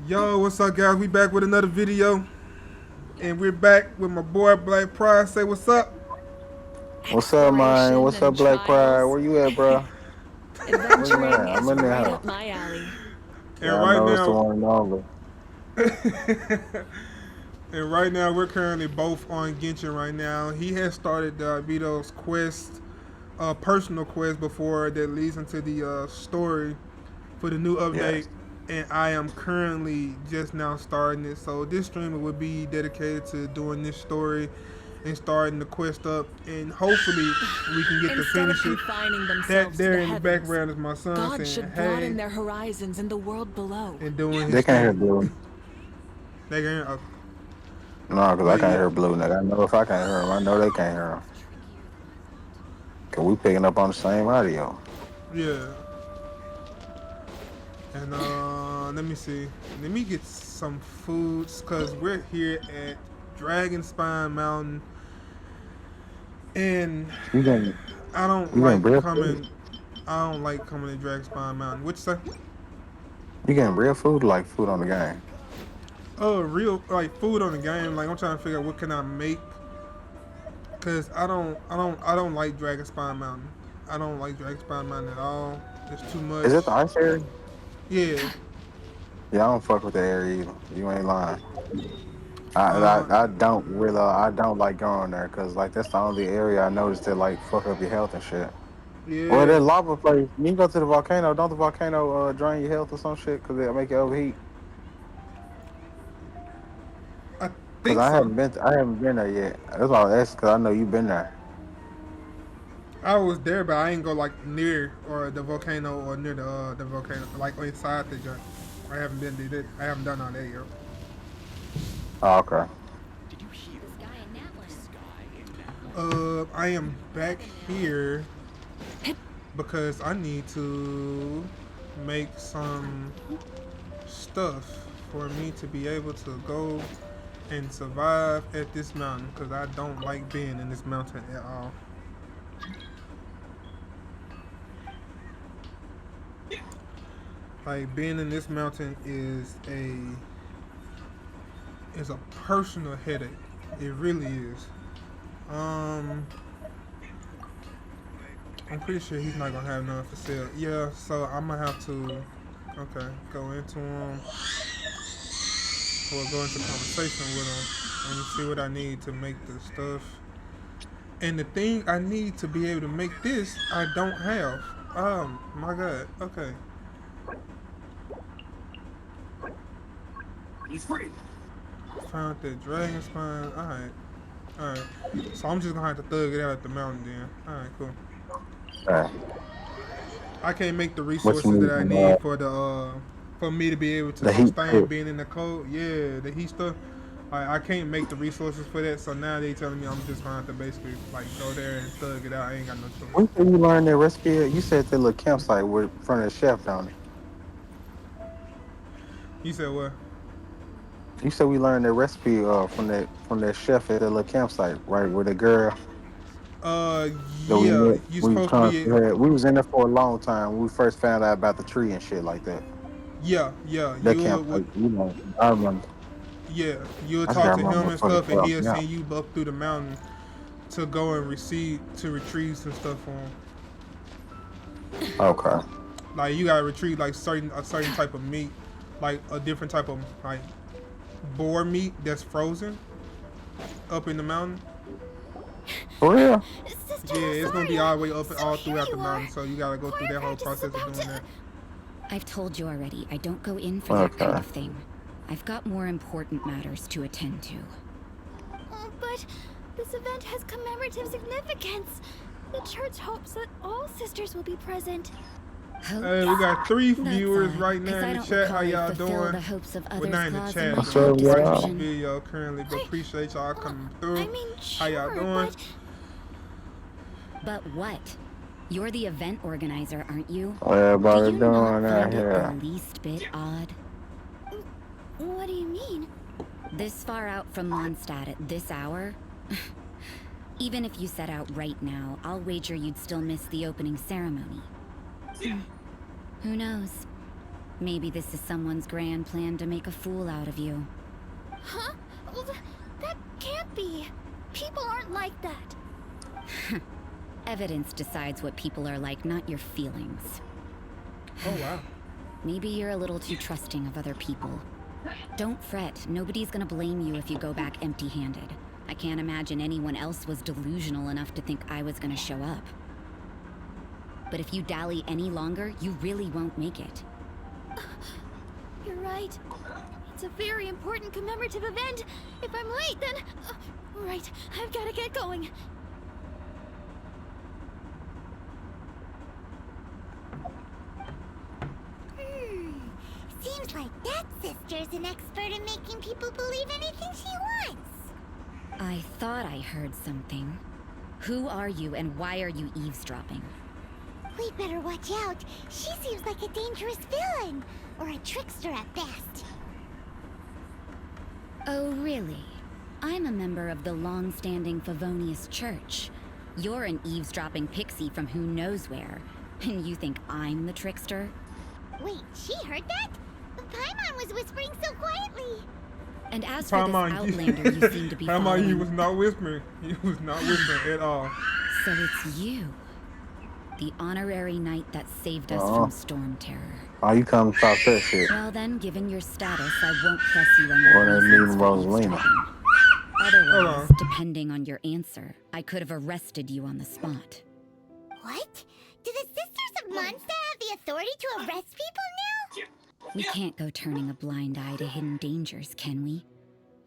Yo, what's up, guys? We back with another video, and we're back with my boy Black Pride. Say what's up. What's up, man? Exploration What's up, and Black Pride? trials. Where you at, bro? Where you Adventuring at? I'm is in right there. up my alley. And Yeah, I right know it's the now, one and only. and right now we're currently both on Genshin. Right now, he has started Vito's quest, personal quest before that leads into the story for the new update. Yes. And I am currently just now starting it. So this stream would be dedicated to doing this story and starting the quest up, and hopefully we can get to Instead of finish it. confining That themselves to there the in the heavens, background is my son God saying should hey broaden their horizons in the world below. and doing They his can't hear thing. Blue. They can, No, because I but can't yeah, hear Blue, nigga. I know if I can't hear him, I know they can't hear him. Because we picking up on the same audio. yeah. And let me see. Let me get some foods because we're here at Dragon Spine Mountain, and You getting, I don't you getting like real food? coming. I don't like coming to Dragon Spine Mountain. Which say? You getting real food or like food on the game? Oh, real like food on the game. Like I'm trying to figure out what can I make. Cause I don't like Dragon Spine Mountain. I don't like Dragon Spine Mountain at all. It's too much. Is it the ice area? Yeah. Yeah, I don't fuck with the area either. You ain't lying. Uh. I don't really, I don't like going there because like that's the only area I noticed that like fuck up your health and shit. Well, Yeah. that lava place, you can go to the volcano. Don't the volcano drain your health or some shit because it'll make you overheat? I Because think so. I haven't been there yet. That's why I was asking because I know you've been there. I was there, but I ain't go like near or the volcano or near the volcano, like inside the joint. I haven't been did it. I haven't done all that yet. Oh, okay. I am back here because I need to make some stuff for me to be able to go and survive at this mountain because I don't like being in this mountain at all. Like being in this mountain is a personal headache. It really is. Um, I'm pretty sure he's not gonna have none for sale. Yeah, so I'm gonna have to, okay, go into him or go into conversation with him and see what I need to make the stuff. And the thing I need to be able to make this, I don't have. Oh my god. Okay. Found the dragon spine. Alright. Alright. So I'm just gonna have to thug it out at the mountain then. Alright, cool. Yeah. I can't make the What you resources that need I from need for me to be able to the heat sustain too. being in the cold. Yeah, the heat stuff. I can't make the resources for that, so now they telling me I'm just gonna have to basically like go there and thug it out. I ain't got no choice. When did you learn that recipe? You said that little campsite with in front of the chef down there. He said what? You said we learned that recipe from that chef at the little campsite, right? With the girl Uh, that we yeah, met. you We supposed to be. we was in there for a long time. When we first found out about the tree and shit like that. Yeah, yeah, That campsite, you know, I remember. you'll I just talk gotta to him remember and what the stuff, and fuck he'll yeah. send you up through the mountain to go and retrieve some stuff for him. Okay. Like you gotta retrieve like a certain type of meat, like a different type of like boar meat that's frozen up in the mountain. For real? Sister Yeah, it's gonna be Rosaria! all the way up So all here throughout the you are! mountain, so you gotta go through Choir that whole practice is process of about doing to... that. I've told you already, I don't go in for that kind Okay. of thing. I've got more important matters to attend to. Oh, but this event has commemorative significance. The church hopes that all sisters will be present. Hey, we got 3 That's viewers odd, right now 'cause I in the don't chat. How recall you y'all fulfill the doing? hopes of Well, others' not in the cause in chat, my What's but up, job watching the y'all? description. video currently. But appreciate y'all coming through. I mean, How y'all sure, doing? But what? You're the event organizer, aren't you? What Do everybody you not doing out find it the here? least bit odd? what do you mean? This far out from Mondstadt at this hour? Even if you set out right now, I'll wager you'd still miss the opening ceremony. Who knows? Maybe this is someone's grand plan to make a fool out of you. Huh? Well, that can't be. People aren't like that. Evidence decides what people are like, not your feelings. Oh wow. Maybe you're a little too trusting of other people. Don't fret, nobody's gonna blame you if you go back empty-handed. I can't imagine anyone else was delusional enough to think I was gonna show up. But if you dally any longer, you really won't make it. You're right. It's a very important commemorative event. If I'm late, then... all right, I've got to get going. Seems like that sister's an expert in making people believe anything she wants. I thought I heard something. Who are you and why are you eavesdropping? We better watch out. She seems like a dangerous villain. Or a trickster at best. Oh, really? I'm a member of the long-standing Favonius Church. You're an eavesdropping pixie from who knows where. And you think I'm the trickster? Wait, she heard that? Paimon was whispering so quietly. And as for this Paimon, outlander you seem to be Paimon, following... he was not whispering. He was not whispering at all. So it's you. The honorary knight that saved us from storm terror. Oh, you come talk that shit. Well then, given your status, I won't press you on Or your they reasons leave for Rosalina. eavesdropping. Otherwise, depending on your answer, I could have arrested you on the spot. What? Do the Sisters of Mondstadt have the authority to arrest people now? We can't go turning a blind eye to hidden dangers, can we?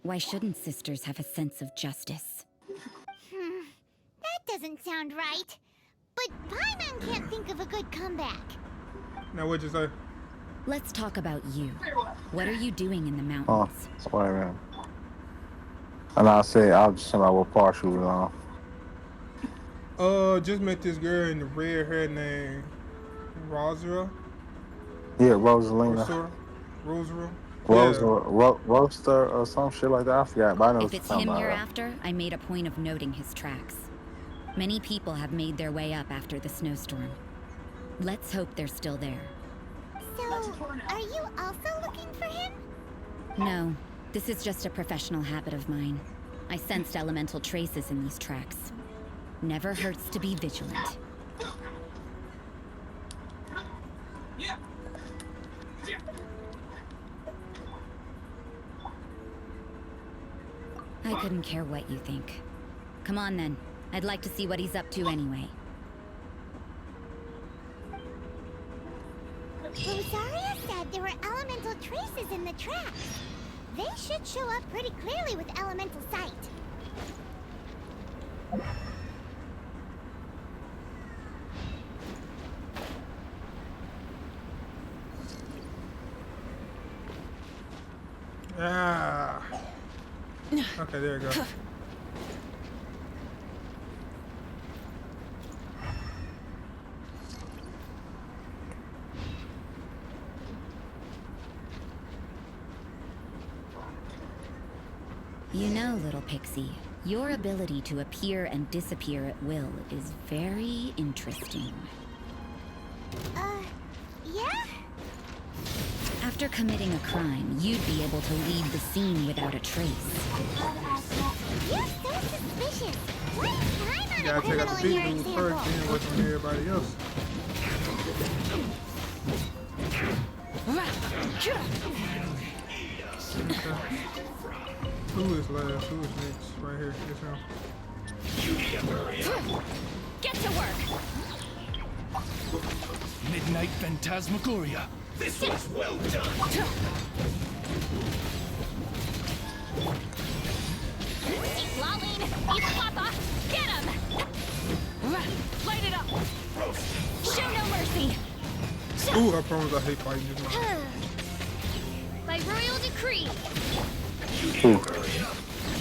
Why shouldn't sisters have a sense of justice? That doesn't sound right. But Paimon can't think of a good comeback. Now what'd you say? Let's talk about you. What are you doing in the Oh, mountains? wait a minute. And I said, I'll just tell my what part she was on. Just met this girl in the red hair named Rosra. Yeah, Rosalina. Rosra. Roaster or some shit like that. I forgot, but I know If it's something him about you're her. after, I made a point of noting his tracks. Many people have made their way up after the snowstorm. Let's hope they're still there. So, are you also looking for him? No, this is just a professional habit of mine. I sensed elemental traces in these tracks. Never hurts to be vigilant. I couldn't care what you think. Come on then. I'd like to see what he's up to anyway. Rosaria said there were elemental traces in the tracks. They should show up pretty clearly with elemental sight. Ah. Okay, there you go. You know, little pixie, your ability to appear and disappear at will is very interesting. Yeah? After committing a crime, you'd be able to leave the scene without a trace. You're so suspicious. What time You on gotta a take out criminal the in big your dude example? first, then work on everybody else. Okay. Who is last? Who is next? Right here. This one. Get to work! Midnight Phantasmagoria. This was well done. Lolene! Eat Papa! Get him! Light it up! Show no mercy! Ooh, I promise I hate fighting this one. By royal decree.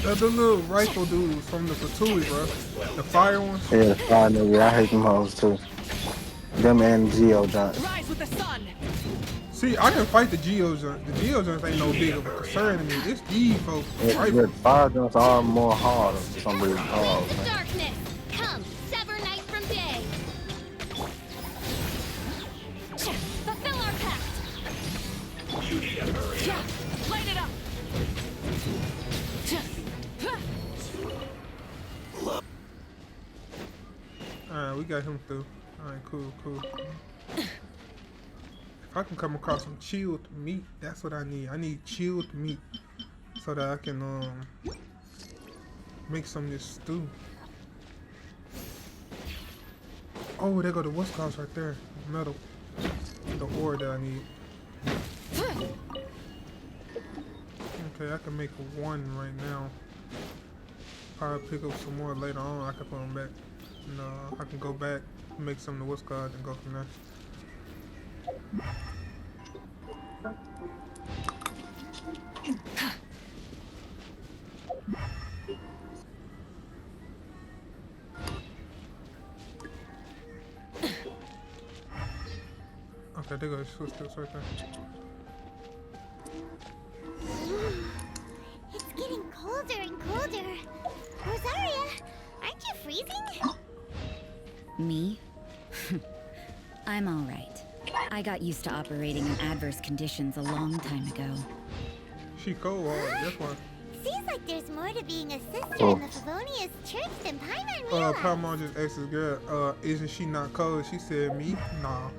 That's the little rifle dudes from the Fatui, bro. The fire ones. Yeah, I know. Yeah, I hate them hoes too. Them and Geo Johnson. Rise with the sun! See, I can fight the Geos. The Geos ain't no big of a concern to me. It's these folks. Yeah, fire guns are more hard for some reason. Oh, The man. darkness. Come, sever night from day. Fulfill our pact! Yeah, light it up. Alright, we got him through. Alright, cool, cool. If I can come across some chilled meat, that's what I need. I need chilled meat so that I can make some of this stew. Oh, there go the what's called right there. Metal. The ore that I need. Okay, I can make one right now. Probably pick up some more later on. I can put them back. No, I can go back, make some of the what's called, and go from there. Okay, there goes switch this right there. It's getting colder and colder. Rosaria, aren't you freezing? Me? I'm alright. I got used to operating in adverse conditions a long time ago. She cold hard, that's why. Seems like there's more to being a sister Oh. in the Favonius church than Paimon realized. Paimon just asked this girl, isn't she not cold? She said, me? Nah.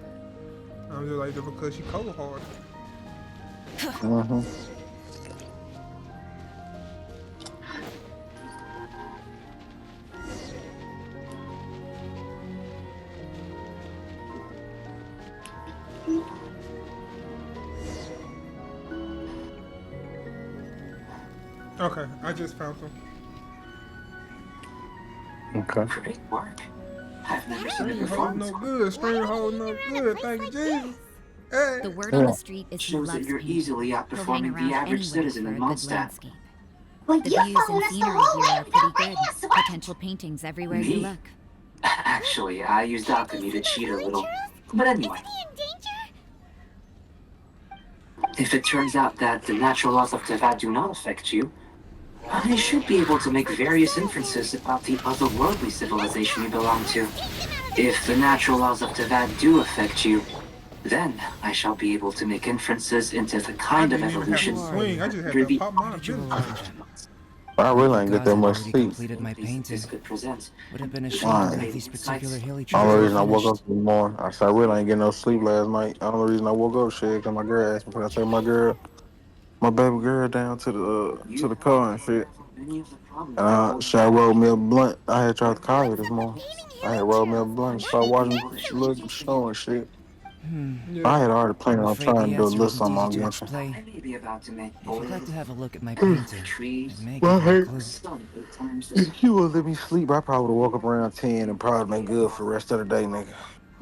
I'm just like, just because she cold hard. Mm-hmm. Okay, I just found them. Okay. Great work. I've never seen it Stream before. holding no good. Stream holding no good. Thank you, Jesus. Hey. The word on Yeah. the street is he Shows loves that you're painting. easily He'll hang outperforming around the average anywhere citizen for in a good Mondstadt. landscape. Well, The you views and followed us the scenery whole here way are without pretty letting good. us watch. Potential paintings everywhere you Me? look. Actually, I used alchemy to cheat a little. But anyway, Isn't he in danger? if it turns out that the natural laws of Tevat do not affect you, I should be able to make various inferences about the otherworldly civilization you belong to. If the natural laws of Tevat do affect you, then I shall be able to make inferences into the I kind of didn't even have evolution to swing. I just had through to the pop my Did you business. arrive at? I really ain't get Gods that had much already sleep. completed my painting. this could present. Would have been a shame Fine. to leave these particular hilly The only trails reason I woke up unfinished. this morning, I said I really ain't getting no sleep last night. The only reason I woke up shit because my girl asked me if I take my baby girl down to the car and shit. She had rolled me a blunt. I had tried to call her this morning. I had rolled me a blunt and started watching a little show and shit. Yeah. I had already planned I'm on afraid trying the to do a answer little isn't something easy on to Genshin. explain. I may be about to make If you'd like to have a look at my boiled painting, trees. it may Well, give you a hey. clue. Sun 8 times If you would let me sleep, I probably would have woke up around 10 and probably been good for the rest of the day, nigga.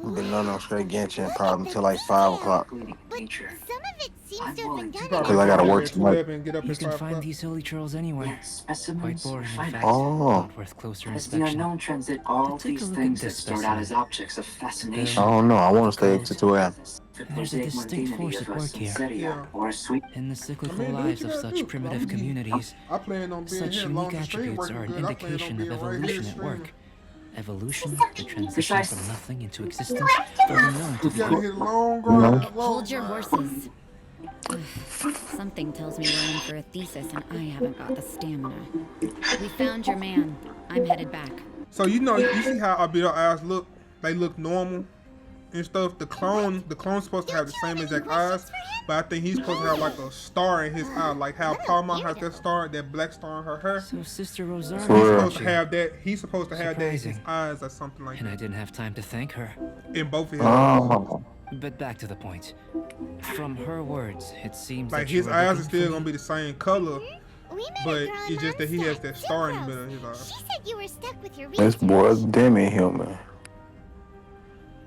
Been on no straight Genshin probably until like 5 o'clock. including But nature. some of it seems I'm to have been willing to done Probably Because I gotta get work at tonight. 12 and get up You at can 5 find o'clock. these hilly trails anywhere. Yet specimens Quite boring, in find fact. Oh. Not worth closer As the inspection. unknown transit all But take a these look things at that this start out as specimen. objects of I fascination. don't know. I want to stay at Goat. 2 a.m. There's a distinct force at work here. Yeah. Or a sweet In the I cyclical mean, do what lives you of gotta such do. primitive I'm- communities, I plan on being such here as long unique as the stream attributes working are an good. I plan on indication of being right here evolution at streaming. work. Evolution, the transition Precise. from nothing into existence, doesn't know You to gotta be. hit long No. grass. Hold your horses. Something tells me we're in for a thesis and I haven't got the stamina. We found your man. I'm headed back. So you know, you see how Albedo eyes look? They look normal and stuff. The clone's supposed to have the same exact eyes, but I think he's supposed to have like a star in his eye, like how Palma has that star, that black star in her hair. So Sister Rosaria For He's real. supposed sent to you, have that. He's supposed to have that in his Surprising. eyes or something like and I that. didn't have time to thank her. In both of his eyes. Oh. But back to the point. From her words, it seems Like that you his were eyes are looking still for gonna me. be the same color, We met but a girl in it's just that he has Mondstadt, that star in the Sucrose. middle of his eyes. She said you were stuck with your This research. boy's demi-human.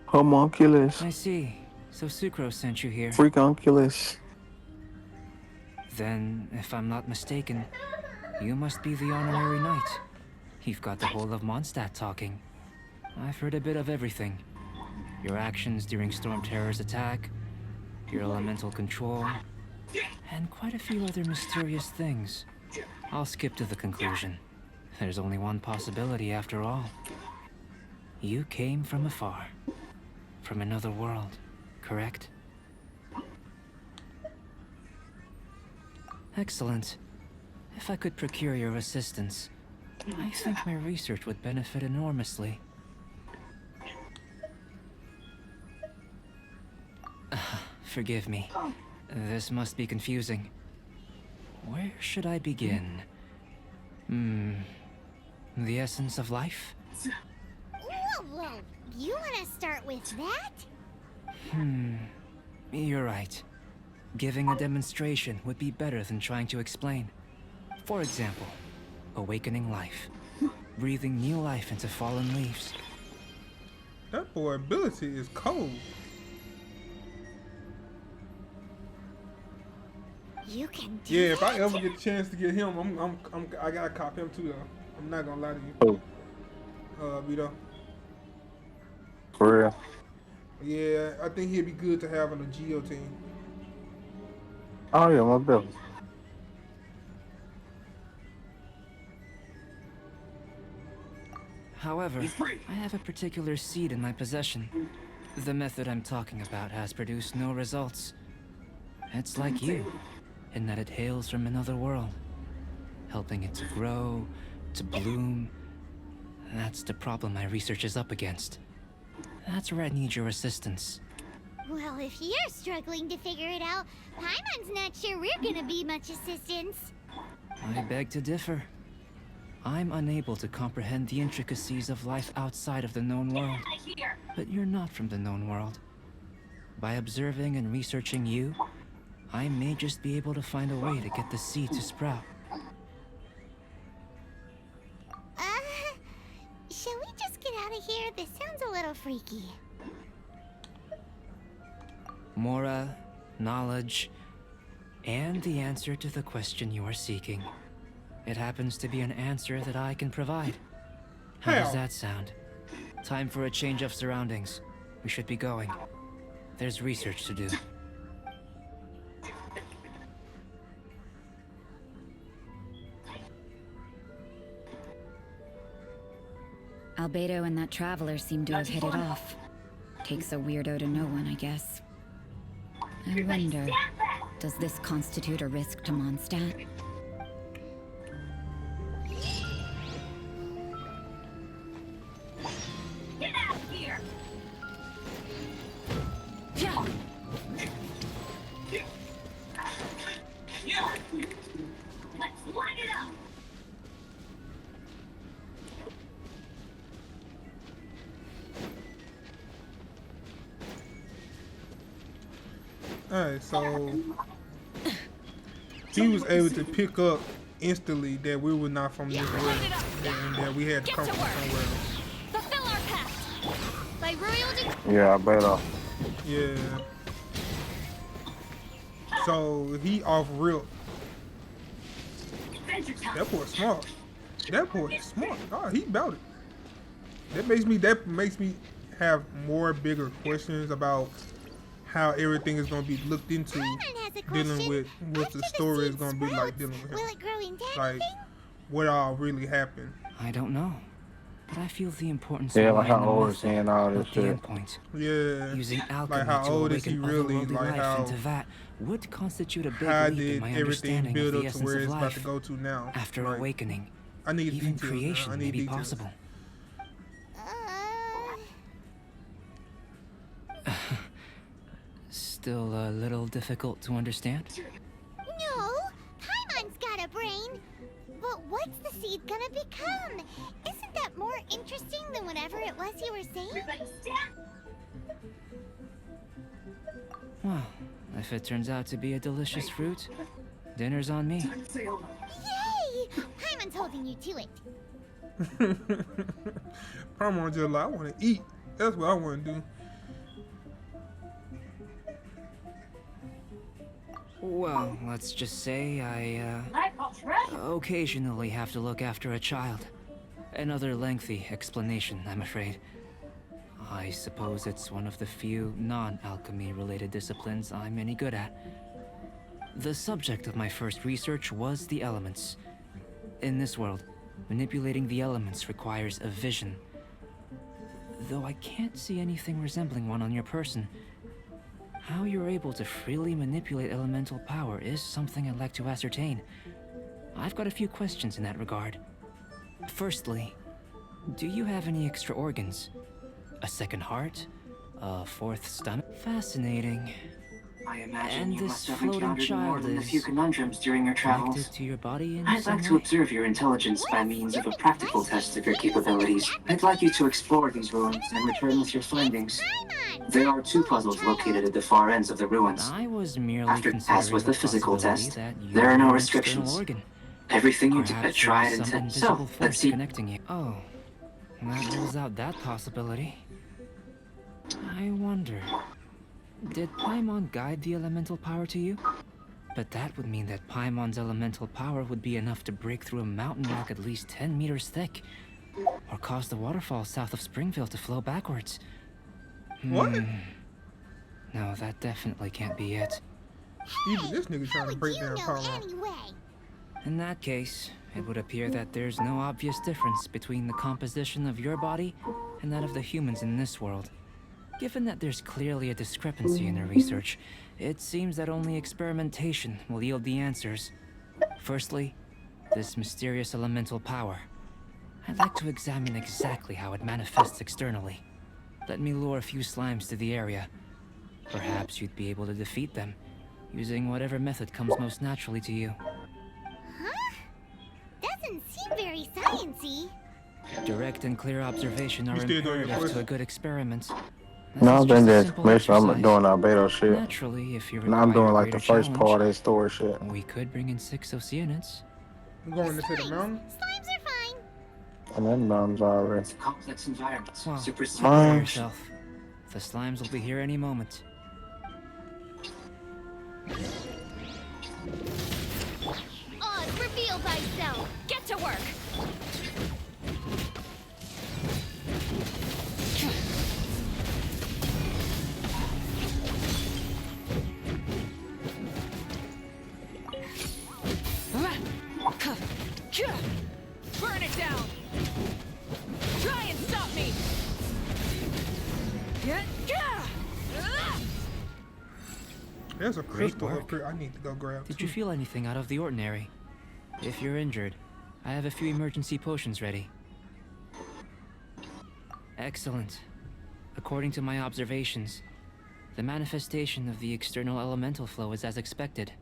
Homunculus. I see. So Sucrose sent you here. Freakunculus. Then, if I'm not mistaken, you must be the honorary knight. You've got the whole of Mondstadt talking. I've heard a bit of everything. Your actions during Storm Terror's attack, your elemental control, and quite a few other mysterious things. I'll skip to the conclusion. There's only one possibility after all. You came from afar. From another world, correct? Excellent. If I could procure your assistance, I think my research would benefit enormously. Forgive me. This must be confusing. Where should I begin? The essence of life? Whoa, whoa. You want to start with that? You're right. Giving a demonstration would be better than trying to explain. For example, awakening life. Breathing new life into fallen leaves. That boy ability is cold. You can do Yeah, if I that? ever get a chance to get him, I gotta cop him too though. I'm not gonna lie to you. Vito. For real. Yeah, I think he'd be good to have on the Geo team. Oh yeah, my bill. However, I have a particular seed in my possession. The method I'm talking about has produced no results. It's like you, in that it hails from another world. Helping it to grow, to bloom. That's the problem my research is up against. That's where I need your assistance. Well, if you're struggling to figure it out, Paimon's not sure we're gonna be much assistance. I beg to differ. I'm unable to comprehend the intricacies of life outside of the known world. But you're not from the known world. By observing and researching you, I may just be able to find a way to get the seed to sprout. Shall we just get out of here? This sounds a little freaky. Mora, knowledge, and the answer to the question you are seeking. It happens to be an answer that I can provide. How does that sound? Time for a change of surroundings. We should be going. There's research to do. Albedo and that traveler seem to have hit it off. Takes a weirdo to know one, I guess. I wonder, does this constitute a risk to Mondstadt? Get out of here! Let's light it up! Alright, so he was able to pick up instantly that we were not from this world and that we had to come from somewhere else. Fulfill our pact. By royal Yeah, I bet. Yeah. So he off real. That boy smart. That boy is smart. Oh, he about it. That makes me have more bigger questions about how everything is gonna be looked into, dealing with what the story is gonna be like dealing with him. Will it grow into Like anything? what all really happened. I don't know, but I feel the importance Yeah, of like how old is he and all this the shit. endpoint. Yeah. Using alchemy Like how to old is awaken he really? otherworldly Like life how into that would constitute a big how leap in did my everything understanding build of up the to essence where of it's about to life. go to now? After Like, awakening, I need even details. creation I may need be details. possible. Still a little difficult to understand? No, Paimon's got a brain. But what's the seed gonna become? Isn't that more interesting than whatever it was you were saying? Well, if it turns out to be a delicious fruit, dinner's on me. Yay! Paimon's holding you to it. Paimon just like, I want to eat. That's what I want to do. Well, let's just say I, occasionally have to look after a child. Another lengthy explanation, I'm afraid. I suppose it's one of the few non-alchemy related disciplines I'm any good at. The subject of my first research was the elements. In this world, manipulating the elements requires a vision. Though I can't see anything resembling one on your person. How you're able to freely manipulate elemental power is something I'd like to ascertain. I've got a few questions in that regard. Firstly, do you have any extra organs? A second heart? A fourth stomach? Fascinating. I imagine And you this must have floating encountered more child than a is few conundrums during your travels. connected to your body in I'd some like to way? observe your intelligence by means of a practical test of your capabilities. I'd like you to explore these ruins and return with your findings. There are 2 puzzles located at the far ends of the ruins. I was merely After you pass considering with the physical possibility test, that you there are no were an external restrictions. organ. Everything you do, Perhaps try there's it and some test. invisible So, let's force see. connecting you. Oh, that rules out that possibility. I wonder, did Paimon guide the elemental power to you? But that would mean that Paimon's elemental power would be enough to break through a mountain rock at least 10 meters thick, or cause the waterfall south of Springville to flow backwards. What? No, that definitely can't be it. Even this nigga How trying to would break you down know Paimon. anyway? In that case, it would appear that there's no obvious difference between the composition of your body and that of the humans in this world. Given that there's clearly a discrepancy in the research, it seems that only experimentation will yield the answers. Firstly, this mysterious elemental power. I'd like to examine exactly how it manifests externally. Let me lure a few slimes to the area. Perhaps you'd be able to defeat them, using whatever method comes most naturally to you. Huh? Doesn't seem very sciencey. Direct and clear observation are You still doing your imperative to a question? good experiment. This No, is I'm just doing a the simple information. I'm exercise. doing Albedo shit. Naturally, if you And I'm require doing a like the greater first challenge, part of that story shit. we could bring in 6 Oceanids. I'm going into the mountain. Slimes are fine. And then numbs already. It's a complex environment. Well, Super prepare Mine. yourself. The slimes will be here any moment. Oz, reveal thyself. Get to work. Burn it down. Try and stop me. There's a Great crystal work. up here. I need to go grab. Did too. you feel anything out of the ordinary? If you're injured, I have a few emergency potions ready. Excellent. According to my observations, the manifestation of the external elemental flow is as expected.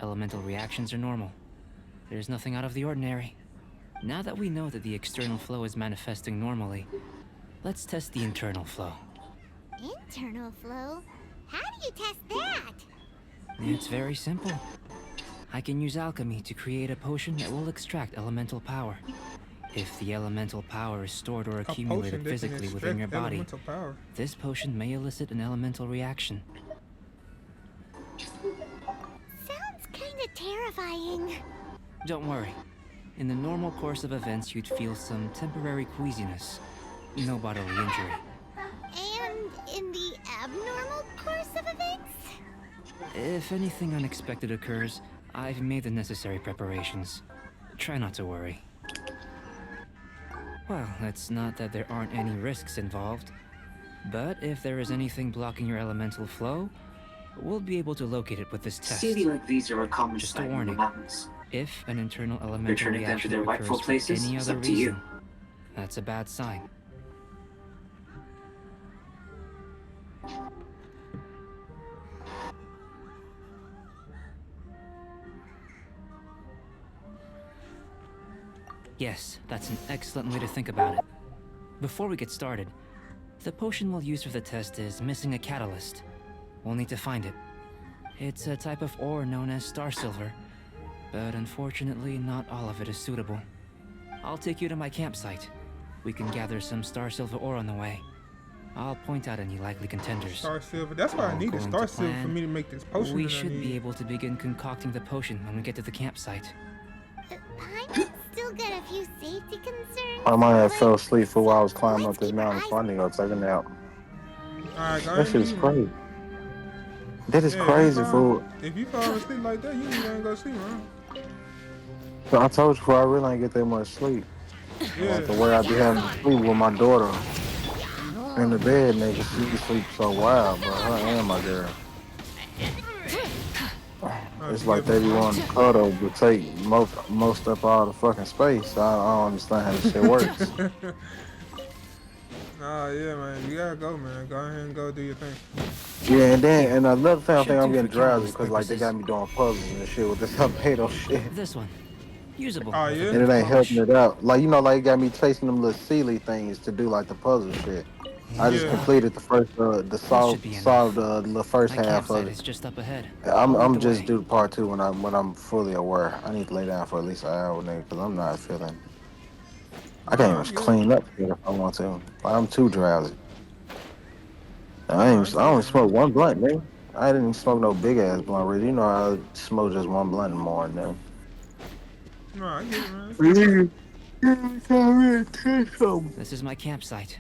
Elemental reactions are normal. There's nothing out of the ordinary. Now that we know that the external flow is manifesting normally, let's test the internal flow. Internal flow? How do you test that? It's very simple. I can use alchemy to create a potion that will extract elemental power. If the elemental power is stored or A accumulated potion that can physically within your extract body, elemental power. this potion may elicit an elemental reaction. Sounds kinda terrifying. Don't worry. In the normal course of events, you'd feel some temporary queasiness. No bodily injury. And in the abnormal course of events? If anything unexpected occurs, I've made the necessary preparations. Try not to worry. Well, it's not that there aren't any risks involved. But if there is anything blocking your elemental flow, we'll be able to locate it with this test. City like these are a common Just a sight in the warning. mountains. If an internal elemental Returning them to reaction their occurs rightful for places any is other up to you. reason, that's a bad sign. Yes, that's an excellent way to think about it. Before we get started, the potion we'll use for the test is missing a catalyst. We'll need to find it. It's a type of ore known as star silver, but unfortunately not all of it is suitable. I'll take you to my campsite. We can gather some star silver ore on the way. I'll point out any likely contenders. Star silver. That's why I All need a going star to silver for plan. me to make this potion. We that I should need. be able to begin concocting the potion when we get to the campsite. Paimon's still got a few safety concerns. I might have but fell asleep for while I was climbing let's up this keep our mountain, so I eyes- need to go take a nap. Alright, go That ahead. shit is crazy. That is Yeah, crazy, if you fool. fall- If you fall asleep like that, you ain't gonna go sleep, man. So I told you before, I really ain't get that much sleep. Yeah. Like the way I be having to sleep with my daughter in the bed, nigga, she sleep so wild, bro. Her and my girl. Oh, It's she like gave they him be a wanting to cuddle, but take most up all the fucking space. I don't understand how this shit works. Nah, yeah, man. You gotta go, man. Go ahead and go do your thing. Yeah, and then Here. and another thing I think Should I'm do for getting drowsy catalyst because like they purposes. got me doing puzzles and shit with this tornado shit, This one. Usable Oh, with a yeah? and bit it of ain't helping polish. it out. Like like it got me chasing them little silly things to do like the puzzle shit. I just Yeah. completed the first That should be solved enough. the first My half of campsite it. is just up ahead. Lead I'm the just way. do part two when I'm fully aware. I need to lay down for at least an hour, nigga, because I'm not feeling. I can't Nah, I even get it. clean up shit if I want to. Like, I'm too drowsy. Nah, I I get only it, man. smoke one blunt, nigga. I didn't smoke no big ass blunt, really. You know, I smoke just one blunt in the morning. Nigga. Nah, I get it, man. Nigga, I really taste something. This is my campsite.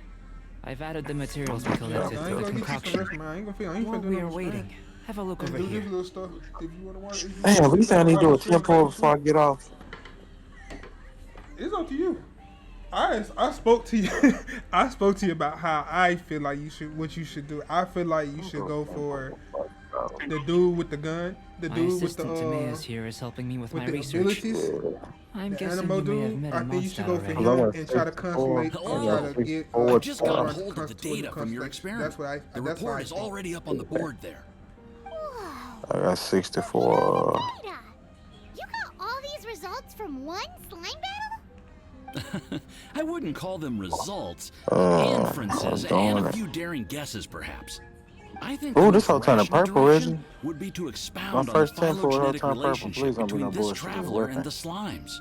I've added the materials we Yeah, collected I to ain't the gonna get you some concoction. rest, man. I ain't gonna feel. I ain't While finna do we no are restraint. waiting, have a look And over do this here. little stuff. If you wanna watch, if you Damn, wanna at sit least I back and need to watch do the a stream, go tempo to before sleep. I get off. It's up to you. I spoke to you. I spoke to you about how I feel like you should, what you should do. I feel like you should go for the dude with the gun, the My dude assistant Timaeus here is helping me with my with the research. abilities, I'm the guessing animal you may have dude. met I in think you should Mondstadt go for Cause already. I him got and try to 64. constellate and try Hello. to get I've Four. just got a Oron hold of the to a new data from your constellation. experiment. That's what I. The That's what report I is think. already up on the board there. Whoa. I got What kind of 64. data? You got all these results from one slime battle? I wouldn't call them results, I'm inferences, and a doing it. few daring guesses, perhaps. I think the Oh, this most whole turning rational purple, isn't direction it? would be to My expound on the first tempo will phylogenetic turn purple. relationship Please don't be no between this bullshit. Just traveler and whipping. the slimes.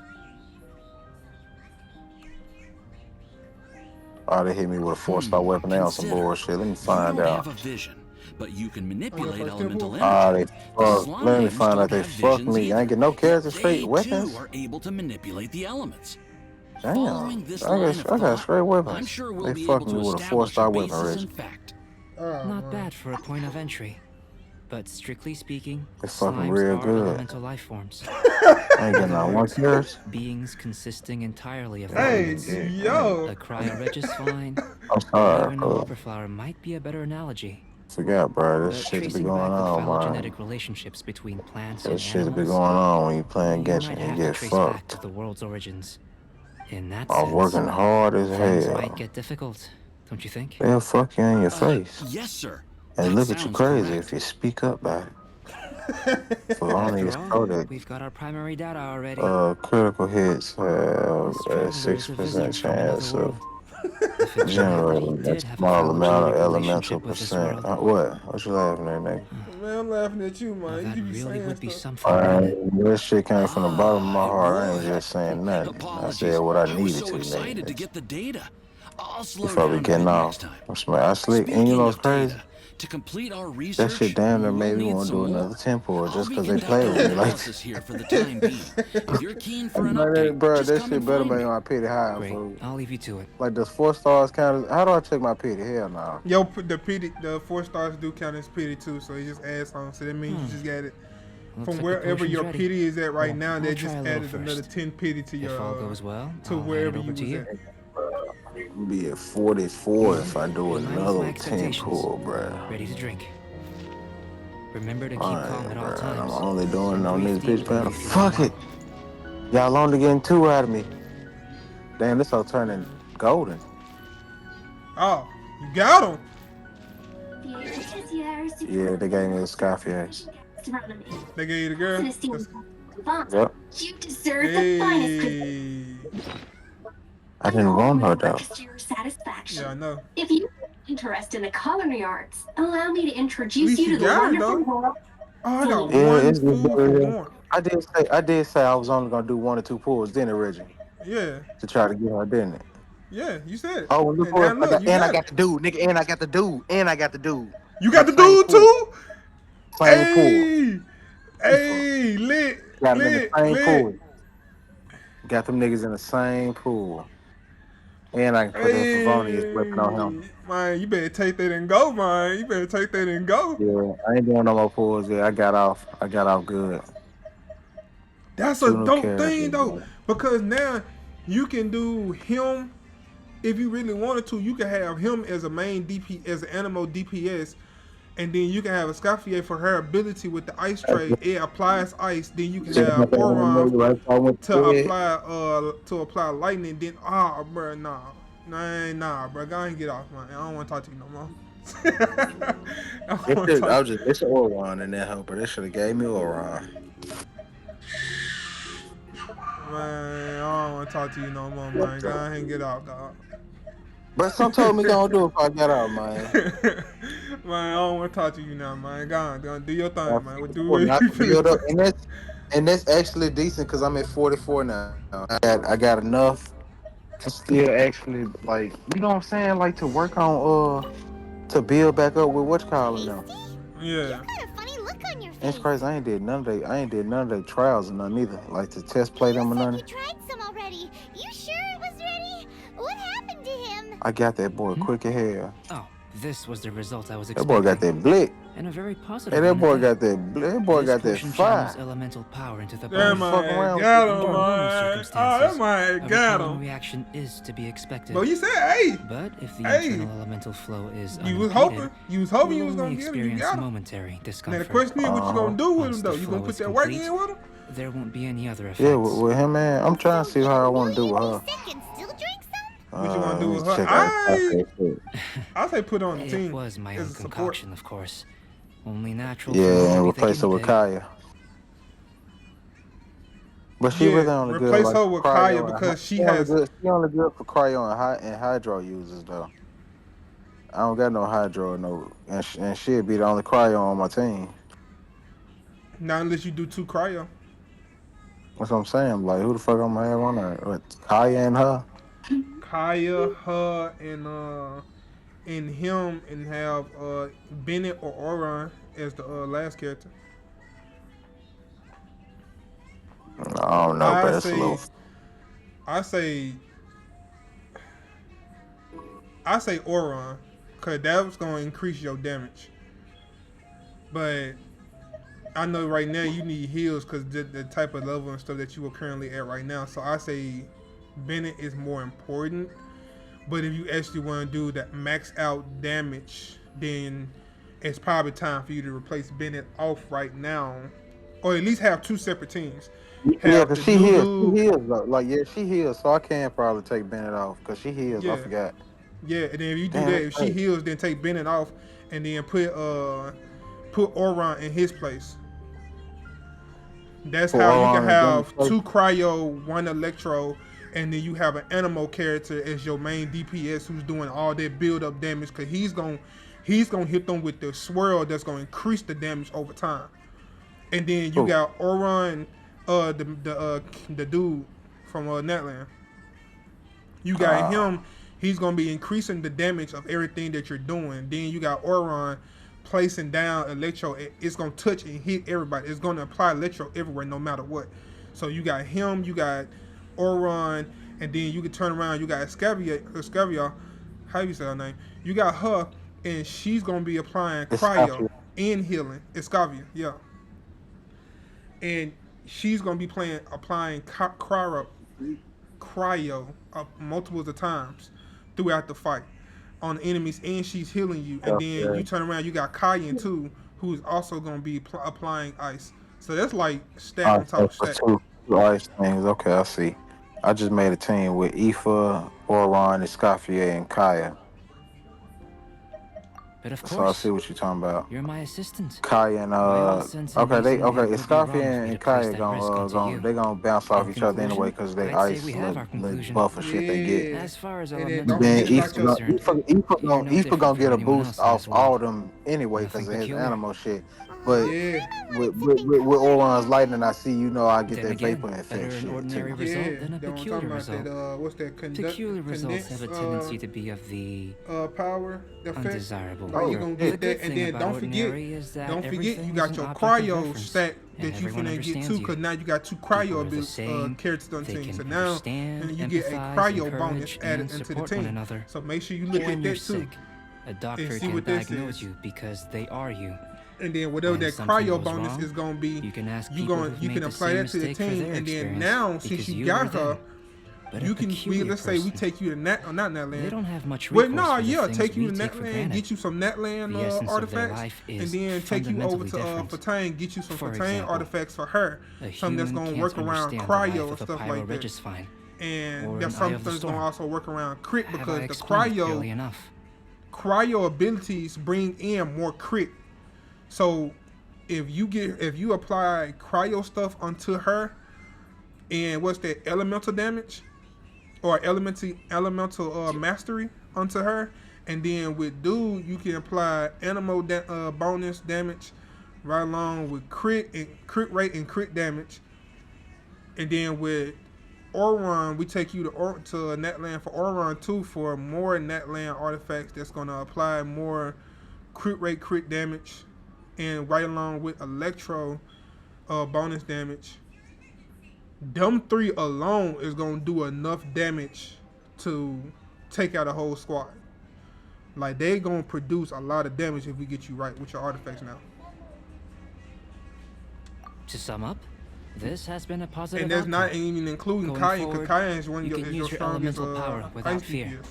Oh, they hit me with a four-star weapon. They on some Consider, bullshit. Let me you find don't out. have a vision, but you can On your manipulate first elemental temple. Ah, energy. they The fuck. Let me slimes find out don't they have fucked visions me. I ain't either, get no yet character straight they too weapons. are able to manipulate the elements. Damn. Following this line of I got thought, straight I'm weapons. sure we'll They be able fucked me to with a establish a four-star weapon, basis in Reggie. fact. Oh Not man. bad for a point of entry. But strictly speaking, They fucked me slimes real are good. elemental life forms. I ain't In getting other not one words, character. beings consisting entirely of Yeah, Hey, elements. yeah, yo. A cryoregis fine, I'm or sorry, even a bro. wallflower might be a better analogy. Forgot, bro. This But shit be tracing going back the on, man. phylogenetic relationships between plants This and shit be animals, going on when you playing you might Genshin. You have to get trace back fucked. to the world's origins. In that I'm sense, working hard as things might hell. get difficult, don't you think? They'll fuck you in your face. Yes, sir. And That look at you sounds crazy if correct. you speak up about it. Felonious After all, codec. we've got our primary data already. Critical hits have This a traveler is a 6% visitor from another chance of world. If it's true, he generating a did have a small amount of phylogenetic elemental relationship with this percent. world. What? What you laughing at, nigga? Man, I'm laughing at you, Now man. that You be really saying would be stuff. something, wouldn't it? This shit came from the bottom of my It heart. I ain't would. just saying nothing. I said Apologies. what I I was needed so to, excited to nigga. get the data. I'll slow Before we down a getting bit off, next time. I slick. And you know Speaking what's of crazy? data, to complete our That shit research, damn near we'll made me need want to some do another more. tempo I'll just be because they played conducting with me like analysis here for the time being. If you're keen for an like update, that, bro. just That come and shit better find make me. my pity high, Great. fool. I'll leave you to it. Like, does 4 stars count as, how do I check my pity? Hell no. Yo, the 4 stars do count as pity too, so it just adds on. So that means you just got it Looks from like the wherever potion's your ready. pity is at right now. They I'll just try a little added another first. 10 pity to If all your goes well, to I'll hand it wherever over you to was you. at. Be at 44 if I do In line with my another 10 expectations. pull, bro. Ready to drink. Remember to keep calm Alright, at all bro. I'm times. only doing it And on breathe this bitch deeply battle. if you run Fuck it. low. Y'all only getting 2 out of me. Damn, this all turning golden. Oh, you got him. Yeah, they gave me a Scarface. They gave you the girl. Yep. You deserve the finest Christmas. Hey. I didn't want her though. To your satisfaction. Yeah, I know. If you have interest in the culinary arts, allow me to At introduce least you you to the got her wonderful though. world. Oh, I got Yeah, one it's good. food for one. I did say I was only gonna do 1 or 2 pulls, didn't it, Reggie? Yeah, To try to get her, didn't it? yeah, you said it. Oh, look And what now I look, got, you and I got got it. the dude, nigga, and I got the dude, and I got the dude You in got the the same dude pool, too? same pool. Hey, hey, lit, Got them in the lit, same lit. pool. Got them niggas in the same pool. And I can put that Favonius weapon on him. Hey, man, you better take that and go, man. You better take that and go. Yeah, I ain't doing no more pulls yet. I got off. I got off good. That's a 2 new dope characters, thing though, bro. because now you can do him if you really wanted to. You can have him as a main DP, as an animal DPS, And then you can have Escoffier for her ability with the ice tray. It applies ice. Then you can have Oron to apply lightning. Then bro, nah, bro, go ahead and get off, man. I don't want to talk to you no more. I don't want to talk. It's Oron in that helper. They should have gave me Oron. Man, I don't want to talk to you no more, man. Go ahead and get off, dog. But some told me gonna do it if I get out, man. Man, I don't want to talk to you now, man. Go on, do your thing, man. We'll do what you up, and that's actually decent because I'm at 44 now. I got enough to still actually like, you know what I'm saying, like to work on to build back up with what's calling now. Yeah. You got a funny look on your face. That's crazy. I ain't did none of they trials or nothing either. Like to test play them or nothing. You tried some already. You sure it was ready? What happened to him? I got that boy quick as hell. Oh, this was the result I was That expecting. boy got that blick. And a very positive. Hey, that one boy at got that. That boy got that potion fire. channels elemental power into the Yeah, body. man, got him, Under normal man. circumstances, That man a got repelling him. reaction is to be expected. But you said, hey. But if the Hey. internal elemental flow is You was unimpeded, hoping you was hoping you will was gonna only get him. You experience got him. momentary Now discomfort. the question is, what you gonna do with Once him though? the You flow gonna put is that work complete, in with him? there won't be any other effects. Yeah, with him, man. I'm trying to see how I want to do with her. Sick and still drink some? What you gonna do with let's her? check out- I say put her on the It team was my as own a support. concoction, of course. Only natural. Yeah, for and me to be replace her the with guinea pig. Kaya. But she Yeah, really only good replace like her with cryo Kaya and because she she only has. good. She only good for cryo and hydro users though. I don't got no hydro and she'd be the only cryo on my team. Not unless you do 2 cryo. That's what I'm saying. Like, who the fuck I'm gonna have on there? What, Kaya and her? Kaya, her, and him, and have Bennett or Oron as the last character. I don't know, but it's a little. I say Oron, cause that was gonna increase your damage. But I know right now you need heals because the type of level and stuff that you are currently at right now. So I say Bennett is more important. But if you actually want to do that max out damage, then it's probably time for you to replace Bennett off right now, or at least have 2 separate teams. Yeah, because she heals. She heals though. Like, yeah, she heals. So I can probably take Bennett off because she heals. Yeah. I forgot. Yeah, and then if you do Damn, that, if she heals, then take Bennett off, and then put Oron in his place. That's how you can have 2 cryo, 1 electro, and then you have an animal character as your main DPS who's doing all that build up damage because he's gonna hit them with the swirl that's gonna increase the damage over time. And then you got Oron, the dude from Netland. You got him. He's gonna be increasing the damage of everything that you're doing. Then you got Oron placing down electro. It's gonna touch and hit everybody. It's gonna apply electro everywhere, no matter what. So you got him. You got Oron, and then you can turn around. You got Escavia. How you say her name? You got her, and she's gonna be applying cryo and healing. Escavia, yeah. And she's gonna be applying cryo multiples of times throughout the fight on the enemies, and she's healing you. And then you turn around, you got Kayan too, who's also gonna be applying ice. So that's like stack on top of stack. 2 ice things. Okay, I see. I just made a team with Aoife, Oron, Escoffier, and Kaya. But of course, So I see what you're talking about. You're my assistant. Kaya and Escoffier and Kaya gonna bounce off each other anyway because they ice buff and shit they get. As far as Then Aoife gonna get a boost off all of them anyway because of his animal shit. But with Oron's lightning, I see I get that vapor effect shit ordinary too. result than a peculiar result. What's that? Peculiar results have a tendency to be of the power effect. Undesirable. Like you're gonna get that, and then don't forget you got your cryo stack that you finna get too, because now you got 2 cryo characters on the team. So now you get a cryo bonus added into the team. So make sure you look at that too. A doctor and see can what this diagnose is. you because they are you. And then whatever When that something cryo goes bonus wrong, is gonna be, you can ask you people who've can made the apply same that to the mistake for team. their And then experience, now since because you you got were her, them. but you a can. peculiar Let's say we person. take you to Net, or not Netland. They don't have much Well, recourse no, for the yeah, things take you we to take for Netland, granted. get you some Netland The essence of their artifacts, life and is then take you over fundamentally to different. Fatane, get you some For Fatane example, artifacts for her. A Something that's human gonna can't work around understand the cryo life and of a stuff like that. pyroregis And or that's an Eye of something the that's gonna Storm. also work around crit Have I because the explained it clearly enough? cryo abilities bring in more crit. So if you apply cryo stuff onto her, and what's that, elemental damage or elemental mastery onto her, and then with dude you can apply animal bonus damage right along with crit rate and crit damage, and then with Auron we take you to Netland for Auron too for more Netland artifacts that's gonna apply more crit rate, crit damage, and right along with Electro bonus damage. Them three alone is gonna do enough damage to take out a whole squad. Like they gonna produce a lot of damage if we get you right with your artifacts now. To sum up, this has been a positive And that's outcome. not even including Going Kayan, forward, because Kayan is one of you your, can is your use your strongest elemental power without ice fear. DPS.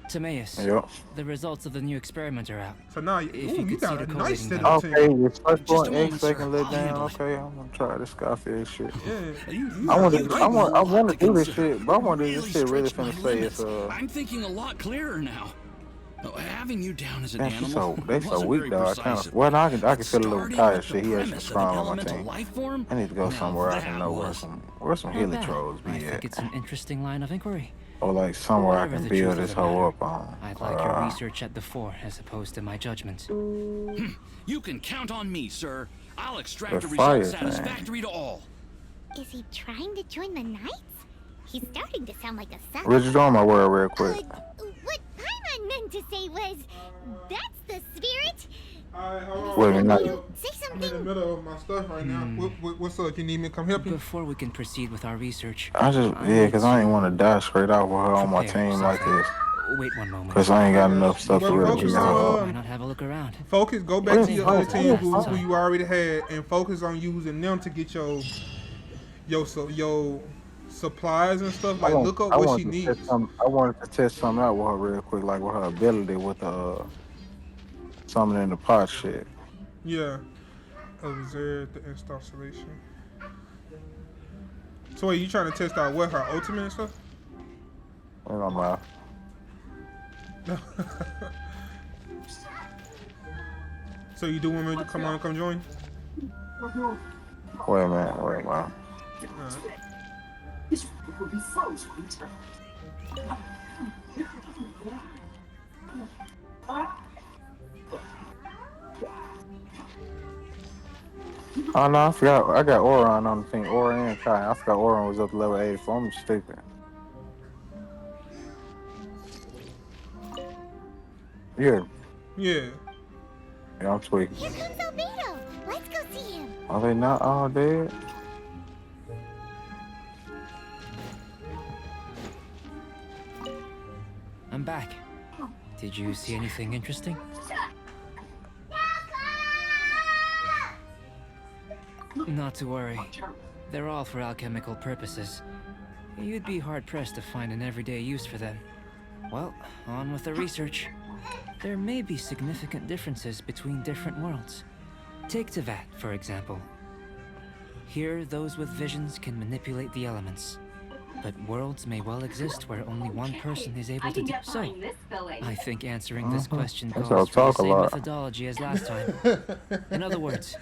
Timaeus, Yep. the results of the new experiment are out. So now If ooh, you you could got see a the nice collating setup done. Okay, team. with first Just one a moment, X they sir. can let I'll down. handle it. Okay, I'm gonna try this Scarface shit. Yeah, you I got want a to, You nice I took a want, I lot want to to do this consider. shit, but I want to do Really this shit really stretched my finna say limits. it's I'm thinking a lot clearer now. No, having you down as an man, she's animal they so wasn't weak very though. I kind precise of of well, me. now I can But feel a little starting tired with the shit. He actually premise of an strong on my elemental team. life form, I need to go now somewhere I that can know was where some Not hilly bad. trolls I be think at, it's an interesting line of inquiry. or like somewhere I Whatever can the build truth of this the hoe matter, up on. I'd like your research at the fore as opposed to my judgment. You can count on me, sir. I'll extract The a result fire thing. satisfactory to all. Is he trying to join the Knights? He's starting to sound like a sucker. Richard, join my world real quick. What Paimon meant to say was, that's the spirit. Alright, hold on. Wait a minute. Say I'm in the something. middle of my stuff right now. What's up? You need me to come help you? Before we can proceed with our research, I just need cause I ain't to want to die straight out with her on my prepare team like something. this. Wait one moment. Cause I ain't got enough stuff to Well, really focus get her on, up. Why not have a look around? Focus. Go back to your other team who Time. you already had, and focus on using them to get your supplies and stuff. Like look up what she needs. I wanted to test something out with her real quick, like with her ability with something in the pot shit. Yeah. Observe the installation. So wait, you trying to test out what her ultimate and stuff? You know, man. So you do want me to come join? Wait a minute. Alright. This would be so sweet. Oh no, I forgot. I got Auron on the team. Auron and Kai. I forgot Auron was up to level 84. I'm stupid. Yeah. Yeah. Yeah, I'm tweaking. Here comes Albedo. Let's go see him. Are they not all dead? I'm back. Did you see anything interesting? Not to worry. They're all for alchemical purposes. You'd be hard-pressed to find an everyday use for them. Well, on with the research. There may be significant differences between different worlds. Take Tevat, for example. Here, those with visions can manipulate the elements. But worlds may well exist where only one person is able to do so. I think answering this question That's calls for all the talk same about. methodology as last time. In other words,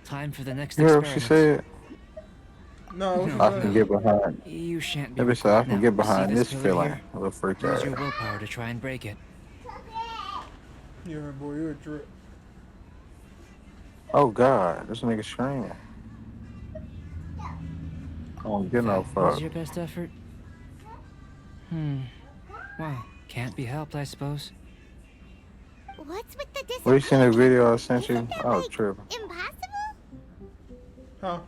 time for the next You heard what she experiment. said? No. I can get behind. You shan't be Let me say I recalled can now. get See behind this pillar feeling. here? A little freak Use out. your willpower to try and break it. Yeah, boy, you're a drip. Oh God, this nigga screaming. I don't get no That was fuck. your best effort? Well, can't be helped, I suppose. What's with the disappearance? Well, you seen the video I sent you? Isn't that, I was like, tripping. impossible? Huh?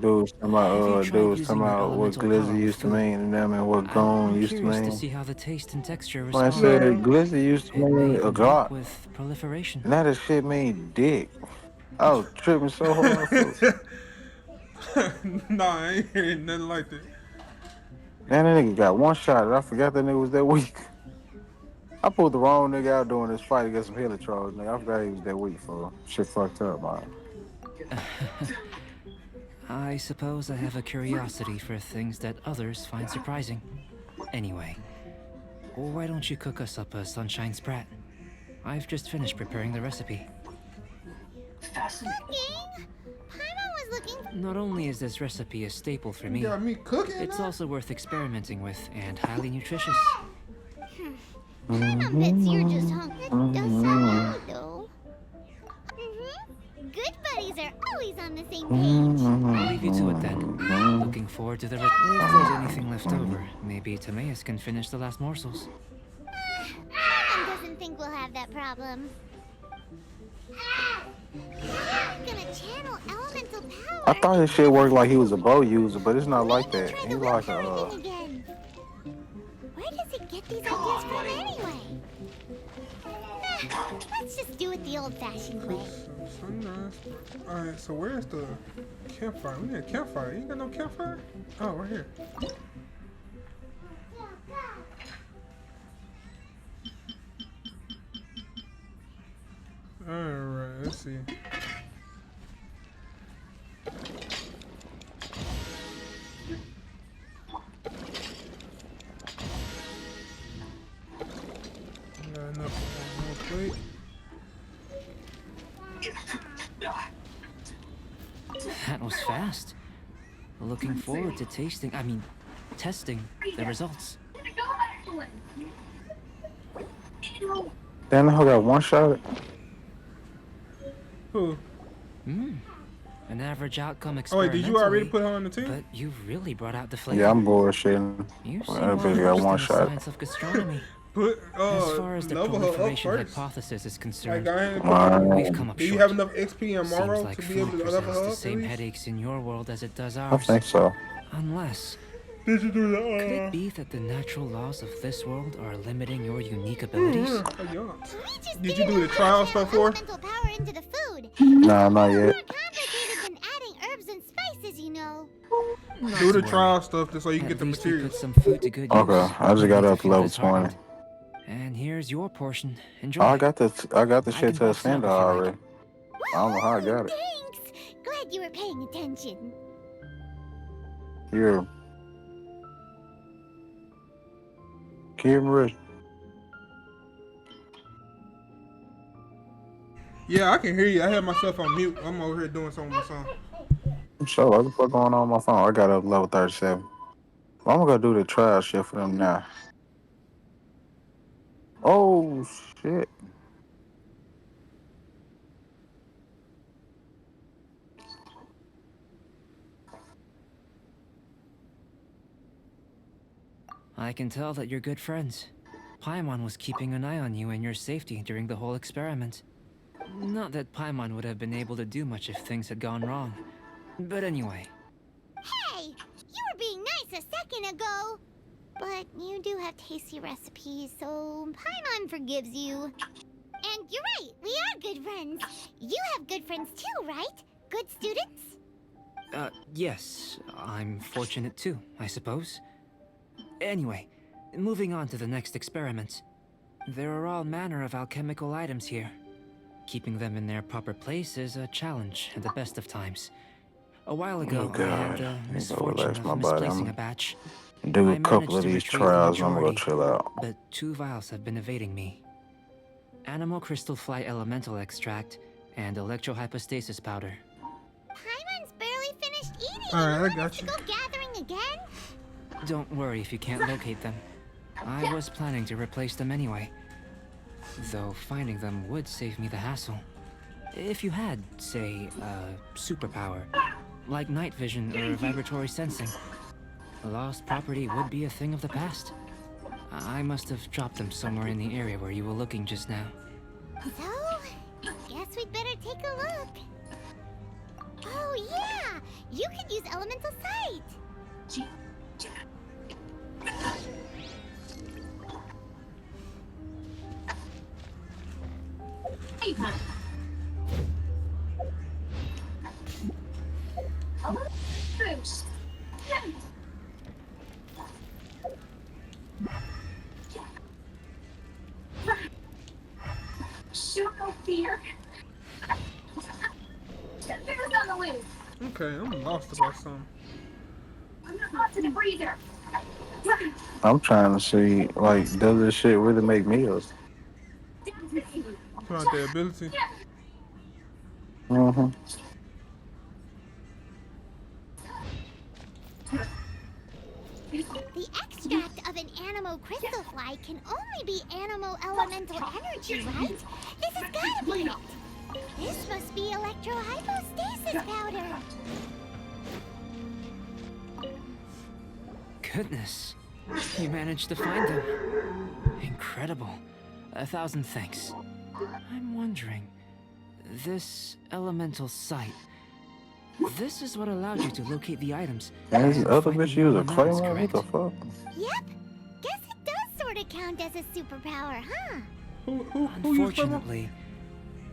Dudes talking Have you about, tried dudes using talking your about what elemental power glizzy with used to food? mean and them and what gone I'm used to curious to mean. see how the taste and texture When I respond. said Yeah. glizzy used to It may mean a even Glock, help with proliferation. now that shit mean dick. I was tripping so hard. For, Nah, I ain't hearing nothing like that. Man, that nigga got one shot. I forgot that nigga was that weak. I pulled the wrong nigga out doing this fight against some Helitrons, nigga. I forgot he was that weak, for shit fucked up, man. I suppose I have a curiosity for things that others find surprising. Anyway, why don't you cook us up a sunshine sprat? I've just finished preparing the recipe. Fascinating. Cooking? Paimon was looking. Not only is this recipe a staple for You me, got me cooking. it's now? also worth experimenting with and highly nutritious. Paimon bets you're just hungry. That does sound yummy, though. Good buddies are always on the same page. I'll leave you to it then. Looking forward to the if there's anything left over, maybe Timaeus can finish the last morsels. Paimon doesn't think we'll have that problem. I'm gonna channel elemental power. I thought his shit worked like he was a bow user, but it's not like that. Try He's the like willpower thing again. Where does he get these ideas from anyway? Let's just do it the old-fashioned way. Sunrise. Alright, so where's the campfire? We need a campfire. You ain't got no campfire? Oh, right here. Alright, let's see. Got enough on one plate. That was fast. Looking forward to testing the results. damn, the hell got one shot. Who? An average outcome Oh experimentally. wait, did you already put her on the team? But you really brought out the flavor. Yeah, I'm bullshitting. You seem That well bitch got versed one in the shot. science of gastronomy. Put As far as the level her up proliferation first. hypothesis is Like concerned, I ain't we've come up Do you short. have enough XP and Seems Morrow like to be able food to level her presents the up? same at least? headaches in your world as it does I ours. think so. Unless, Did you do could the it be that the natural laws of this world are limiting your unique abilities? Did you do the trial stuff for her? Elemental power into the food. Nah, not It's yet. more complicated than adding herbs and spices, you know. Not Do to the trial stuff just so you worry. can get At the least we materials. put some food to good use. Okay, I just No got need to up to feel level disheartened. 20. And here's your portion. Enjoy. I got the I shit can to box it up ascend if you like. already. I don't know how I got it. Thanks. Glad you were paying attention. Here. Kim Rich. Yeah, I can hear you. I had myself on mute. I'm over here doing something with my son. So what the fuck going on my phone? I got up level 37. Well, I'm gonna do the trial shit for them now. Oh shit. I can tell that you're good friends. Paimon was keeping an eye on you and your safety during the whole experiment. Not that Paimon would have been able to do much if things had gone wrong. But anyway, Hey, you were being nice a second ago. But you do have tasty recipes, so Paimon forgives you. And you're right, we are good friends. You have good friends too, right? Good students? yes, I'm fortunate too, I suppose. Anyway, moving on to the next experiment. There are all manner of alchemical items here. Keeping them in their proper place is a challenge at the best of times. A while ago, Oh, I had God. the I need to misfortune relax of my body. misplacing a I'm batch. do I a couple managed of to these retrieve the trials and I'm gonna go majority, chill out. But 2 vials have been evading me. Animal crystal fly elemental extract and electrohypostasis powder. Paimon's barely finished eating. Alright, I want got us to you. go gathering again? Don't worry if you can't locate them. I was planning to replace them anyway. Though finding them would save me the hassle. If you had, say, a superpower, like night vision or vibratory sensing, lost property would be a thing of the past. I must have dropped them somewhere in the area where you were looking just now. So, guess we'd better take a look. Oh yeah, you could use elemental sight. Show no fear. There's on the loose. Okay, I'm lost about something. I'm not lost in a breather. I'm trying to see, like, does this shit really make meals? About the ability. Mm-hmm. The extract of an animo crystal fly can only be animo elemental energy, right? This has gotta be it. This must be electrohypostasis powder. Goodness, you managed to find them. Incredible. 1,000 thanks. I'm wondering, this elemental sight, this is what allowed you to locate the items. And this and other find bitch them use on a the mountains, claymore? What the correct? fuck? Yep. Guess it does sort of count as a superpower, huh? Who used Playmo? Unfortunately,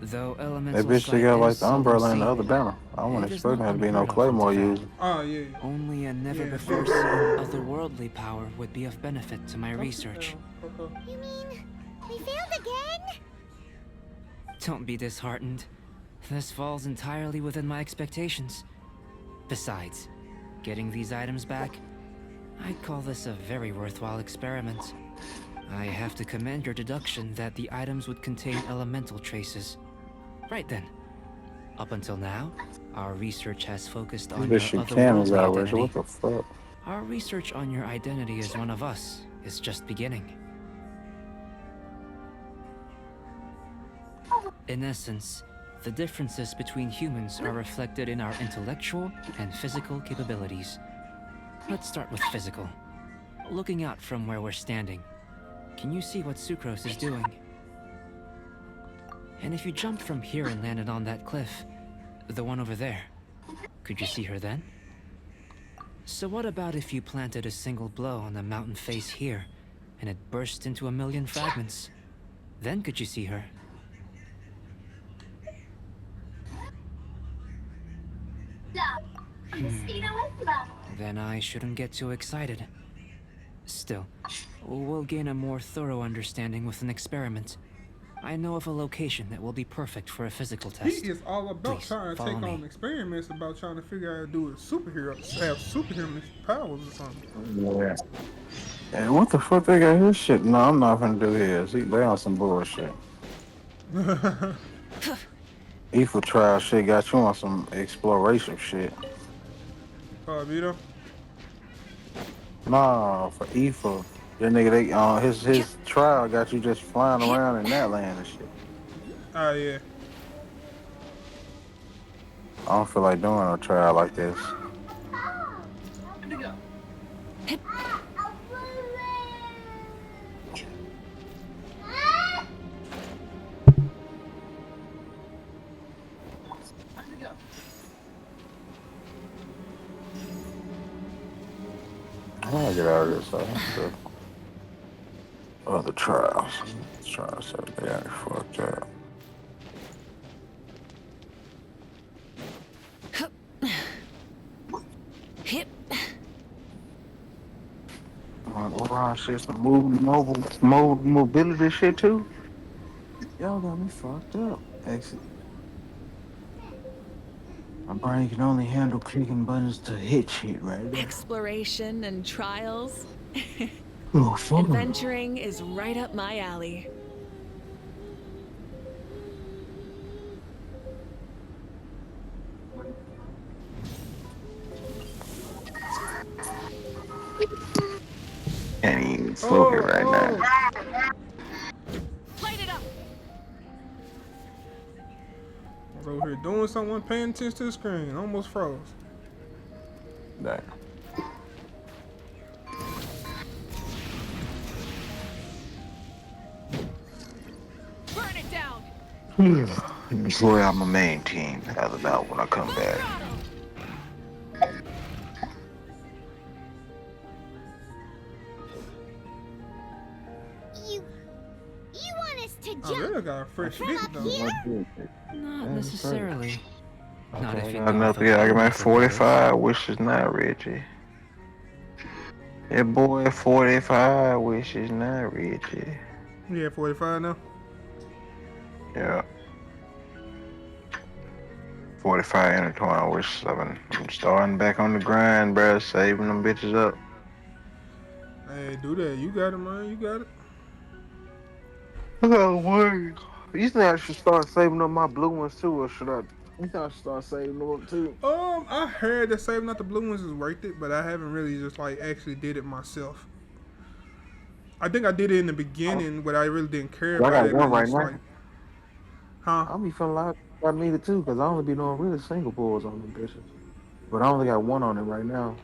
though That elemental bitch they sight got is like the seldom umbrella and the seen, other banner. I wasn't it is expecting not her to be no unheard of on claymore Teyvat. user. Oh yeah. Only a never Yeah, before so- seen otherworldly power would be of benefit to my research. Okay. You mean we failed again? Don't be disheartened. This falls entirely within my expectations. Besides, getting these items back, I'd call this a very worthwhile experiment. I have to commend your deduction that the items would contain elemental traces. Right then. Up until now, our research has focused on your This bitch shoot cannons otherworldly out with identity. what the fuck? Our research on your identity as one of us is just beginning. In essence, the differences between humans are reflected in our intellectual and physical capabilities. Let's start with physical. Looking out from where we're standing, can you see what Sucrose is doing? And if you jumped from here and landed on that cliff, the one over there, could you see her then? So what about if you planted a single blow on the mountain face here, and it burst into a million fragments? Then could you see her? Then I shouldn't get too excited. Still, we'll gain a more thorough understanding with an experiment. I know of a location that will be perfect for a physical He test. is all about Please, trying to follow take me. on experiments about trying to figure out how to do it superheroes, have superhuman powers or something. Yeah. And what the fuck they got his shit? No, I'm not finna do his. They on some bullshit. Evil trial shit got you on some exploration shit. Vito. Nah, for Evil. That nigga, his trial got you just flying around in that land and shit. Ah yeah. I don't feel like doing a trial like this. I gotta get out of this. Other trials. Trials so they got me fucked up. Hip. Overall shit, some mobility shit too. Y'all got me fucked up. Exit. My brain can only handle clicking buttons to hit shit right there. Exploration and trials. Oh, fuck. Adventuring is right up my alley. Can't even smoke it right now. Light it up. I was over here doing something, wasn't paying attention to the screen, almost froze. Damn. Burn it down. Boy, I'm a main team. How's about when I come back? Throttle. You want us to I jump? really got a fresh From fit up though. here? Not necessarily. Not if you I go got with the I got my elemental 45, which is not Richie. That boy 45, which is not Richie. You at 45 now? Yeah. 45 intertwined with 7. I'm starting back on the grind, bruh. Saving them bitches up. Hey, do that. You got it, man. You got it. I gotta work. You think I should start saving up my blue ones too, or should I? You think I should start saving them up too? I heard that saving out the blue ones is worth it, but I haven't really just like actually did it myself. I think I did it in the beginning, but I really didn't care I about got it, and one I right just like, now. huh? I'll be feeling like I need it too, because I only be doing really single pulls on them bitches. But I only got one on it right now.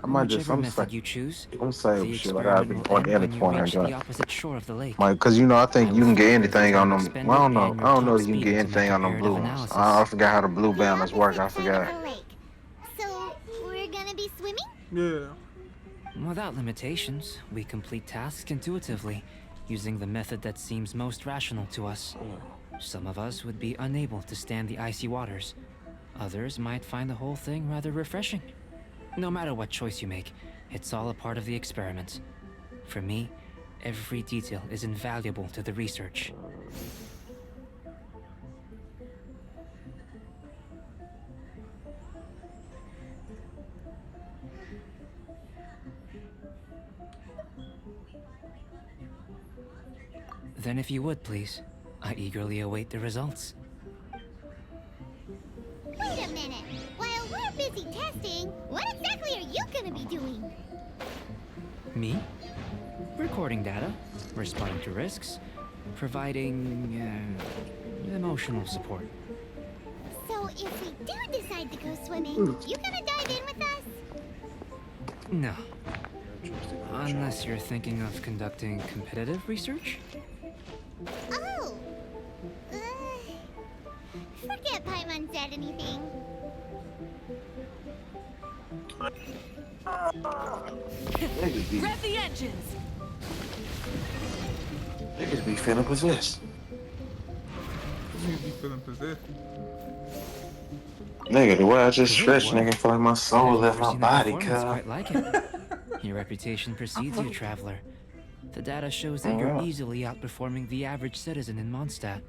I might just, Whichever method you choose, I'm saving the shit. Like I've experiment been will on the end when you intertwined reach the joint. opposite shore of the lake. Like, cause you know, I I think will you can get freeze every anything on time them. Well, expended and I your don't know top if you can speed get to make anything on them comparative blue ones. I analysis. forgot how the blue The balance work. I opposite side of forgot. the lake. So, we're gonna be swimming? Yeah. Without limitations, we complete tasks intuitively, using the method that seems most rational to us. Some of us would be unable to stand the icy waters. Others might find the whole thing rather refreshing. No matter what choice you make, it's all a part of the experiment. For me, every detail is invaluable to the research. Then if you would, please, I eagerly await the results. Wait a minute. While we're busy testing, what exactly are you gonna be doing? Me? Recording data, responding to risks, providing emotional support. So if we do decide to go swimming, you gonna dive in with us? No. Unless you're thinking of conducting competitive research? Oh! Forget Paimon said anything. Rev the engines! Niggas be feeling possessed. You be feeling possessed. Nigga, the way I just Great stretched, work. nigga, feel like my I've soul left never my seen that body, performance cuz. quite like it. Your reputation precedes you, traveler. The data shows that you're easily outperforming the average citizen in Mondstadt.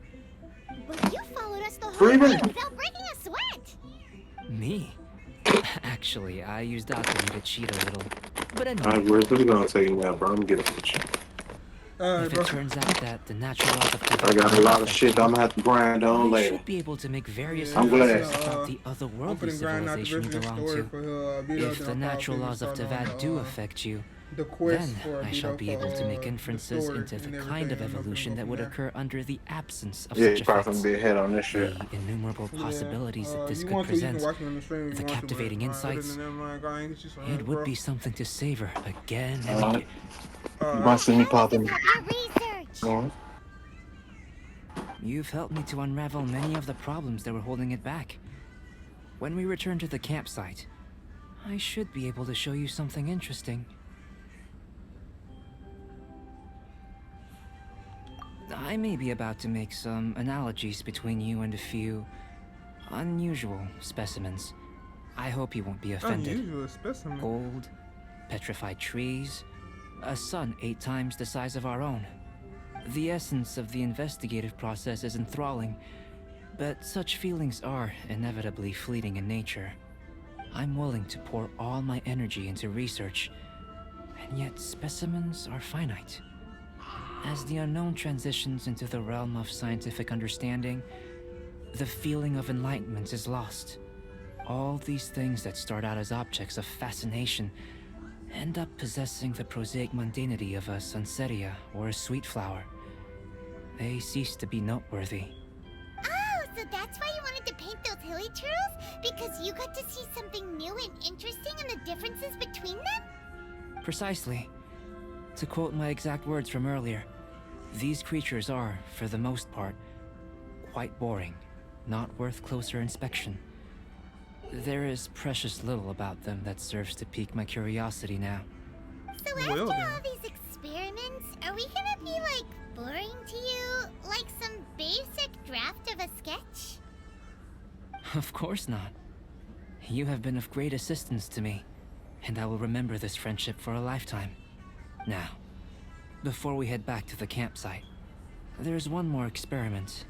But you followed us the whole Freeman! way without breaking a sweat! Me? Actually, I used alchemy to cheat a little. But Alright, anyway, where's we gonna take it now, bro? I'm getting with you. Alright, if bro. it turns out that the natural laws of I got a Tibet lot of shit that I'm gonna have to grind on I later. should be able to make various Yeah, I'm glad. inferences about the I'm otherworldly finna grind out the civilization you rest of this belong story to. for her video. If then the I'll natural probably laws of start on Tibet do affect you, the quest then for a I shall video be for able to make the inferences story into and the kind of everything, and I'm finna evolution go that from would there. occur under the absence of Yeah, such you probably effects. finna be ahead on this shit. The innumerable Yeah, possibilities that this you could want to, you can present, watch me on the stream if the you want captivating to, but, other insights, than that, man, go ahead and get you some it rest, would bro. be something to savor again and Alright. again. You might see me Tell us popping. about your research! You've helped me to unravel many of the problems that were holding it back. When we return to the campsite, I should be able to show you something interesting. I may be about to make some analogies between you and a few unusual specimens. I hope you won't be offended. Unusual specimen. Old, petrified trees, a sun 8 times the size of our own. The essence of the investigative process is enthralling, but such feelings are inevitably fleeting in nature. I'm willing to pour all my energy into research, and yet specimens are finite. As the unknown transitions into the realm of scientific understanding, the feeling of enlightenment is lost. All these things that start out as objects of fascination end up possessing the prosaic mundanity of a sunsetia or a sweet flower. They cease to be noteworthy. Oh, so that's why you wanted to paint those hilly turtles? Because you got to see something new and interesting in the differences between them? Precisely. To quote my exact words from earlier, these creatures are, for the most part, quite boring, not worth closer inspection. There is precious little about them that serves to pique my curiosity now. So after all these experiments, are we gonna be, like, boring to you? Like some basic draft of a sketch? Of course not. You have been of great assistance to me, and I will remember this friendship for a lifetime. Now, before we head back to the campsite, There's one more experiment.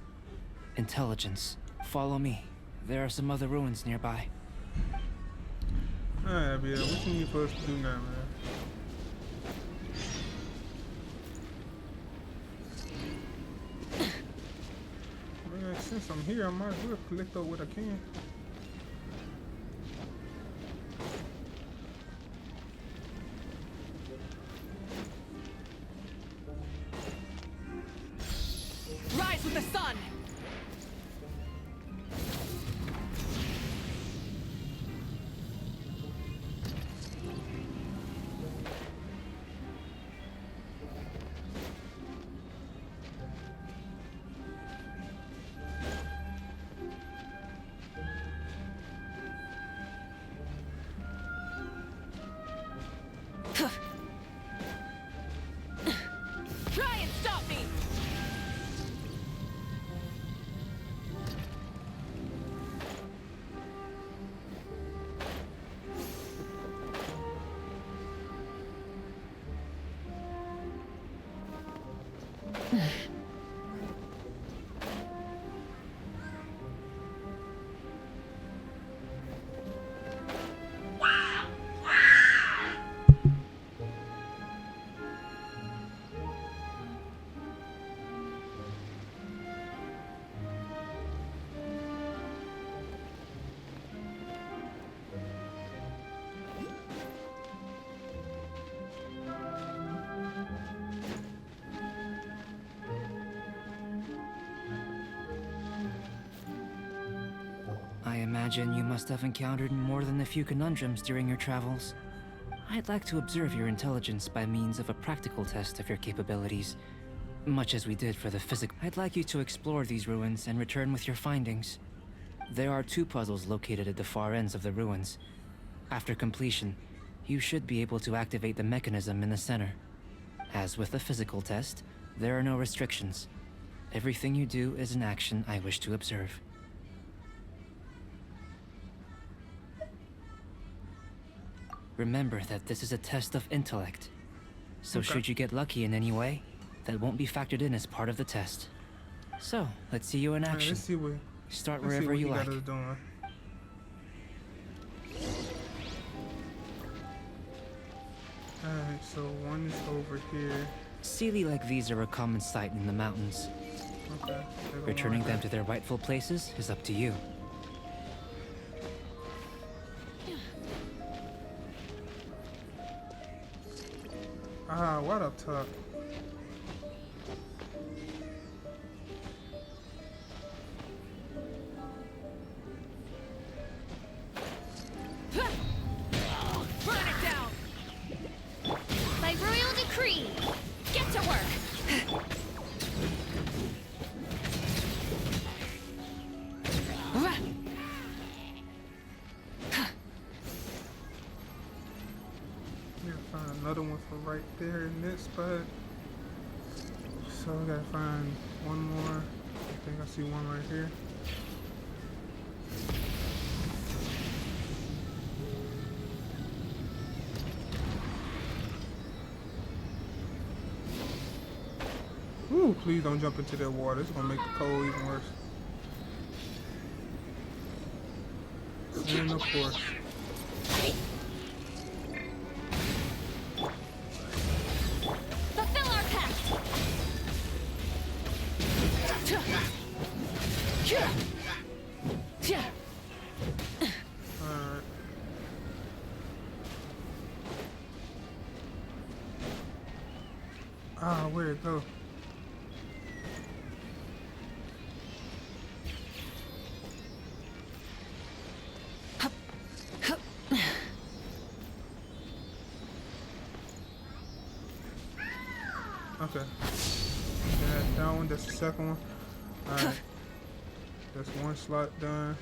Intelligence. Follow me. There are some other ruins nearby. Alright, Abiel, what you need for us to do now, man? Man, since I'm here, I might as well collect up what I can. Rise with the sun! Try and stop me! I imagine you must have encountered more than a few conundrums during your travels. I'd like to observe your intelligence by means of a practical test of your capabilities, much as we did for the physical. I'd like you to explore these ruins and return with your findings. There are 2 puzzles located at the far ends of the ruins. After completion, you should be able to activate the mechanism in the center. As with the physical test, there are no restrictions. Everything you do is an action I wish to observe. Remember that this is a test of intellect. So Okay. should you get lucky in any way, that won't be factored in as part of the test. So, let's see you in Alright, action. let's see what. Start Let's see wherever what you he like. got us doing. Alright, so one is over here. Sealy like these are a common sight in the mountains. Okay. Returning them to their rightful places is up to you. Ah, what up top? Burn it down! By royal decree, get to work. Yeah, find another one for right there in this spot. So I gotta find one more. I think I see one right here. Ooh, please don't jump into that water. It's gonna make the cold even worse. And of course. Fulfill our pact. Alright. Ah, where'd it go? Okay. Yeah, that one, that's the second one. Alright. That's one slot done.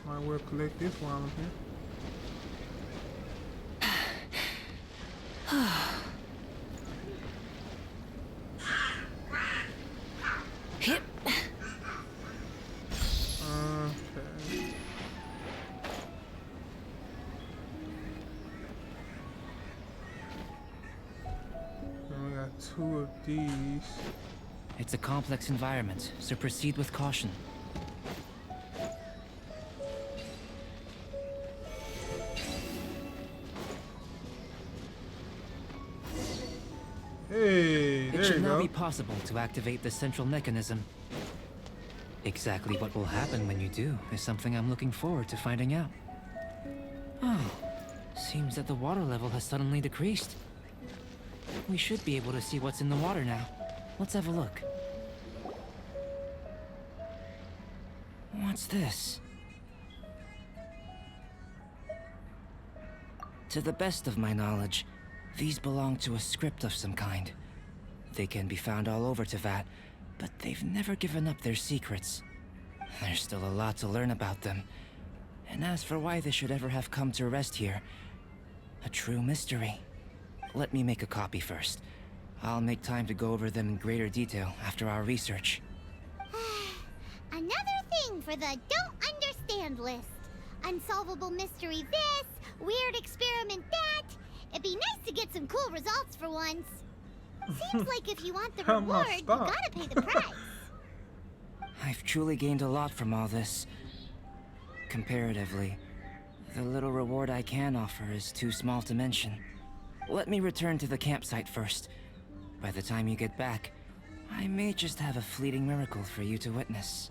Might well collect this while I'm here. Hip. Okay. two of these. It's a complex environment, so proceed with caution. Hey, It there should you now go. be possible to activate the central mechanism. Exactly what will happen when you do is something I'm looking forward to finding out. Oh, seems that the water level has suddenly decreased. We should be able to see what's in the water now. Let's have a look. What's this? To the best of my knowledge, these belong to a script of some kind. They can be found all over Teyvat, but they've never given up their secrets. There's still a lot to learn about them. And as for why they should ever have come to rest here, a true mystery. Let me make a copy first. I'll make time to go over them in greater detail after our research. Another thing for the don't understand list. Unsolvable mystery this, weird experiment that. It'd be nice to get some cool results for once. Seems like if you want the I'm reward, gonna you stop. gotta pay the price. I've truly gained a lot from all this. Comparatively, the little reward I can offer is too small to mention. Let me return to the campsite first. By the time you get back, I may just have a fleeting miracle for you to witness.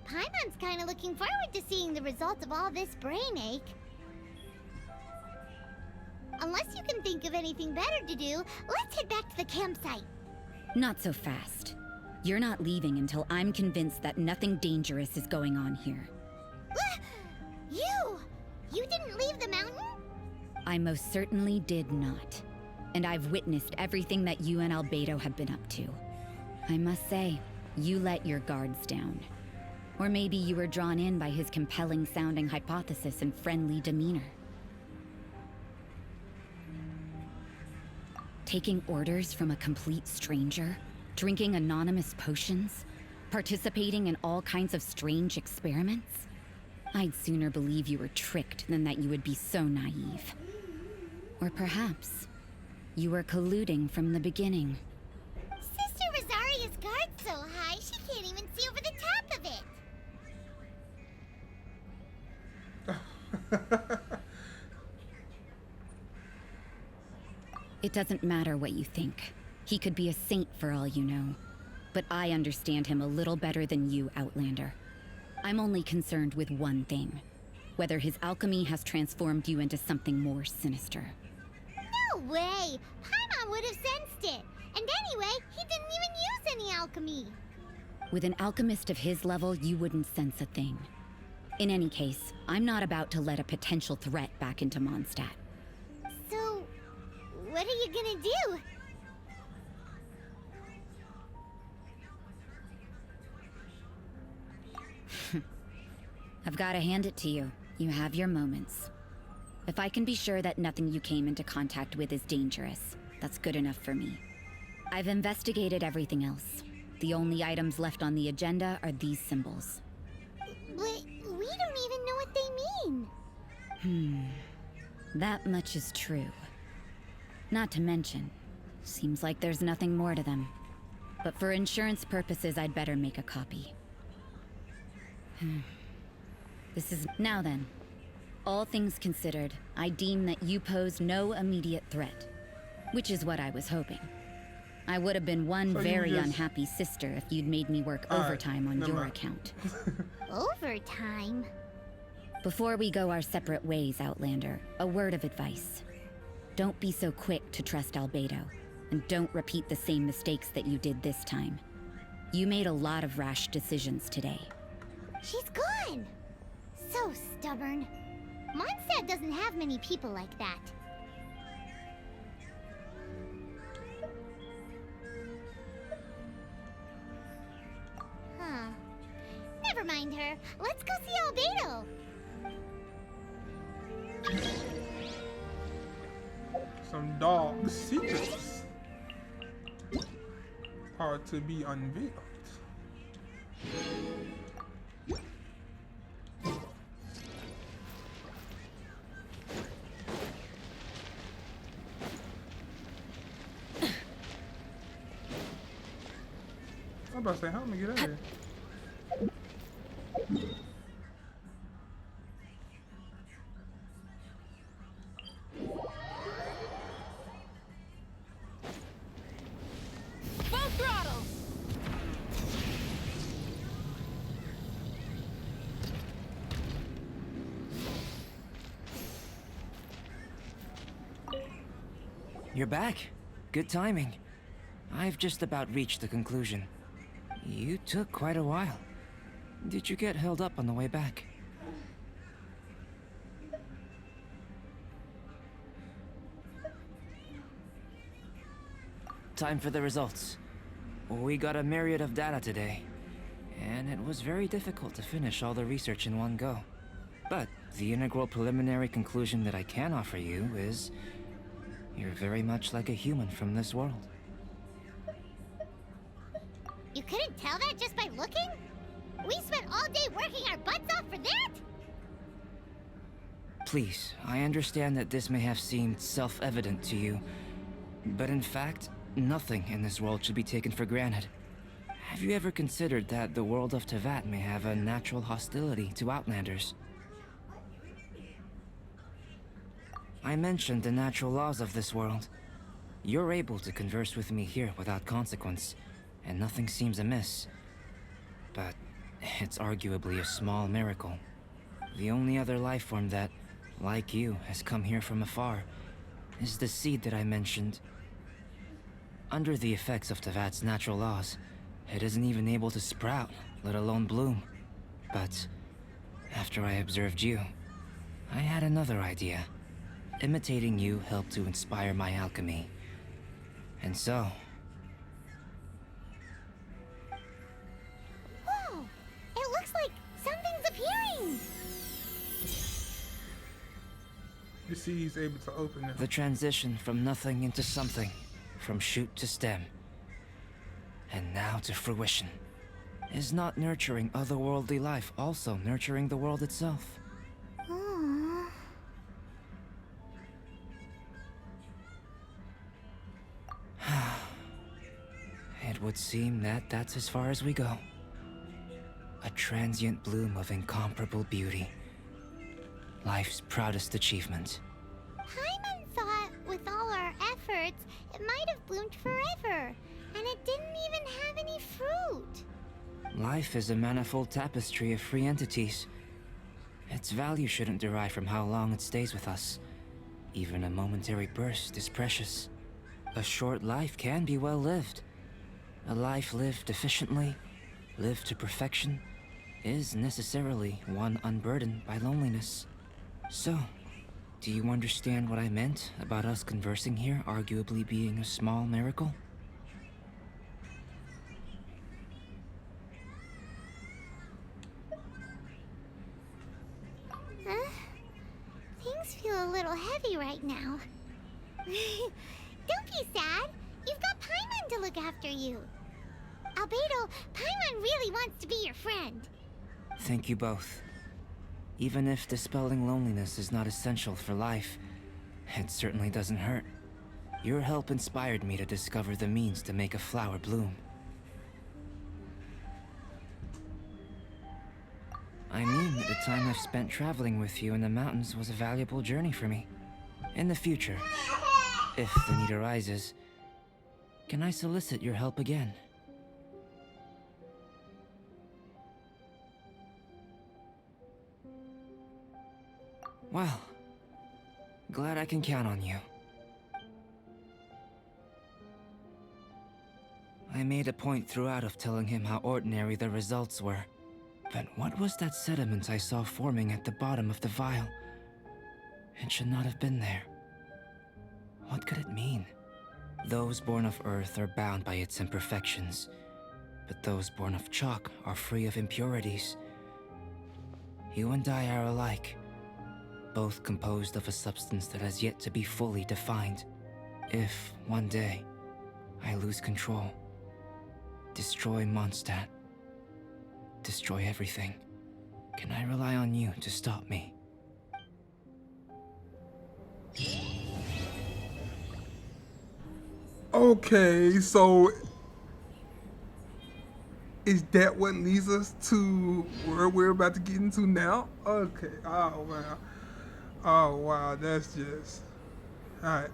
Paimon's kinda looking forward to seeing the result of all this brain ache. Unless you can think of anything better to do, let's head back to the campsite. Not so fast. You're not leaving until I'm convinced that nothing dangerous is going on here. You! You didn't leave the mountain? I most certainly did not. And I've witnessed everything that you and Albedo have been up to. I must say, you let your guards down. Or maybe you were drawn in by his compelling-sounding hypothesis and friendly demeanor. Taking orders from a complete stranger, drinking anonymous potions, participating in all kinds of strange experiments? I'd sooner believe you were tricked than that you would be so naive. Or perhaps, you were colluding from the beginning. Sister Rosaria's guard's so high, she can't even see over the top of it. It doesn't matter what you think. He could be a saint for all you know. But I understand him a little better than you, Outlander. I'm only concerned with one thing. Whether his alchemy has transformed you into something more sinister. No way! Paimon would have sensed it. And anyway, he didn't even use any alchemy. With an alchemist of his level, you wouldn't sense a thing. In any case, I'm not about to let a potential threat back into Mondstadt. So, what are you gonna do? I've got to hand it to you. You have your moments. If I can be sure that nothing you came into contact with is dangerous, that's good enough for me. I've investigated everything else. The only items left on the agenda are these symbols. But we don't even know what they mean. That much is true. Not to mention, seems like there's nothing more to them. But for insurance purposes, I'd better make a copy. This is... Now then, all things considered, I deem that you pose no immediate threat. Which is what I was hoping. I would have been one So you very just- unhappy sister if you'd made me work Alright, overtime on never your mind. account. Overtime? Before we go our separate ways, Outlander, a word of advice. Don't be so quick to trust Albedo, and don't repeat the same mistakes that you did this time. You made a lot of rash decisions today. She's gone! So stubborn. Mondstadt doesn't have many people like that. Huh. Never mind. find her. Let's go see Albedo. Some dark secrets are to be unveiled. I'm about to say, how am I gonna get out of here? Full throttle! You're back. Good timing. I've just about reached the conclusion. You took quite a while. Did you get held up on the way back? Time for the results. We got a myriad of data today, and it was very difficult to finish all the research in one go. But the integral preliminary conclusion that I can offer you is you're very much like a human from this world. You couldn't tell that just by looking? We spent all day working our butts off for that? Please, I understand that this may have seemed self-evident to you, but in fact, nothing in this world should be taken for granted. Have you ever considered that the world of Tevat may have a natural hostility to Outlanders? I mentioned the natural laws of this world. You're able to converse with me here without consequence, and nothing seems amiss. But it's arguably a small miracle. The only other life form that, like you, has come here from afar is the seed that I mentioned. Under the effects of Tevat's natural laws, it isn't even able to sprout, let alone bloom. But after I observed you, I had another idea. Imitating you helped to inspire my alchemy. And so... Whoa! It looks like something's appearing! You see, he's able to open it. the transition from nothing into something, from shoot to stem, and now to fruition. Is not nurturing otherworldly life also nurturing the world itself? Aww. It would seem that that's as far as we go. A transient bloom of incomparable beauty. Life's proudest achievement. Paimon thought with all our efforts, it might have bloomed forever, and it didn't even have any fruit. Life is a manifold tapestry of free entities. Its value shouldn't derive from how long it stays with us. Even a momentary burst is precious. A short life can be well lived. A life lived efficiently, lived to perfection, is necessarily one unburdened by loneliness. So, do you understand what I meant about us conversing here arguably being a small miracle? Huh? Things feel a little heavy right now. Don't be sad. You've got Paimon to look after you. Albedo, Paimon really wants to be your friend. Thank you both. Even if dispelling loneliness is not essential for life, it certainly doesn't hurt. Your help inspired me to discover the means to make a flower bloom. I mean that the time I've spent traveling with you in the mountains was a valuable journey for me. In the future, if the need arises, can I solicit your help again? Well, glad I can count on you. I made a point throughout of telling him how ordinary the results were. But what was that sediment I saw forming at the bottom of the vial? It should not have been there. What could it mean? Those born of Earth are bound by its imperfections, but those born of chalk are free of impurities. You and I are alike, both composed of a substance that has yet to be fully defined. If, one day, I lose control, destroy Mondstadt, destroy everything, can I rely on you to stop me? Okay, so is that what leads us to where we're about to get into now? Okay. Oh wow. Oh wow. That's just. All right.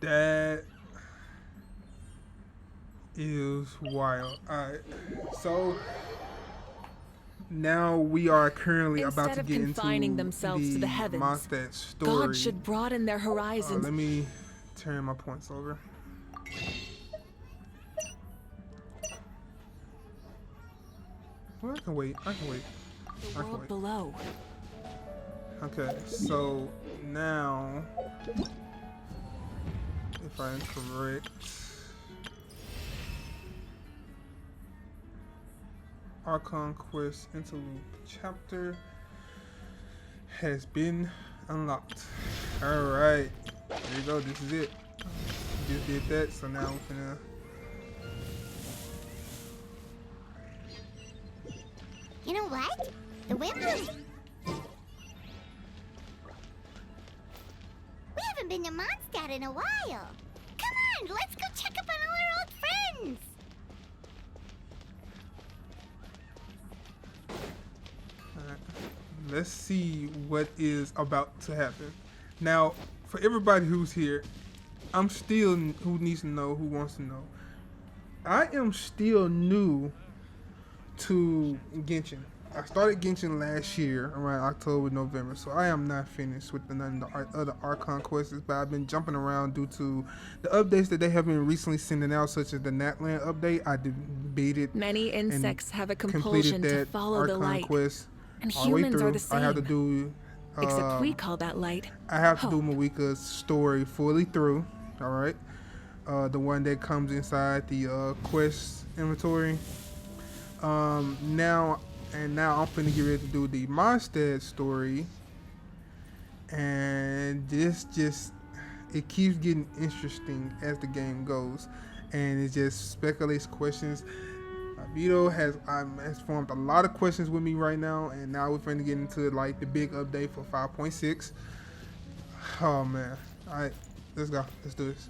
That is wild. All right. So now we are currently about Instead to of get confining into themselves to the the heavens, Mondstadt story. God should broaden their horizons. Let me turn my points over. Well, I can wait. I can wait. The world below. Okay, so now, if I am correct, Archon Quest Interlude chapter has been unlocked. Alright, there you go, this is it. Just did that, so now we're gonna... You know what? The Wimbles... We haven't been to Mondstadt in a while. Come on, let's go check up on all our old friends. Alright, let's see what is about to happen. Now, for everybody who's here, I'm still, who needs to know, who wants to know, I am still new to Genshin. I started Genshin last year around October, November, so I am not finished with none of the other Archon quests, but I've been jumping around due to the updates that they have been recently sending out, such as the Natland update. I debated Many insects have a completed compulsion to that follow the Archon light, quest and all the way humans are through. the same. I have to do Except we call that light. I have to hope. do Mawika's story fully through. All right, the one that comes inside the quest inventory. Now I'm finna get ready to do the Mondstadt story, and this just it keeps getting interesting as the game goes, and it just speculates questions. Vito has formed a lot of questions with me right now, and now we're finna get into like the big update for 5.6. Oh man! All right, let's go. Let's do this.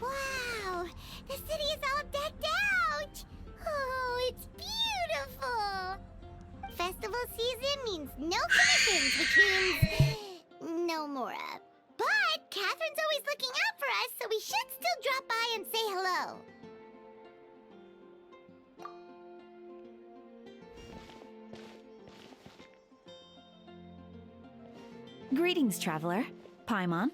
Wow, the city is all decked out. Oh, it's beautiful. Festival season means no commissions, which means no Mora. But Catherine's always looking out for us, so we should still drop by and say hello. Greetings, traveler. Paimon.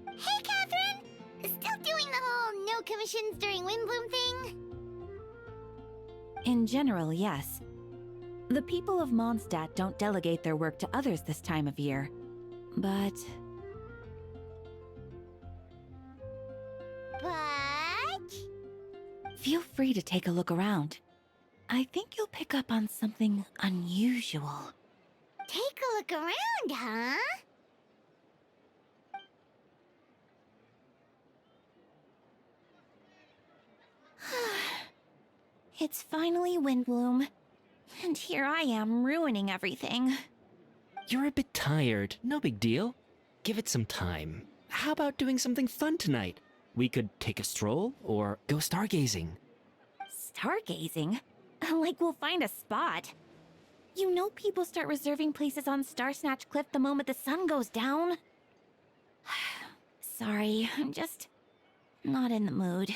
Hey, Catherine! Still doing the whole no commissions during Windbloom thing? In general, yes. The people of Mondstadt don't delegate their work to others this time of year. But... feel free to take a look around. I think you'll pick up on something unusual. Take a look around, huh? It's finally Windbloom. And here I am ruining everything. You're a bit tired. No big deal. Give it some time. How about doing something fun tonight? We could take a stroll or go stargazing. Stargazing? Like we'll find a spot. You know people start reserving places on Starsnatch Cliff the moment the sun goes down. Sorry, I'm just not in the mood.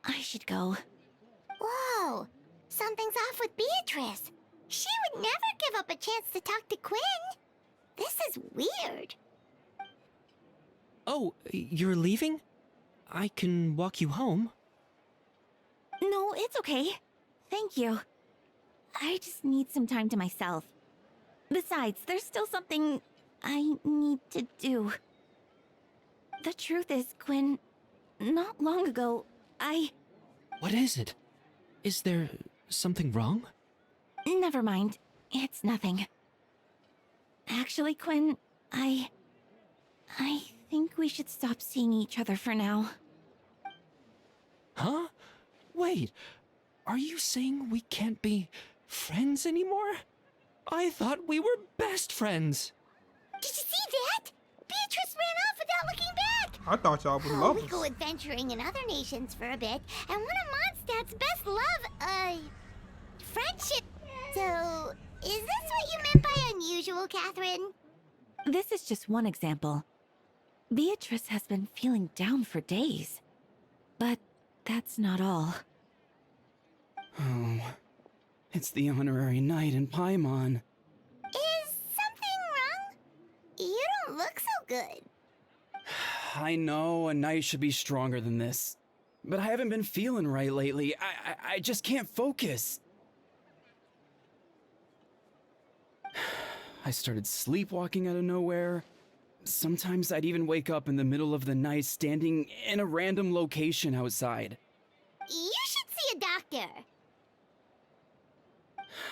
I should go. Whoa! Something's off with Beatrice. She would never give up a chance to talk to Quinn. This is weird. Oh, you're leaving? I can walk you home. No, it's okay. Thank you. I just need some time to myself. Besides, there's still something I need to do. The truth is, Quinn, not long ago, What is it? Is there something wrong? Never mind. It's nothing. Actually, Quinn, I think we should stop seeing each other for now. Huh? Wait, are you saying we can't be friends anymore? I thought we were best friends. Did you see that? Beatrice ran off without looking back! I thought y'all was Oh, lovers. we go adventuring in other nations for a bit, and one of Mondstadt's best friendship. So, is this what you meant by unusual, Catherine? This is just one example. Beatrice has been feeling down for days. But that's not all. Oh, it's the honorary knight in Paimon. Is something wrong? You don't look so good. I know a knight should be stronger than this, but I haven't been feeling right lately. I just can't focus. I started sleepwalking out of nowhere. Sometimes I'd even wake up in the middle of the night standing in a random location outside. You should see a doctor.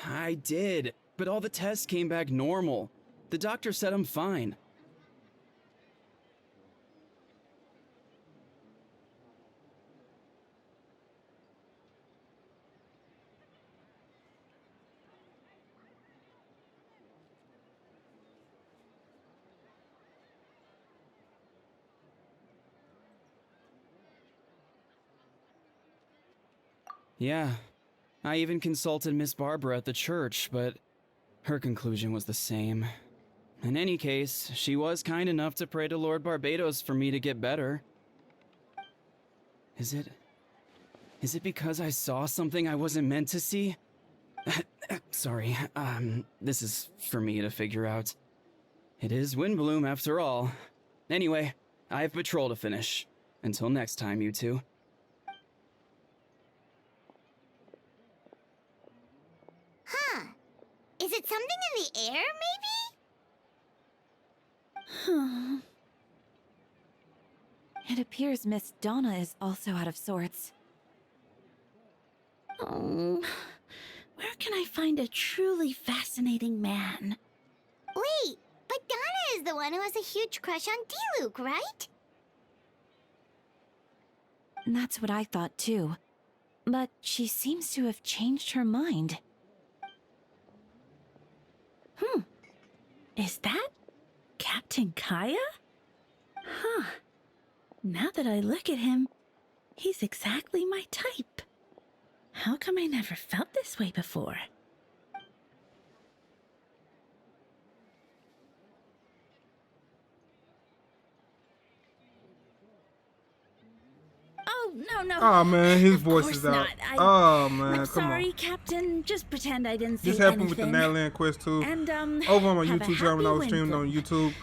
I did, but all the tests came back normal. The doctor said I'm fine. Yeah, I even consulted Miss Barbara at the church, but her conclusion was the same. In any case, she was kind enough to pray to Lord Barbados for me to get better. Is it because I saw something I wasn't meant to see? Sorry, this is for me to figure out. It is Windbloom after all. Anyway, I have patrol to finish. Until next time, you two. Huh. Is it something in the air, maybe? It appears Miss Donna is also out of sorts. Oh, where can I find a truly fascinating man? Wait, but Donna is the one who has a huge crush on D-Luke, right? That's what I thought too. But she seems to have changed her mind. Is that Captain Kaya? Huh. Now that I look at him, he's exactly my type. How come I never felt this way before? Oh, no. Oh man, his Of voice course is out. not. Oh man, I'm come sorry, on. Captain. Just pretend I didn't say This happened anything. with the Natland Quest 2. And, over on my have a YouTube channel when I was happy streaming on YouTube.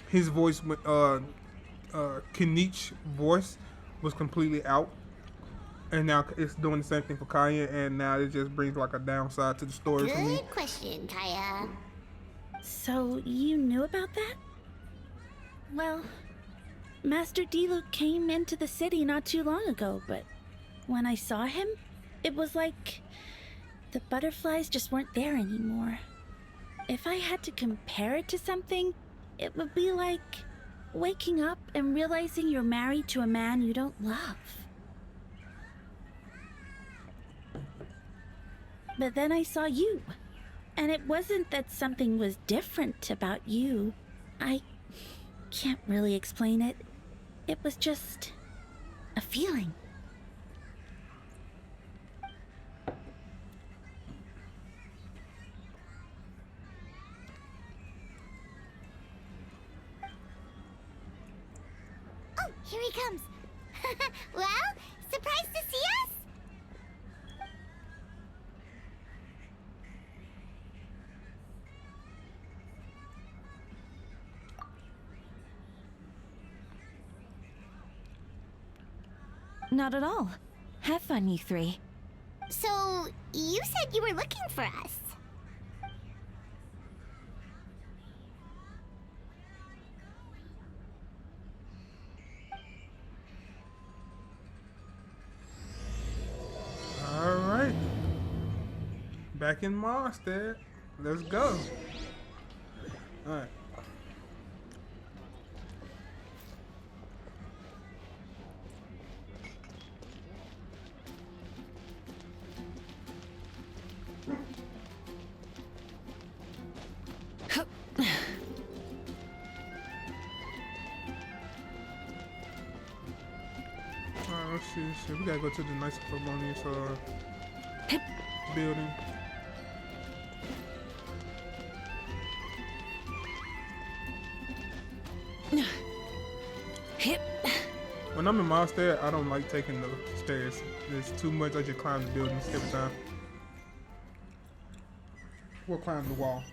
His voice, Kinich voice, was completely out, and now it's doing the same thing for Kaya, and now it just brings like a downside to the story for me. Good question, Kaya. So, you knew about that? Well, Master D-Luke came into the city not too long ago, but when I saw him, it was like the butterflies just weren't there anymore. If I had to compare it to something, it would be like waking up and realizing you're married to a man you don't love. But then I saw you, and it wasn't that something was different about you. I can't really explain it. It was just a feeling. Oh, here he comes. Well, surprised to see us? Not at all. Have fun, you three. So, you said you were looking for us. Alright. Back in Mondstadt. Let's go. Alright. Alright, let's see. So we gotta go to the nice harmonious building. When I'm in Mondstadt, I don't like taking the stairs. It's too much. I just climb the buildings every time. We'll climb the wall.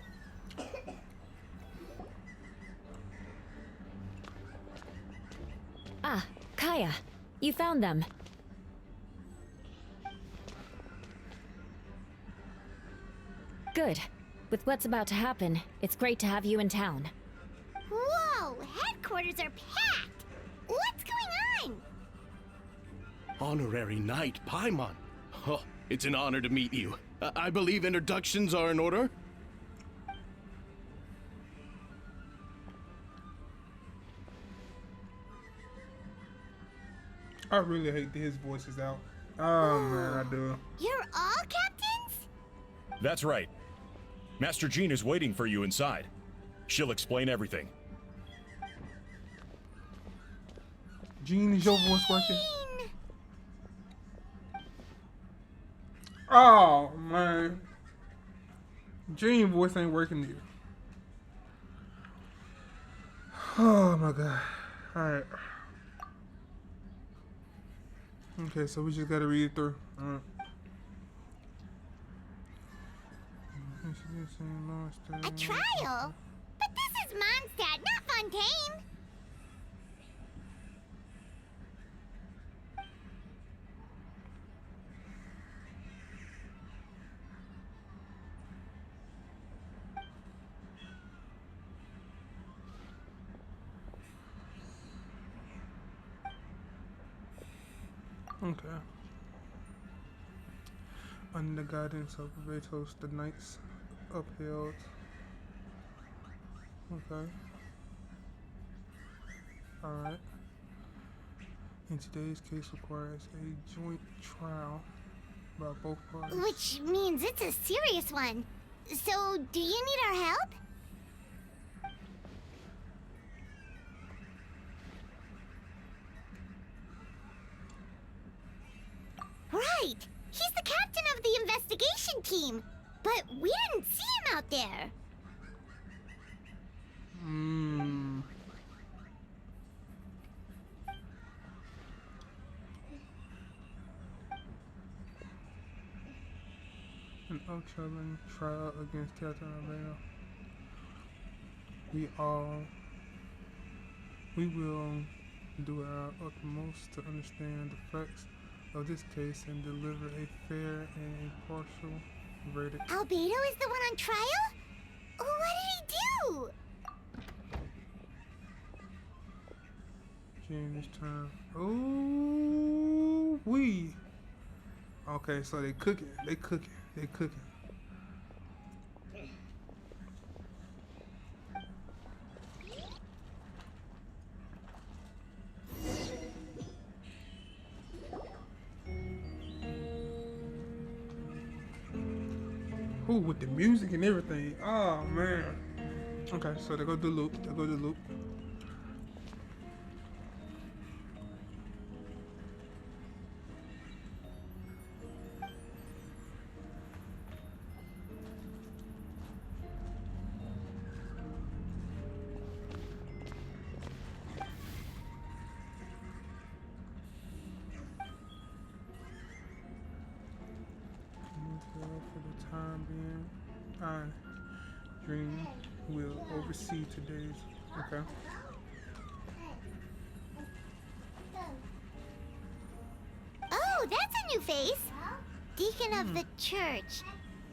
Ah, Kaya, you found them. Good. With what's about to happen, it's great to have you in town. Whoa! Headquarters are packed! What's going on? Honorary Knight Paimon. Oh, it's an honor to meet you. I believe introductions are in order? I really hate that his voice is out. Oh man, I do. You're all captains? That's right. Master Jean is waiting for you inside. She'll explain everything. Jean, is your voice working? Oh man, Jean voice ain't working either. Oh my god. Alright. Okay, so we just gotta read it through. Alright. A trial? But this is Mondstadt, not Fontaine! Okay. Under the guidance of Vatos, the Knights upheld. Okay. Alright. In today's case requires a joint trial by both parties. Which means it's a serious one. So, do you need our help? Right! He's the captain of the investigation team! But we didn't see him out there! An upcoming trial against Captain Alvaro. We will do our utmost to understand the facts of this case and deliver a fair and impartial verdict. Albedo is the one on trial? What did he do? James turn. Oh, we. Okay, so they cooking. They cooking. They cooking. Ooh, with the music and everything. Oh man. Okay, so they go to the loop. They go to the loop. For the time being, I, Dream, will oversee today's. Okay. Oh, that's that's a new face. Deacon of the church.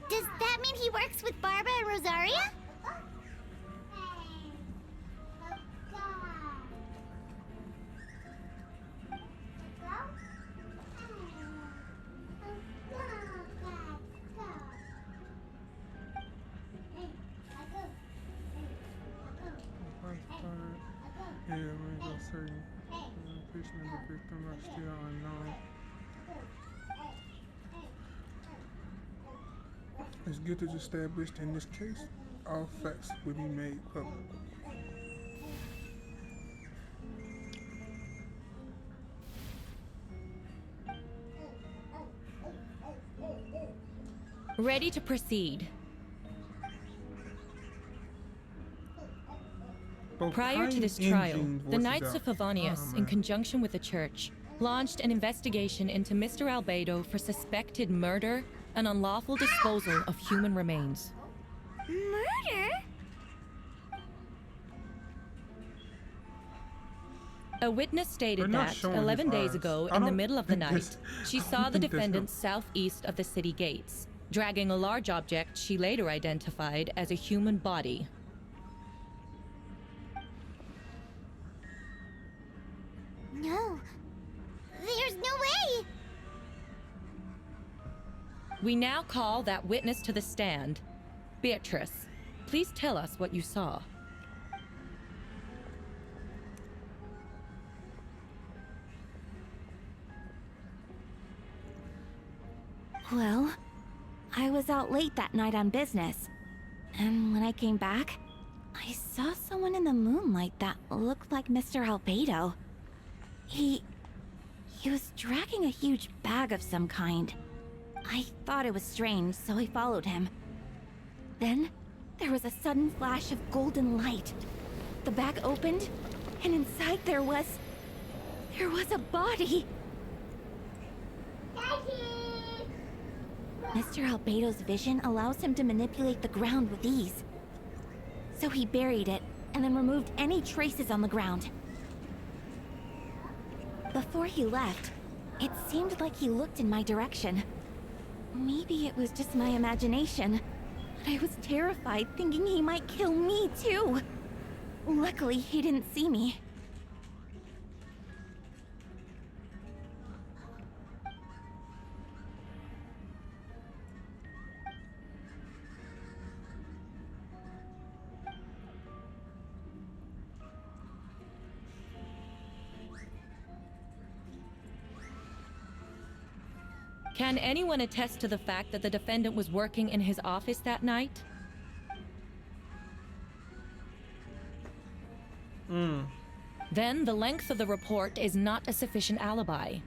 Does that mean he works with Barbara and Rosaria? Yeah, we go certain patient and the victim are still unknown. It's good to establish in this case, all facts will be made public. Ready to proceed. Prior to this trial, the Knights of Favonius, in conjunction with the Church, launched an investigation into Mr. Albedo for suspected murder and unlawful disposal of human remains. Murder? A witness stated that 11 days ago, in the middle of the night, she saw the defendant southeast of the city gates, dragging a large object she later identified as a human body. No. There's no way! We now call that witness to the stand. Beatrice, please tell us what you saw. Well, I was out late that night on business. And when I came back, I saw someone in the moonlight that looked like Mr. Albedo. He was dragging a huge bag of some kind. I thought it was strange, so I followed him. Then, there was a sudden flash of golden light. The bag opened, and inside there was a body. Mr. Albedo's vision allows him to manipulate the ground with ease. So he buried it, and then removed any traces on the ground. Before he left, it seemed like he looked in my direction. Maybe it was just my imagination, but I was terrified thinking he might kill me too. Luckily, he didn't see me. Can anyone attest to the fact that the defendant was working in his office that night? Then the length of the report is not a sufficient alibi.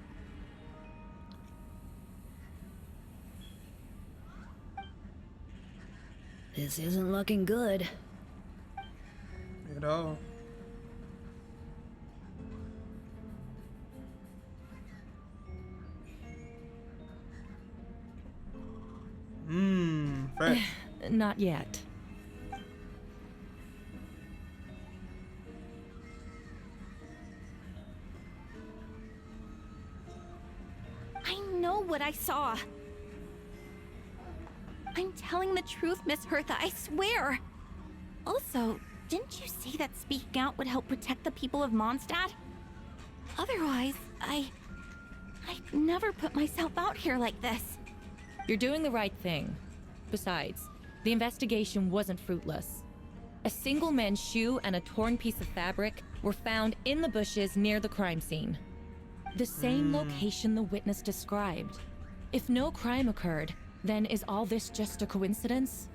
This isn't looking good. At all. Facts. Not yet. I know what I saw. I'm telling the truth, Miss Hertha, I swear. Also, didn't you say that speaking out would help protect the people of Mondstadt? Otherwise, I'd never put myself out here like this. You're doing the right thing. Besides, the investigation wasn't fruitless. A single man's shoe and a torn piece of fabric were found in the bushes near the crime scene. The same location the witness described. If no crime occurred, then is all this just a coincidence?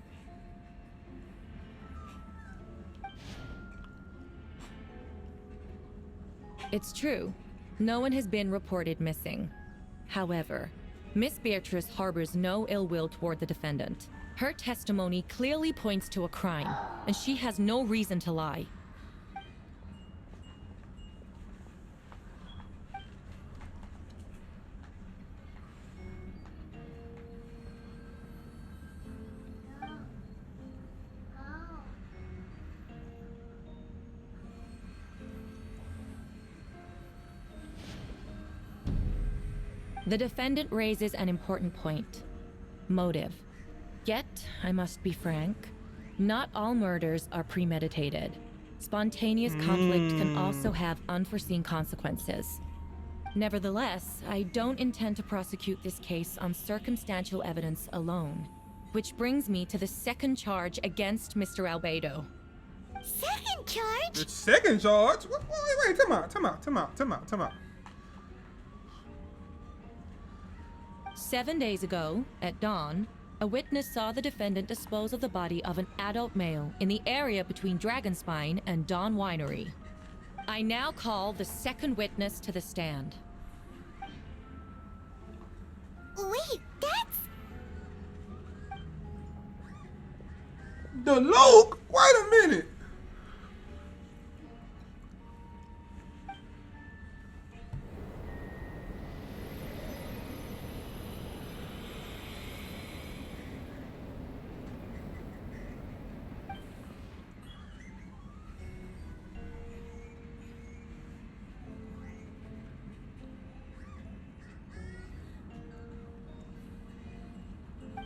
It's true. No one has been reported missing. However, Miss Beatrice harbors no ill will toward the defendant. Her testimony clearly points to a crime, and she has no reason to lie. The defendant raises an important point. Motive. Yet, I must be frank, not all murders are premeditated. Spontaneous conflict can also have unforeseen consequences. Nevertheless, I don't intend to prosecute this case on circumstantial evidence alone. Which brings me to the second charge against Mr. Albedo. Second charge? The second charge? Wait, time out. 7 days ago, at dawn, a witness saw the defendant dispose of the body of an adult male in the area between Dragonspine and Dawn Winery. I now call the second witness to the stand. Wait, that's... The Luke? Wait a minute.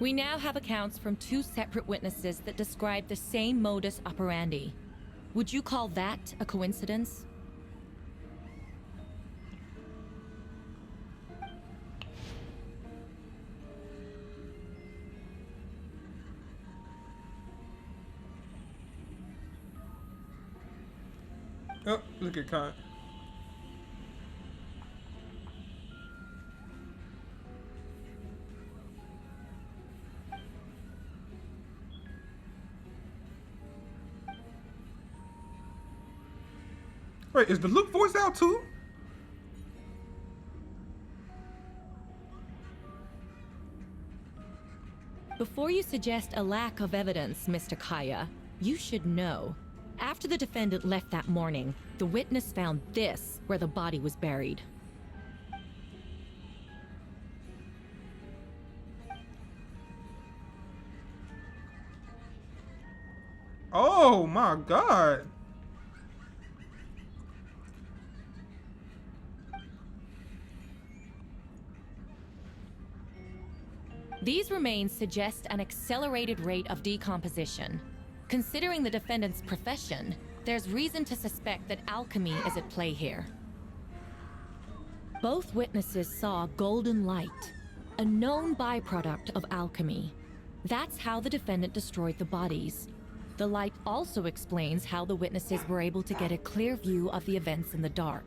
We now have accounts from two separate witnesses that describe the same modus operandi. Would you call that a coincidence? Oh, look at Kai. Wait, is the Luke voice out too? Before you suggest a lack of evidence, Mr. Kaya, you should know. After the defendant left that morning, the witness found this where the body was buried. Oh my God. These remains suggest an accelerated rate of decomposition. Considering the defendant's profession, there's reason to suspect that alchemy is at play here. Both witnesses saw golden light, a known byproduct of alchemy. That's how the defendant destroyed the bodies. The light also explains how the witnesses were able to get a clear view of the events in the dark.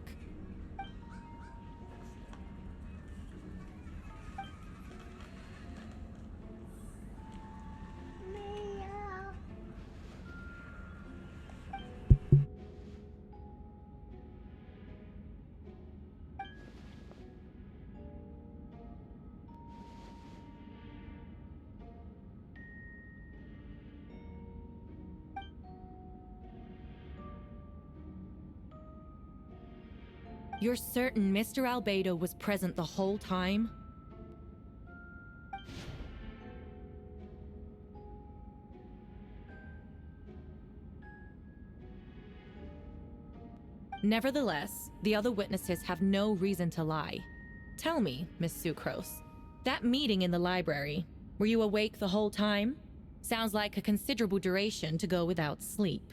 You're certain Mr. Albedo was present the whole time? Nevertheless, the other witnesses have no reason to lie. Tell me, Miss Sucrose, that meeting in the library, were you awake the whole time? Sounds like a considerable duration to go without sleep.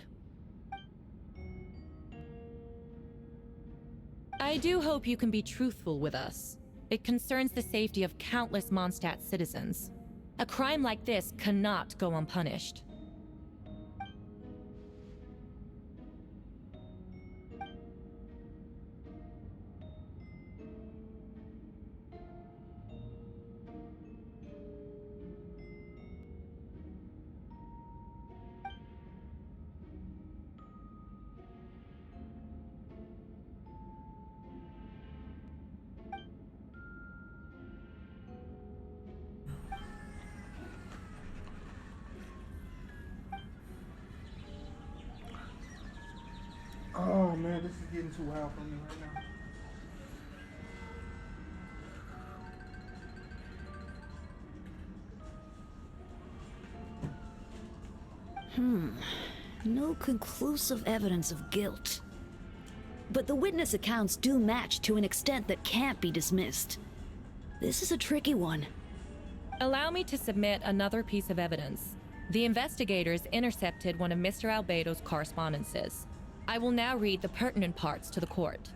I do hope you can be truthful with us. It concerns the safety of countless Mondstadt citizens. A crime like this cannot go unpunished. Oh man, this is getting too wild for me right now. No conclusive evidence of guilt. But the witness accounts do match to an extent that can't be dismissed. This is a tricky one. Allow me to submit another piece of evidence. The investigators intercepted one of Mr. Albedo's correspondences. I will now read the pertinent parts to the court.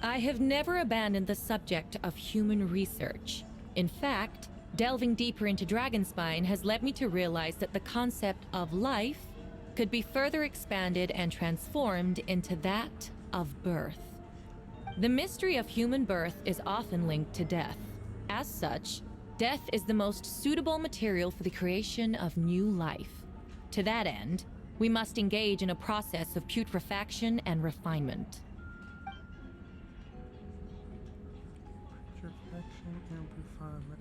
I have never abandoned the subject of human research. In fact, delving deeper into Dragonspine has led me to realize that the concept of life could be further expanded and transformed into that of birth. The mystery of human birth is often linked to death. As such, death is the most suitable material for the creation of new life. To that end, we must engage in a process of putrefaction and refinement. Putrefaction and refinement.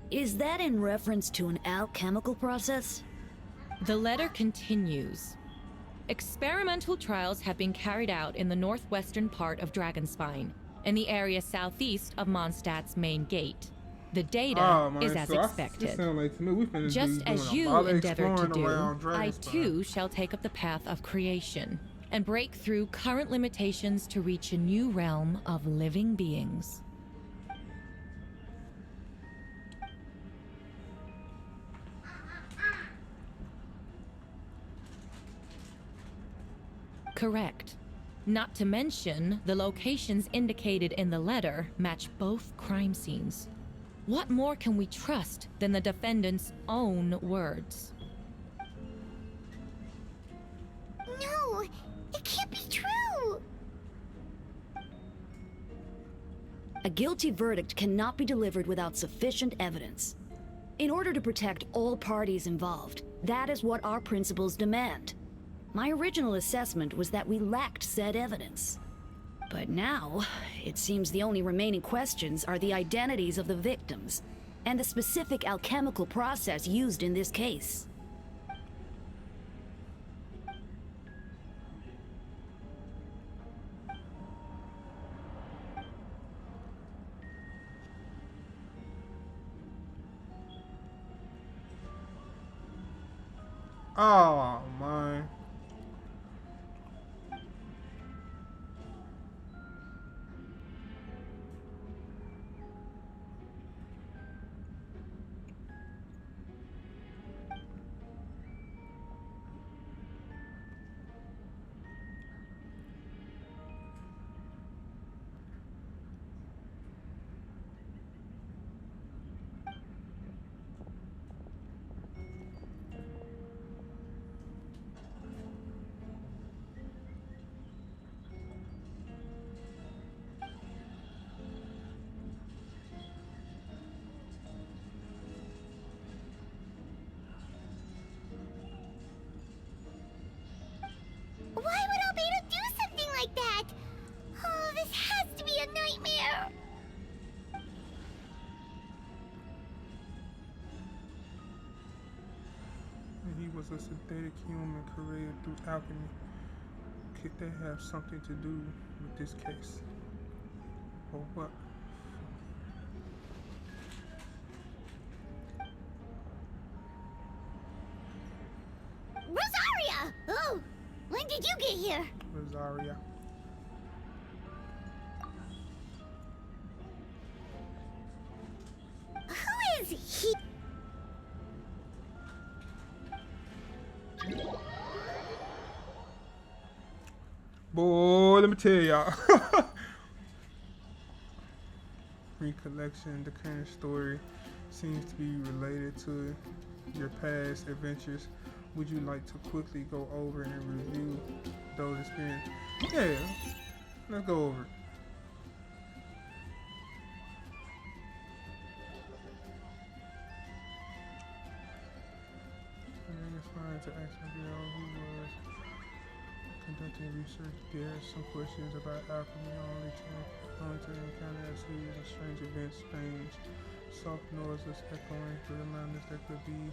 Is that in reference to an alchemical process? The letter continues. Experimental trials have been carried out in the northwestern part of Dragonspine, in the area southeast of Mondstadt's main gate. The data is as expected. Just as you endeavored to do, I too shall take up the path of creation and break through current limitations to reach a new realm of living beings. Correct. Not to mention, the locations indicated in the letter match both crime scenes. What more can we trust than the defendant's own words? No, it can't be true. A guilty verdict cannot be delivered without sufficient evidence. In order to protect all parties involved, that is what our principles demand. My original assessment was that we lacked said evidence. But now, it seems the only remaining questions are the identities of the victims and the specific alchemical process used in this case. Oh, my. Why would Albedo do something like that? Oh, this has to be a nightmare. He was a synthetic human created through alchemy. Could that have something to do with this case? Or what? Rosaria! Oh, when did you get here? Rosaria. Who is he? Boy, let me tell y'all. Recollection, the current story seems to be related to your past adventures. Would you like to quickly go over and review those experiences? Yeah, let's go over it. Inspired to ask everyone who was conducting research. There are some questions about alchemy only to encounter a series of strange events, strange soft noises echoing through the mountains that could be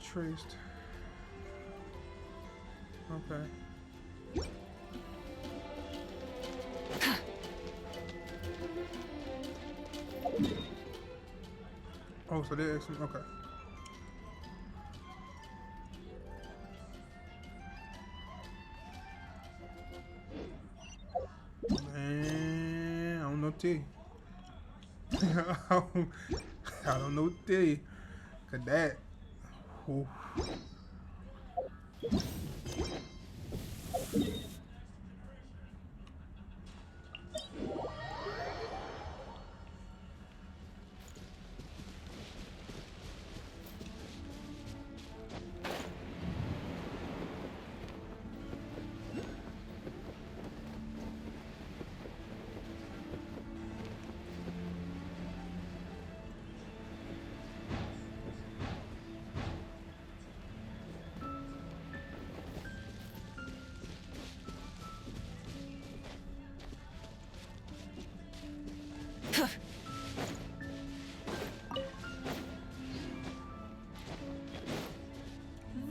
traced. Okay. Oh, so they're okay. Man, I don't know T. I don't know T. Cause that. Ooh.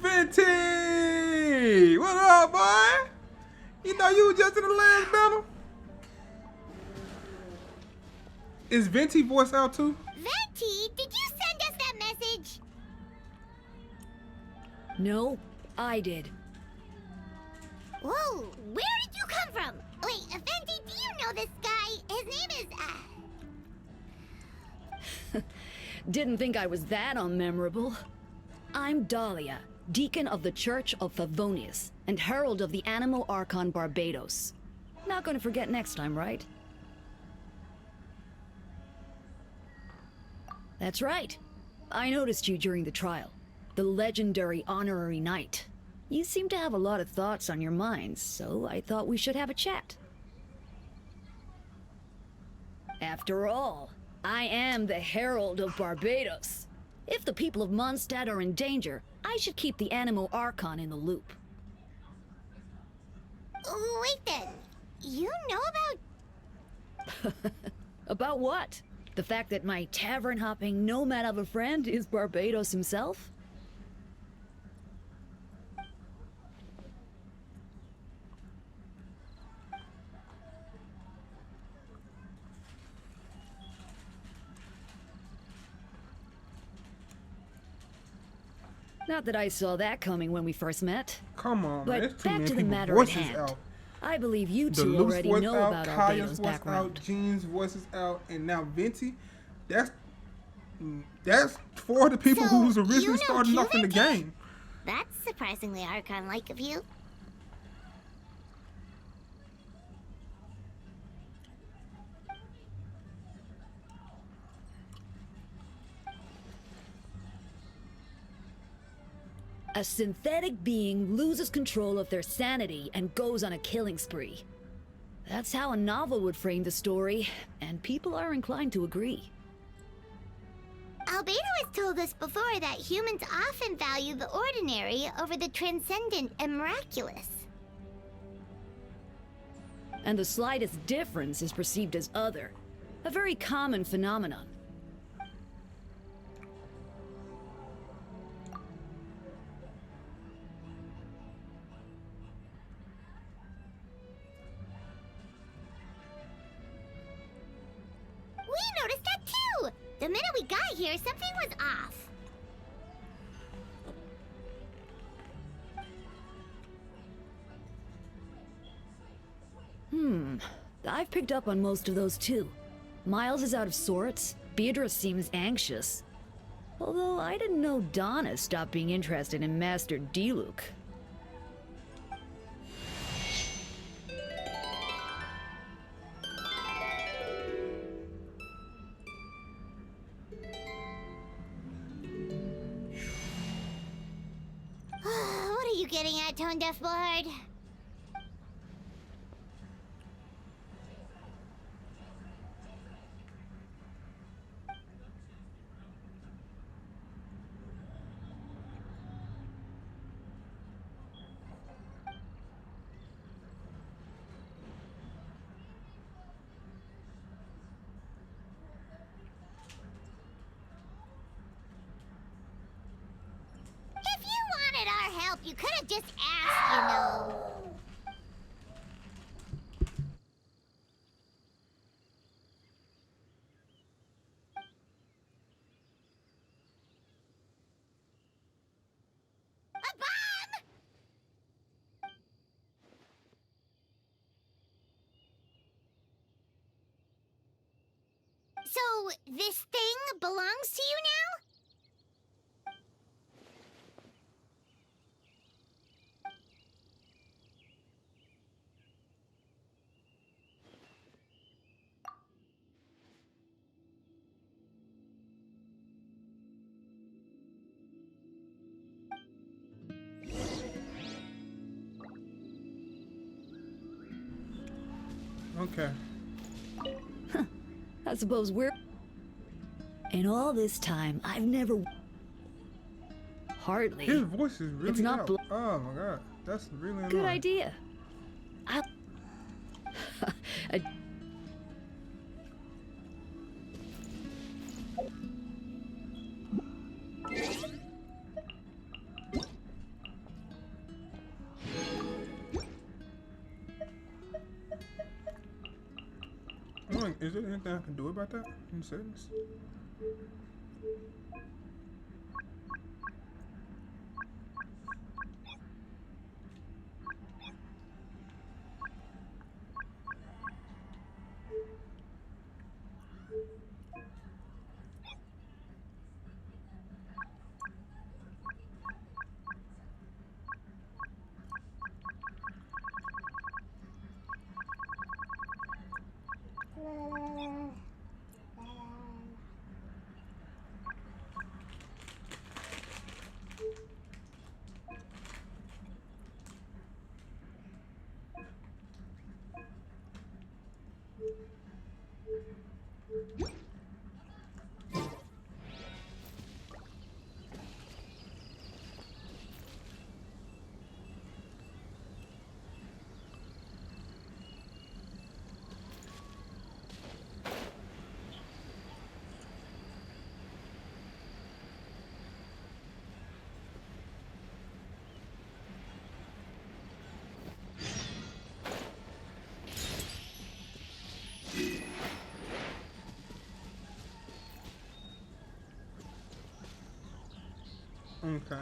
Venti! What up, boy? You know you was just in the last battle? Is Venti voice out too? Venti, did you send us that message? No, I did. Whoa, where did you come from? Wait, Venti, do you know this guy? His name is, Didn't think I was that unmemorable. I'm Dahlia, Deacon of the Church of Favonius, and Herald of the Animo Archon Barbados. Not gonna forget next time, right? That's right. I noticed you during the trial. The legendary honorary knight. You seem to have a lot of thoughts on your minds, so I thought we should have a chat. After all, I am the Herald of Barbados. If the people of Mondstadt are in danger, I should keep the Animo Archon in the loop. wait then, you know about... About what? The fact that my tavern-hopping nomad of a friend is Barbados himself? Not that I saw that coming when we first met. Come on, man. But back to the matter at hand. Out. I believe you The two Luke's already voice know out, about Kaya's Barbados' voice background. out, Jean's voice is out, and now Venti. That's for the people who was originally starting off in the game. That's surprisingly Archon-like of you. A synthetic being loses control of their sanity and goes on a killing spree. That's how a novel would frame the story, and people are inclined to agree. Albedo has told us before that humans often value the ordinary over the transcendent and miraculous. And the slightest difference is perceived as other, a very common phenomenon. We noticed that too! The minute we got here, something was off. I've picked up on most of those too. Miles is out of sorts, Beatrice seems anxious. Although I didn't know Donna stopped being interested in Master Diluc. What are you getting at, Tone Deaf Bard? If you wanted our help, you could have just asked, you know. So, this thing belongs to you now? Okay. I suppose we're... In all this time, I've never... Hardly. His voice is really It's not out. Oh my god. That's really annoying. Good idea. I... Is there anything I can do about that in the settings? Okay.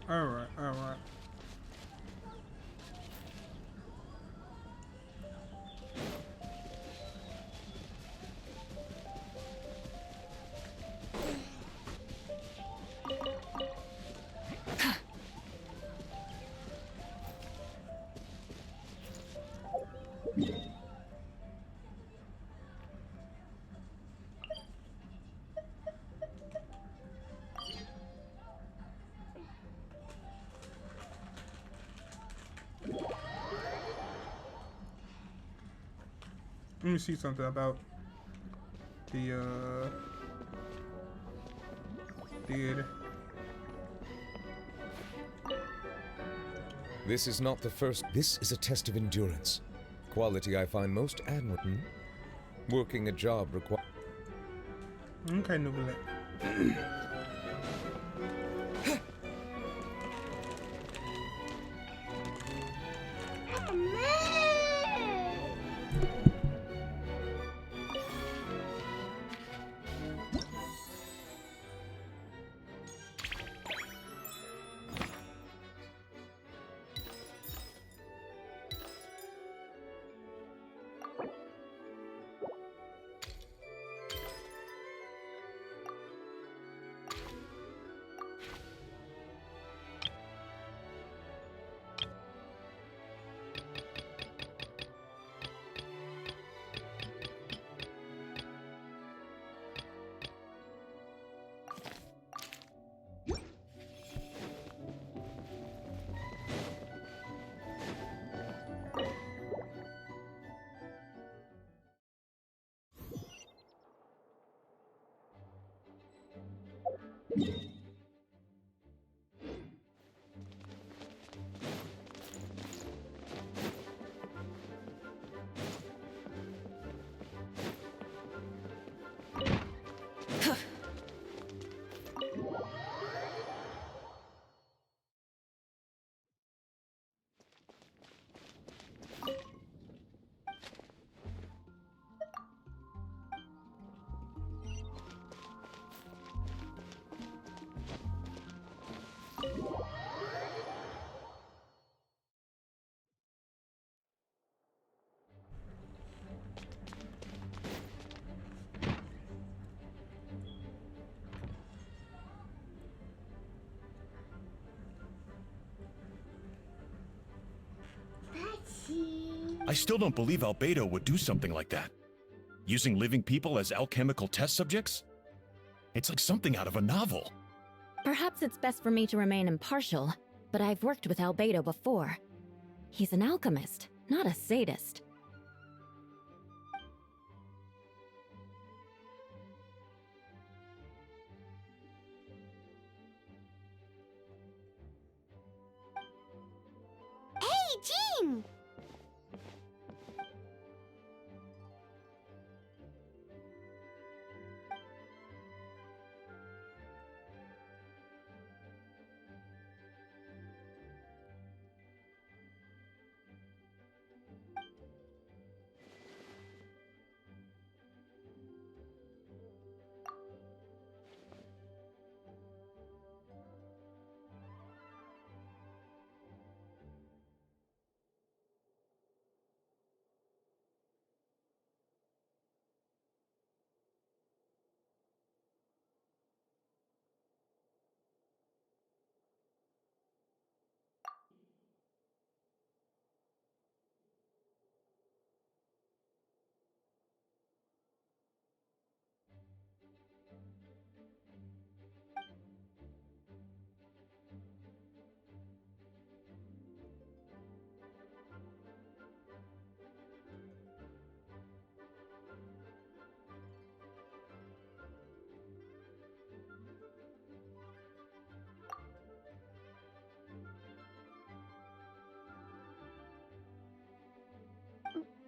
Alright, alright. Let me see something about the theater. This is not the first. This is a test of endurance. Quality I find most admirable. Working a job requires. Okay, Nouvelle. I still don't believe Albedo would do something like that. Using living people as alchemical test subjects? It's like something out of a novel. Perhaps it's best for me to remain impartial, but I've worked with Albedo before. He's an alchemist, not a sadist. Hey, Jean!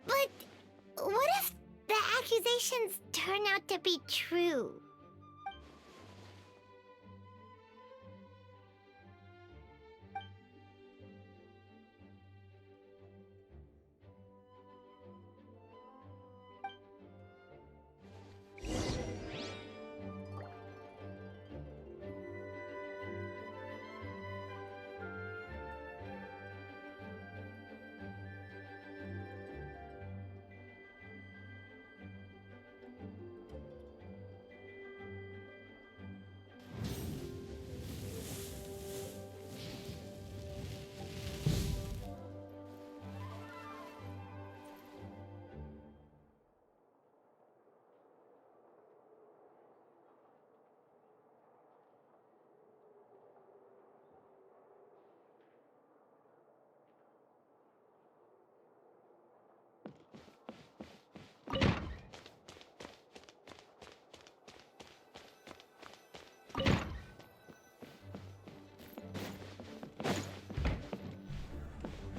But what if the accusations turn out to be true?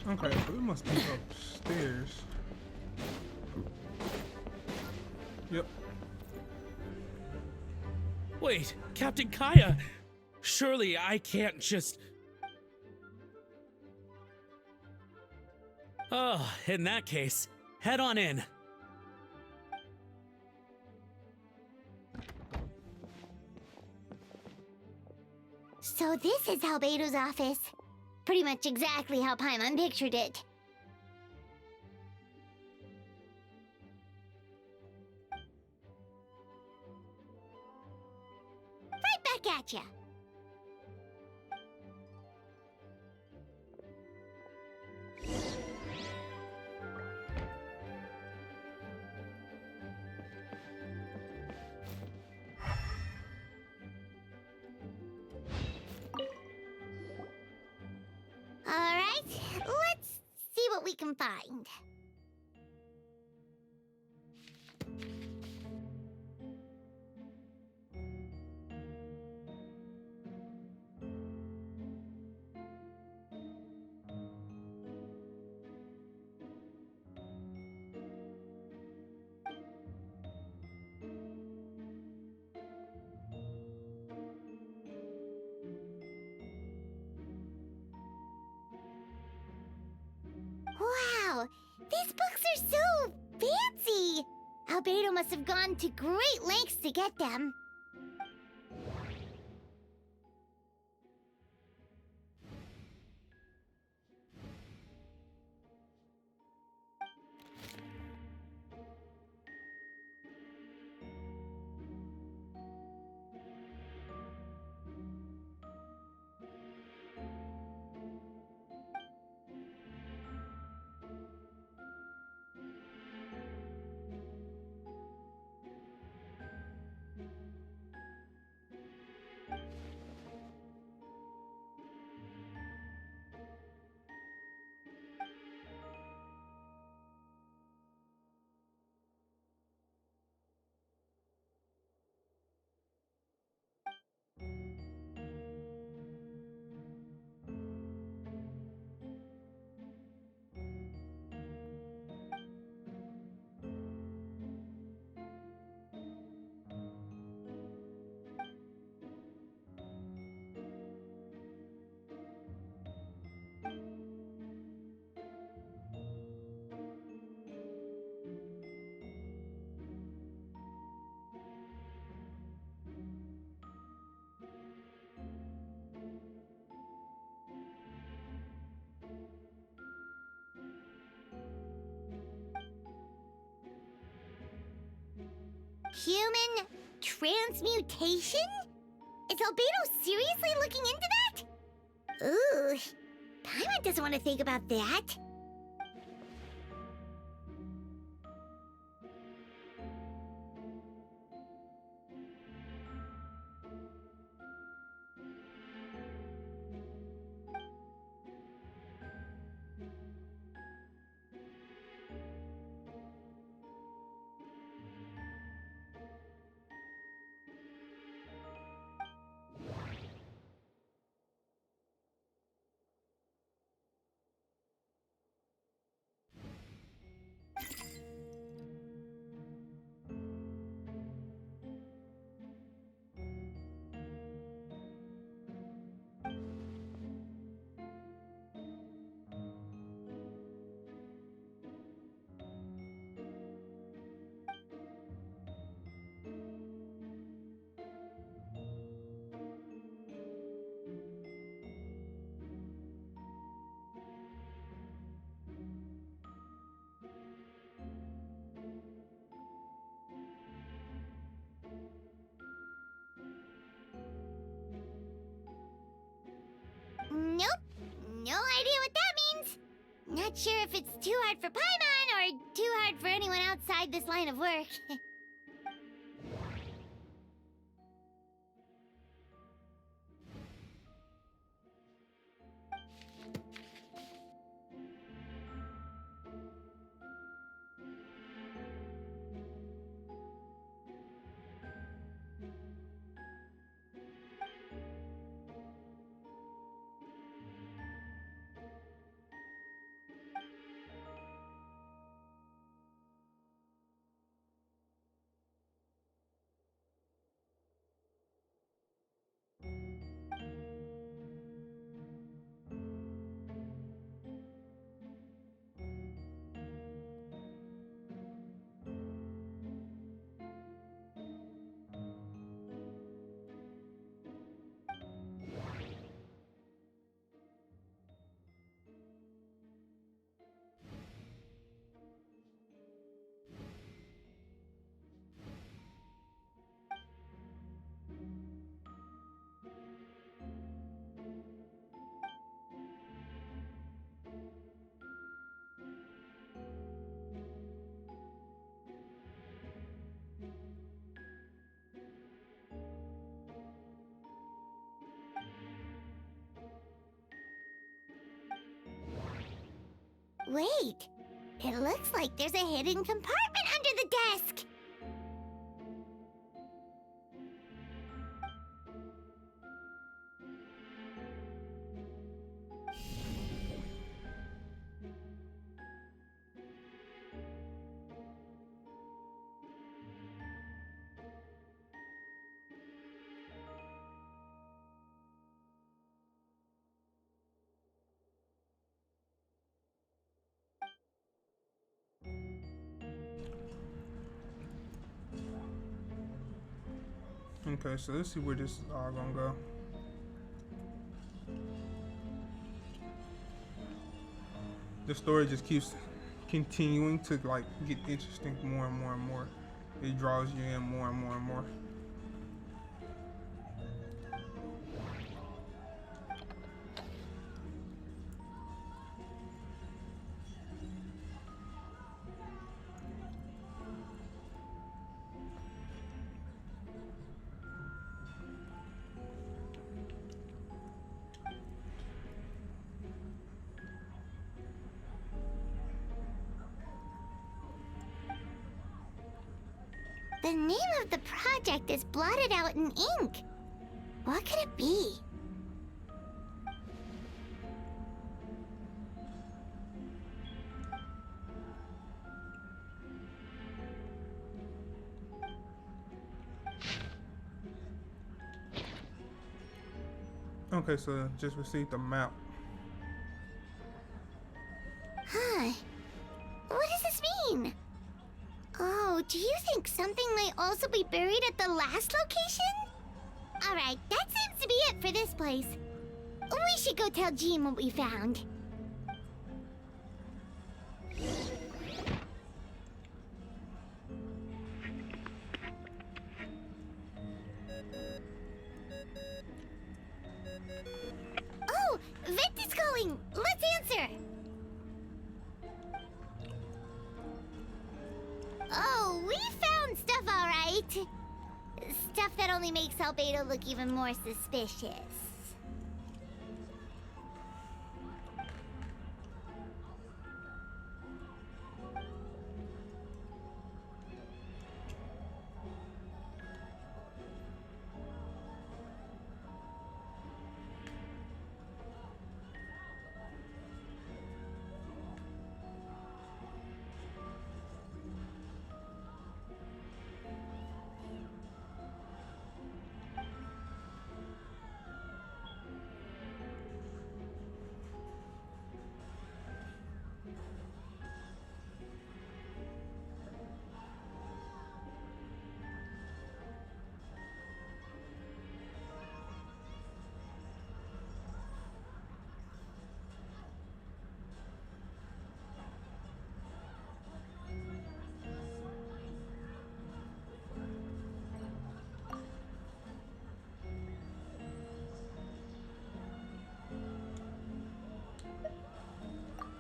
Okay, so it must be upstairs. Yep. Wait, Captain Kaya! Surely I can't just... Oh, in that case, head on in. So this is Albedo's office. Pretty much exactly how Paimon pictured it. Right back at ya. Alright, let's see what we can find. Wow, these books are so fancy! Albedo must have gone to great lengths to get them. Human transmutation? Is Albedo seriously looking into that? Ooh, Paimon doesn't want to think about that. Nope. No idea what that means. Not sure if it's too hard for Paimon or too hard for anyone outside this line of work. Wait, it looks like there's a hidden compartment under the desk. Okay, so let's see where this is all gonna go. The story just keeps continuing to like get interesting more and more and more. It draws you in more and more and more. The name of the project is blotted out in ink. What could it be? Okay, so just received the map. Huh. What does this mean? Oh, do you think something might also be buried at the last location? Alright, that seems to be it for this place. We should go tell Jean what we found. calling. Let's answer. Oh, we found stuff, all right. Stuff that only makes Albedo look even more suspicious.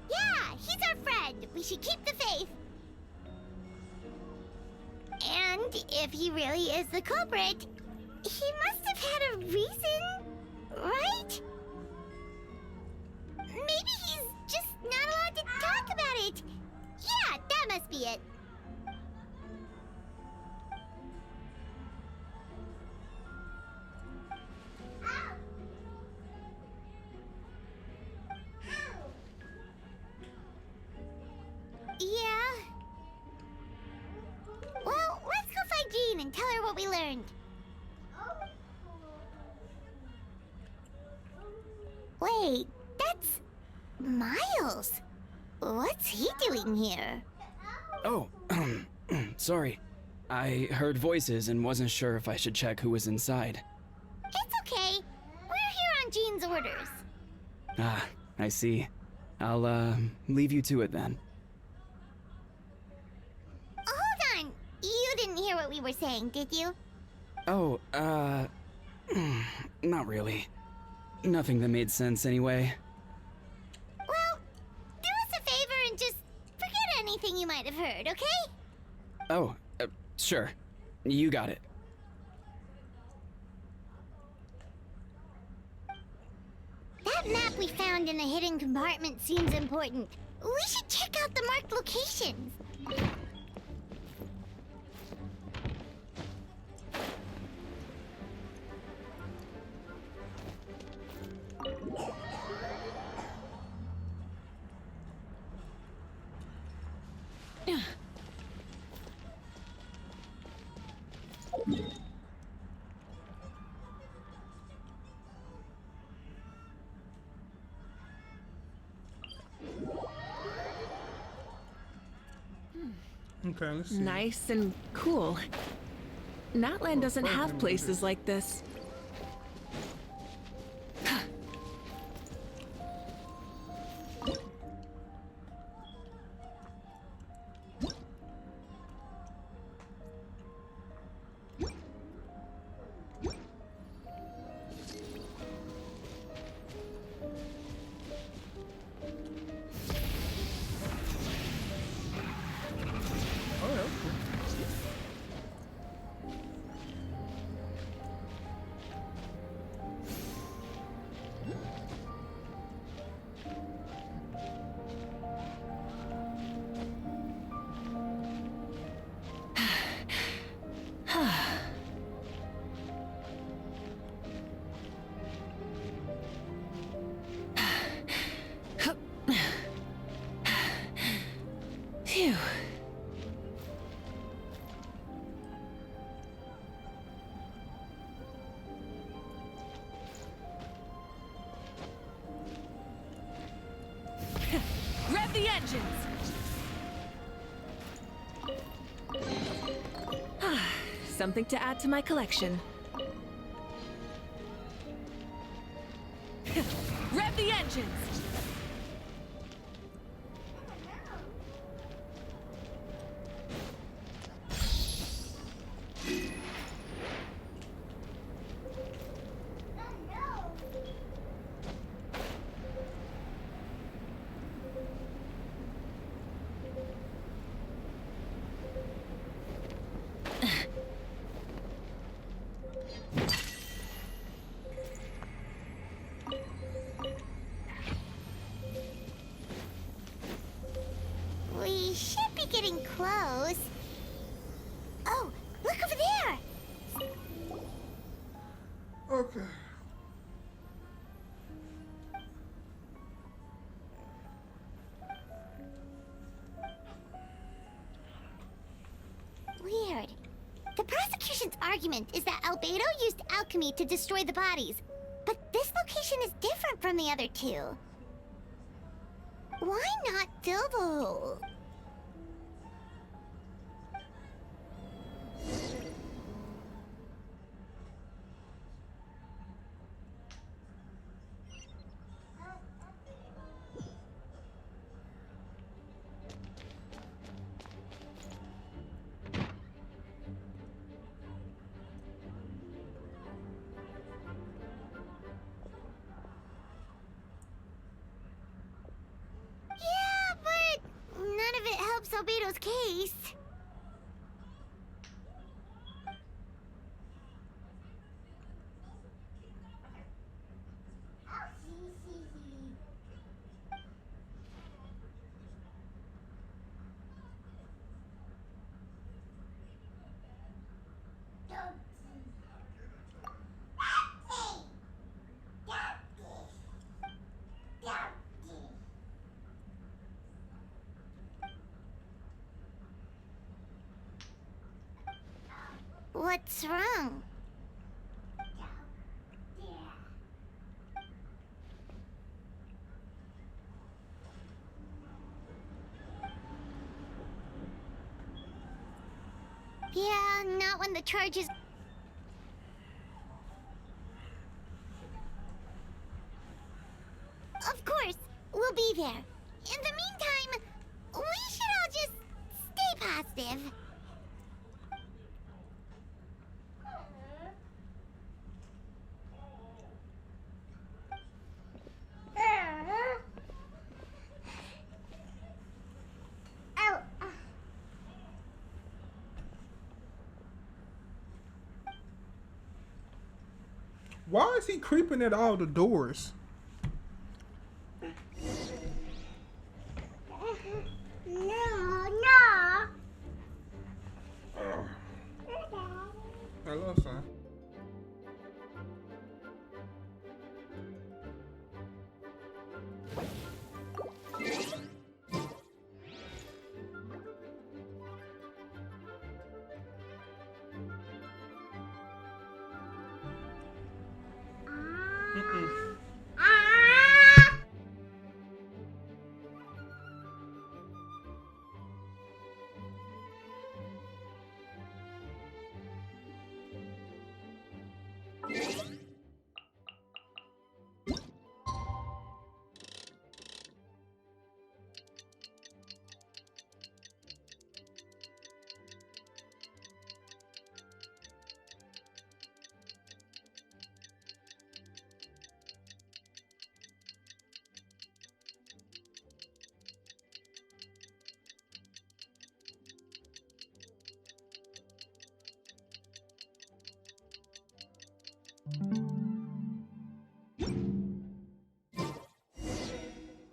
Yeah, he's our friend. We should keep the faith. And if he really is the culprit, he must have had a reason, right? Maybe he's just not allowed to talk about it. Yeah, that must be it. Yeah. Well, let's go find Jean and tell her what we learned. Wait, that's Miles. What's he doing here? Oh, sorry. I heard voices and wasn't sure if I should check who was inside. It's okay. We're here on Jean's orders. Ah, I see. I'll, leave you to it then. Hold on. You didn't hear what we were saying, did you? Oh, not really. Nothing that made sense anyway. Well, do us a favor and just forget anything you might have heard, okay? Oh, sure. You got it. That map we found in the hidden compartment seems important. We should check out the marked locations. Okay, let's see. Nice and cool. Natland doesn't have places like this. Phew. Rev the engines! Something to add to my collection. Rev the engines! Okay. Weird. The prosecution's argument is that Albedo used alchemy to destroy the bodies, but this location is different from the other two. Why not fill the hole? Yeah, but none of it helps Albedo's case. What's wrong? Yeah, not when the charges... Of course, we'll be there. In the meantime, we should all just stay positive. Why is he creeping at all the doors? No. Hello, son.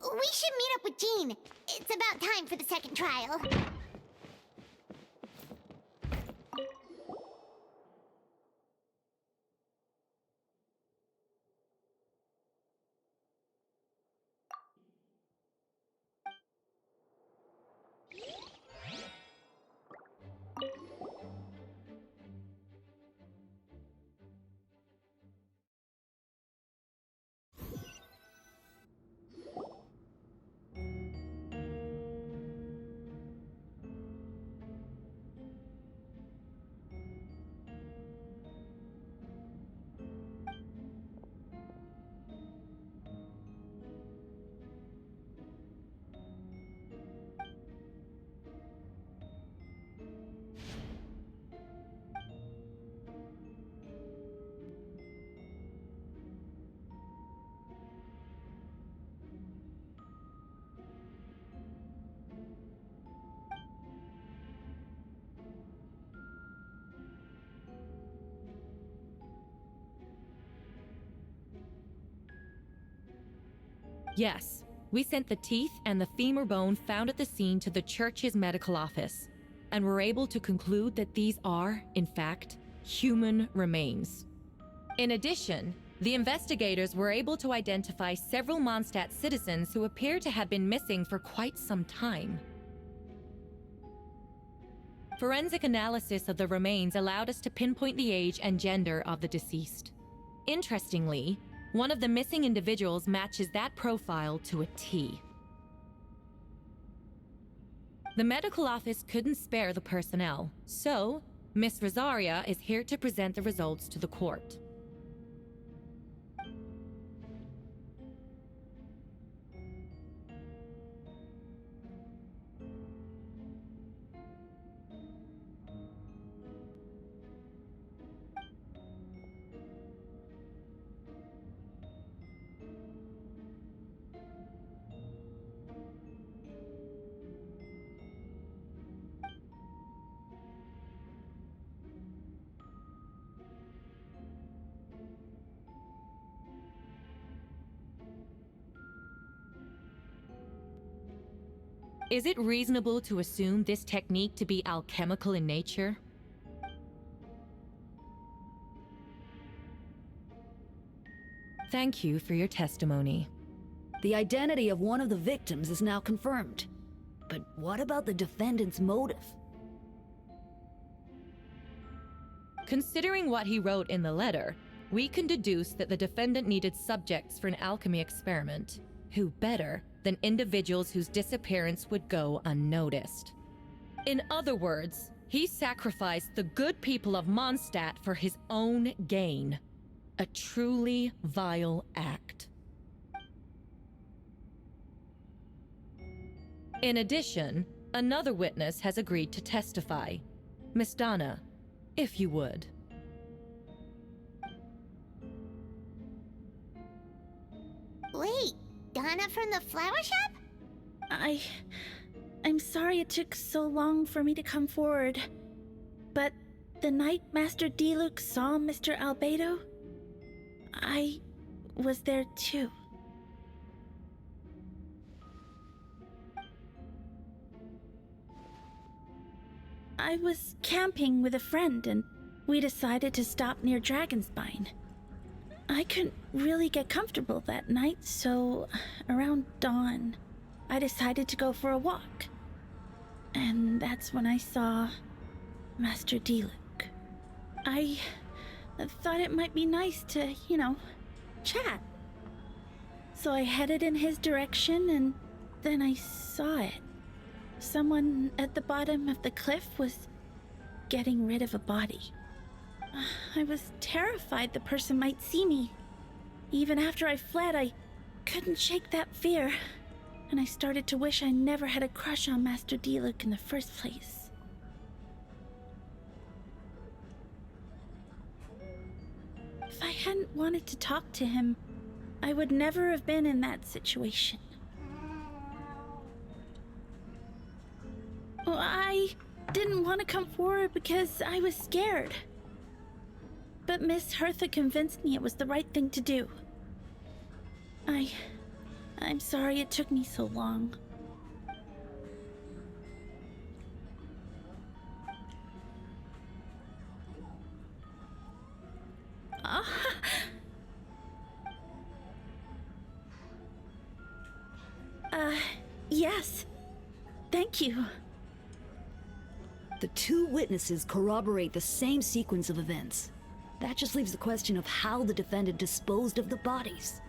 We should meet up with Jean. It's about time for the second trial. Yes, we sent the teeth and the femur bone found at the scene to the church's medical office, and were able to conclude that these are, in fact, human remains. In addition, the investigators were able to identify several Mondstadt citizens who appear to have been missing for quite some time. Forensic analysis of the remains allowed us to pinpoint the age and gender of the deceased. Interestingly, one of the missing individuals matches that profile to a T. The medical office couldn't spare the personnel, so Miss Rosaria is here to present the results to the court. Is it reasonable to assume this technique to be alchemical in nature? Thank you for your testimony. The identity of one of the victims is now confirmed. But what about the defendant's motive? Considering what he wrote in the letter, we can deduce that the defendant needed subjects for an alchemy experiment. Who better than individuals whose disappearance would go unnoticed? In other words, he sacrificed the good people of Mondstadt for his own gain. A truly vile act. In addition, another witness has agreed to testify. Miss Donna, if you would. Wait, Donna from the flower shop? I'm sorry it took so long for me to come forward. But the night Master Diluc saw Mr. Albedo, I was there too. I was camping with a friend and we decided to stop near Dragonspine. I couldn't really get comfortable that night, so around dawn, I decided to go for a walk. And that's when I saw Master Diluc. I thought it might be nice to, chat. So I headed in his direction and then I saw it. Someone at the bottom of the cliff was getting rid of a body. I was terrified the person might see me. Even after I fled, I couldn't shake that fear. And I started to wish I never had a crush on Master Diluc in the first place. If I hadn't wanted to talk to him, I would never have been in that situation. Well, I didn't want to come forward because I was scared. But Miss Hertha convinced me it was the right thing to do. I'm sorry it took me so long. Yes. Thank you. The two witnesses corroborate the same sequence of events. That just leaves the question of how the defendant disposed of the bodies.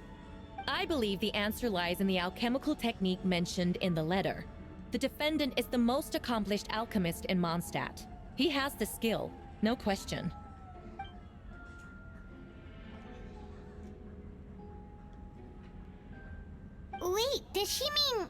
I believe the answer lies in the alchemical technique mentioned in the letter. The defendant is the most accomplished alchemist in Mondstadt. He has the skill, no question. Wait, does she mean...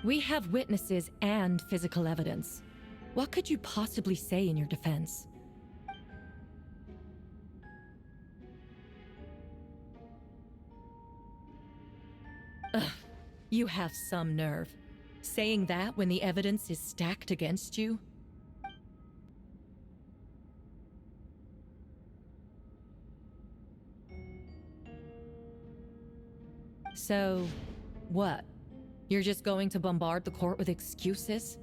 We have witnesses and physical evidence. What could you possibly say in your defense? Ugh, you have some nerve. Saying that when the evidence is stacked against you? So, what? You're just going to bombard the court with excuses?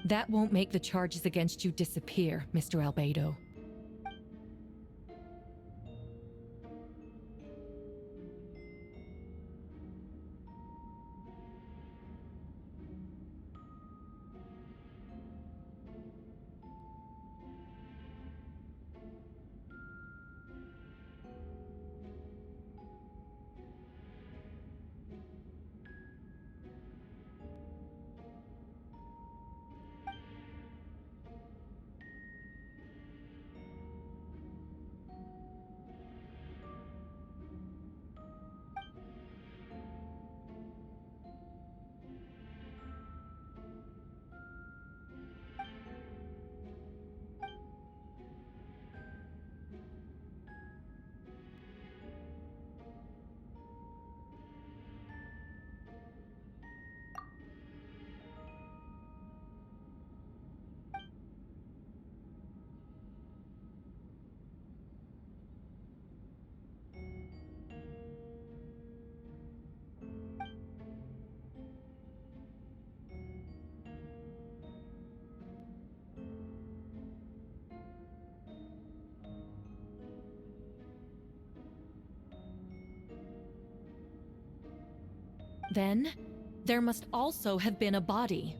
That won't make the charges against you disappear, Mr. Albedo. Then, there must also have been a body.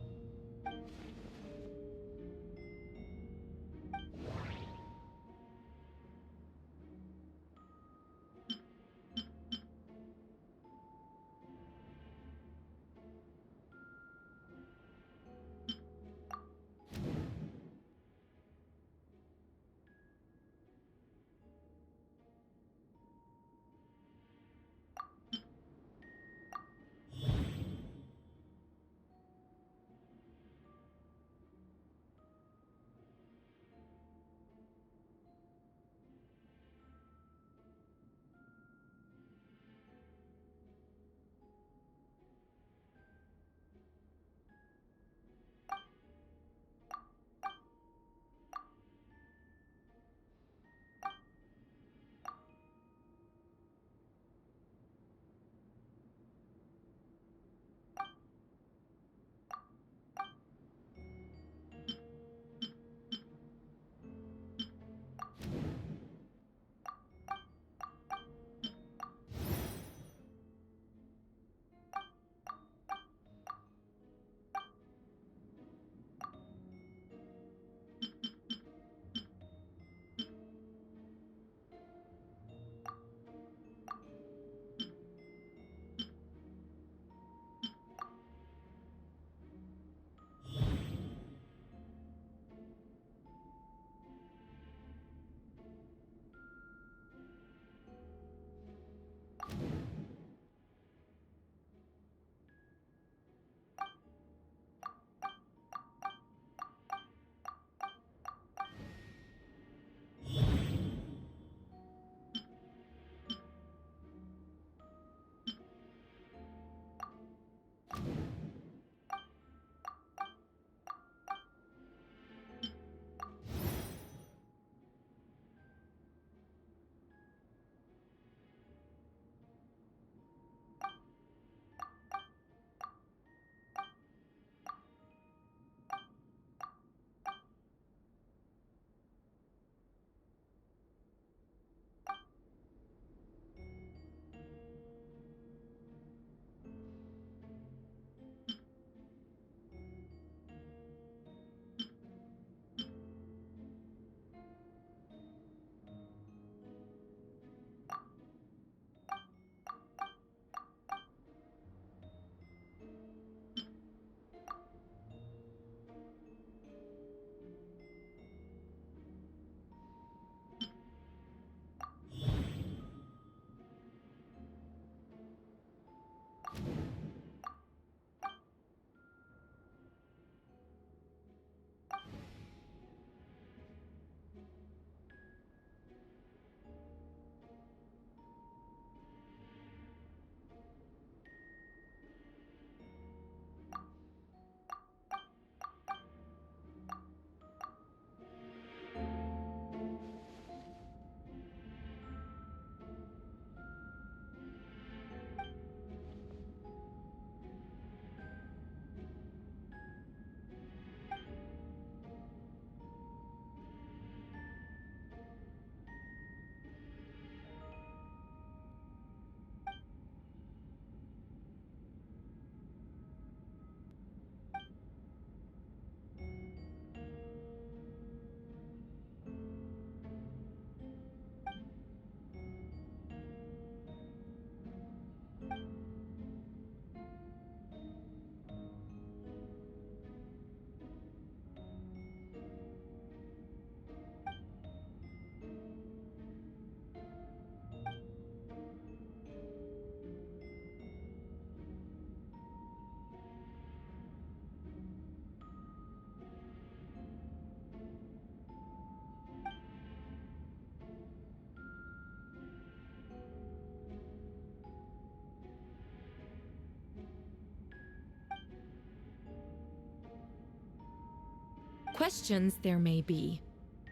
Questions there may be,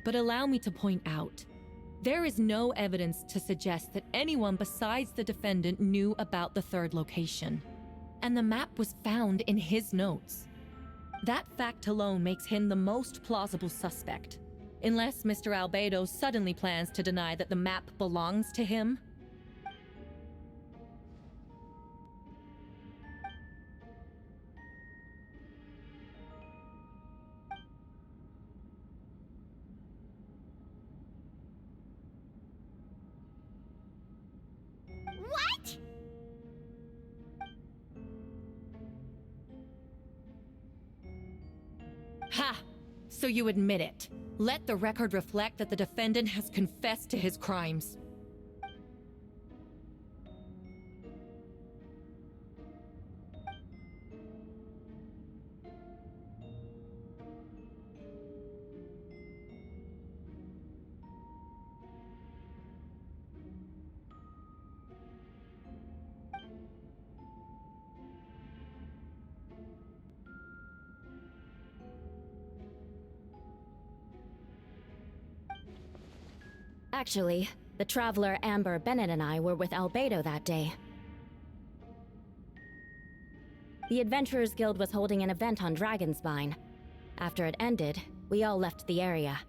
but allow me to point out, there is no evidence to suggest that anyone besides the defendant knew about the third location, and the map was found in his notes. That fact alone makes him the most plausible suspect, unless Mr. Albedo suddenly plans to deny that the map belongs to him. What? Ha! So you admit it. Let the record reflect that the defendant has confessed to his crimes. Actually, the traveler Amber Bennett and I were with Albedo that day. The Adventurers Guild was holding an event on Dragonspine. After it ended, we all left the area.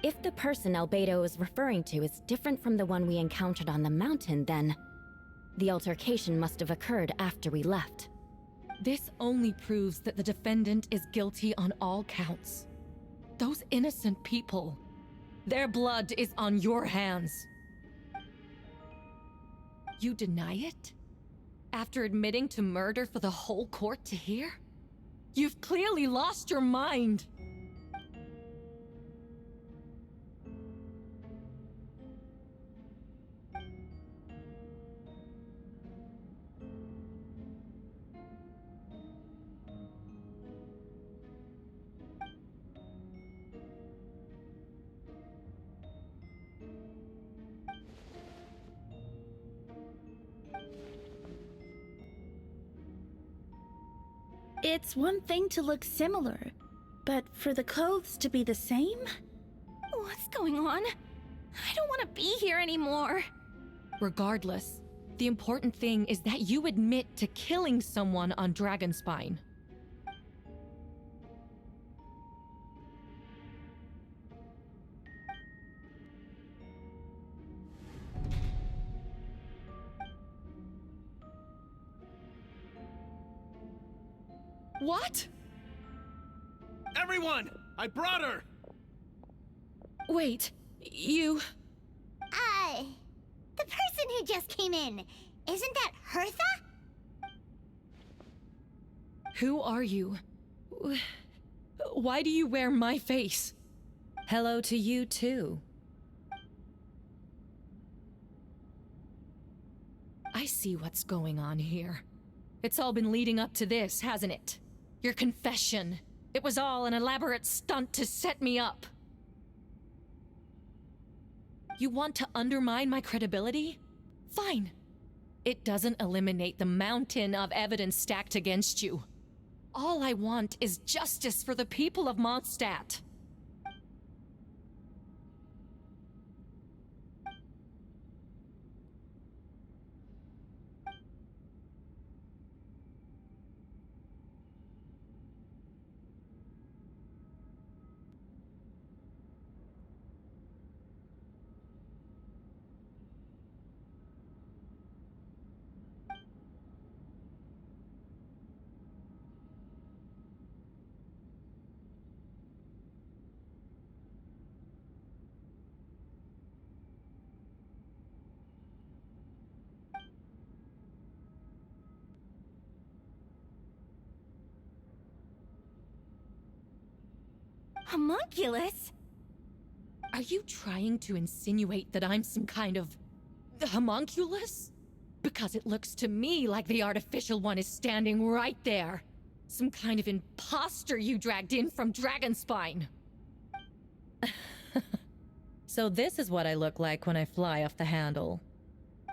If the person Albedo is referring to is different from the one we encountered on the mountain, then the altercation must have occurred after we left. This only proves that the defendant is guilty on all counts. Those innocent people, their blood is on your hands. You deny it? After admitting to murder for the whole court to hear? You've clearly lost your mind! It's one thing to look similar, but for the clothes to be the same? What's going on? I don't want to be here anymore. Regardless, the important thing is that you admit to killing someone on Dragonspine. What? Everyone! I brought her! Wait, you... The person who just came in, isn't that Hertha? Who are you? Why do you wear my face? Hello to you too. I see what's going on here. It's all been leading up to this, hasn't it? Your confession. It was all an elaborate stunt to set me up. You want to undermine my credibility? Fine. It doesn't eliminate the mountain of evidence stacked against you. All I want is justice for the people of Mondstadt. Homunculus? Are you trying to insinuate that I'm some kind of homunculus? Because it looks to me like the artificial one is standing right there. Some kind of imposter you dragged in from Dragonspine. So this is what I look like when I fly off the handle.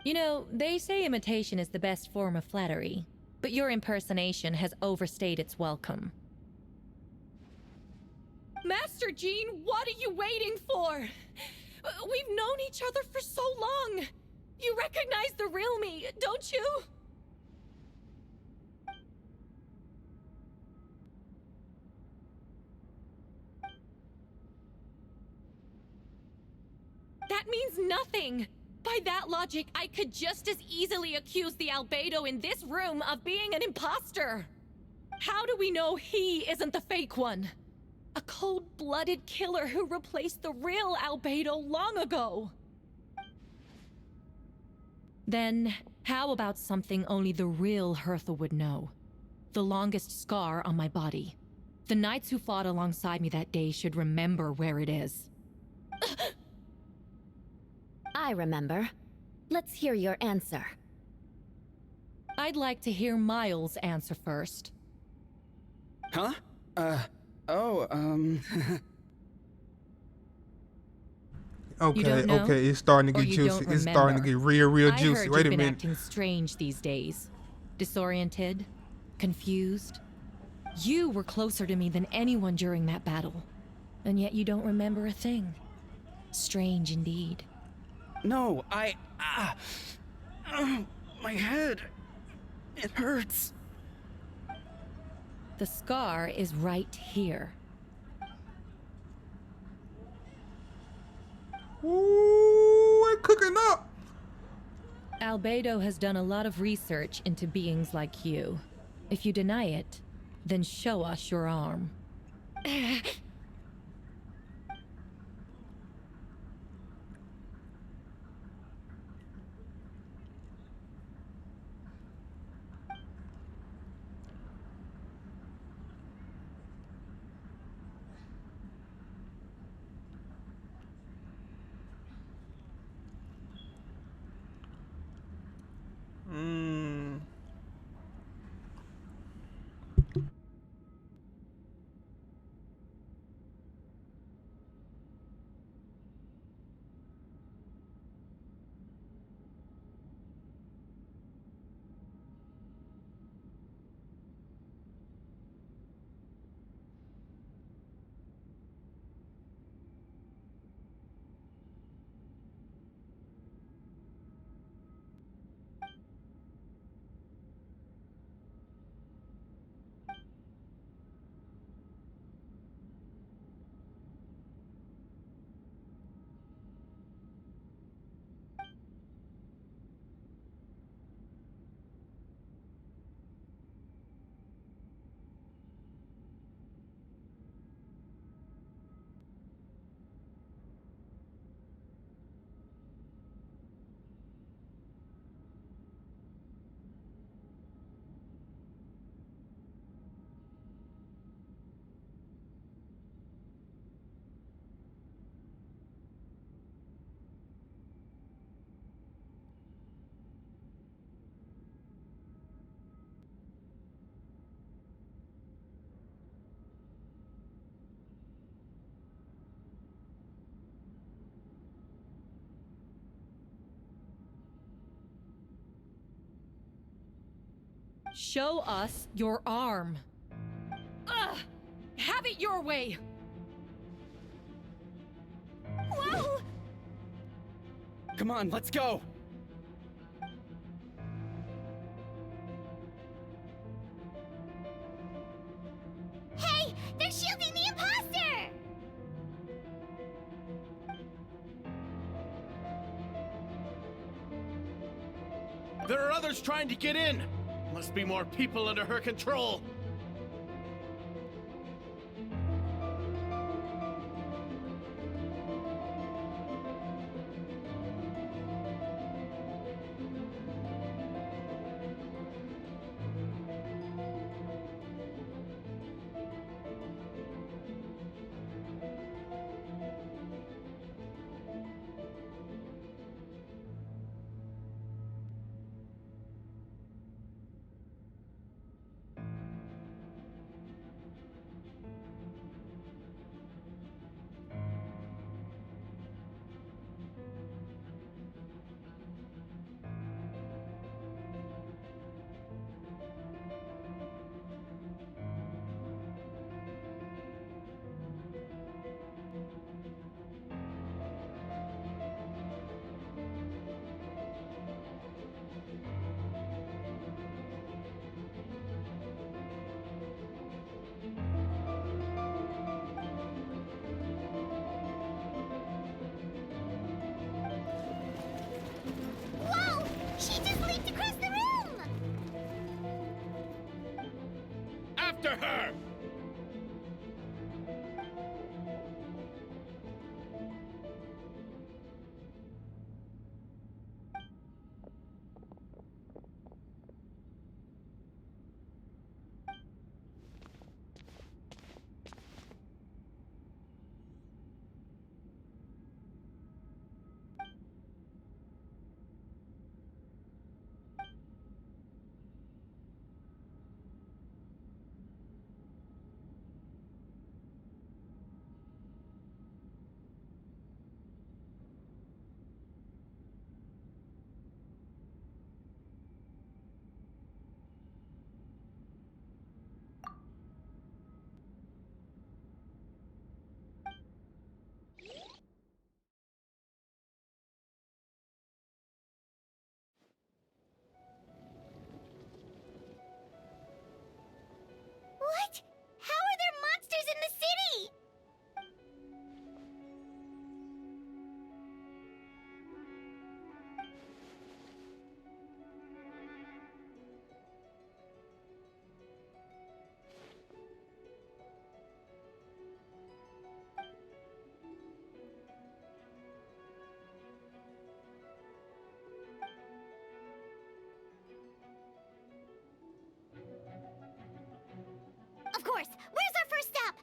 You know, they say imitation is the best form of flattery, but your impersonation has overstayed its welcome. Master Jean, what are you waiting for? We've known each other for so long. You recognize the real me, don't you? That means nothing. By that logic, I could just as easily accuse the albedo in this room of being an imposter. How do we know he isn't the fake one? A cold-blooded killer who replaced the real albedo long ago. Then, how about something only the real Hertha would know? The longest scar on my body. The knights who fought alongside me that day should remember where it is. I remember. Let's hear your answer. I'd like to hear Miles' answer first. Huh? Okay, okay, it's starting to get juicy. It's starting to get real juicy. I heard Wait you've a been minute. acting strange these days. Disoriented, confused. You were closer to me than anyone during that battle, and yet you don't remember a thing. Strange indeed. No, my head. It hurts. The scar is right here. Ooh, we're cooking up. Albedo has done a lot of research into beings like you. If you deny it, then show us your arm. Show us your arm. Ugh! Have it your way! Whoa! Come on, let's go! Hey! They're shielding the imposter! There are others trying to get in. Must be more people under her control. What? How are there monsters in the city? Of course. Where's our first stop?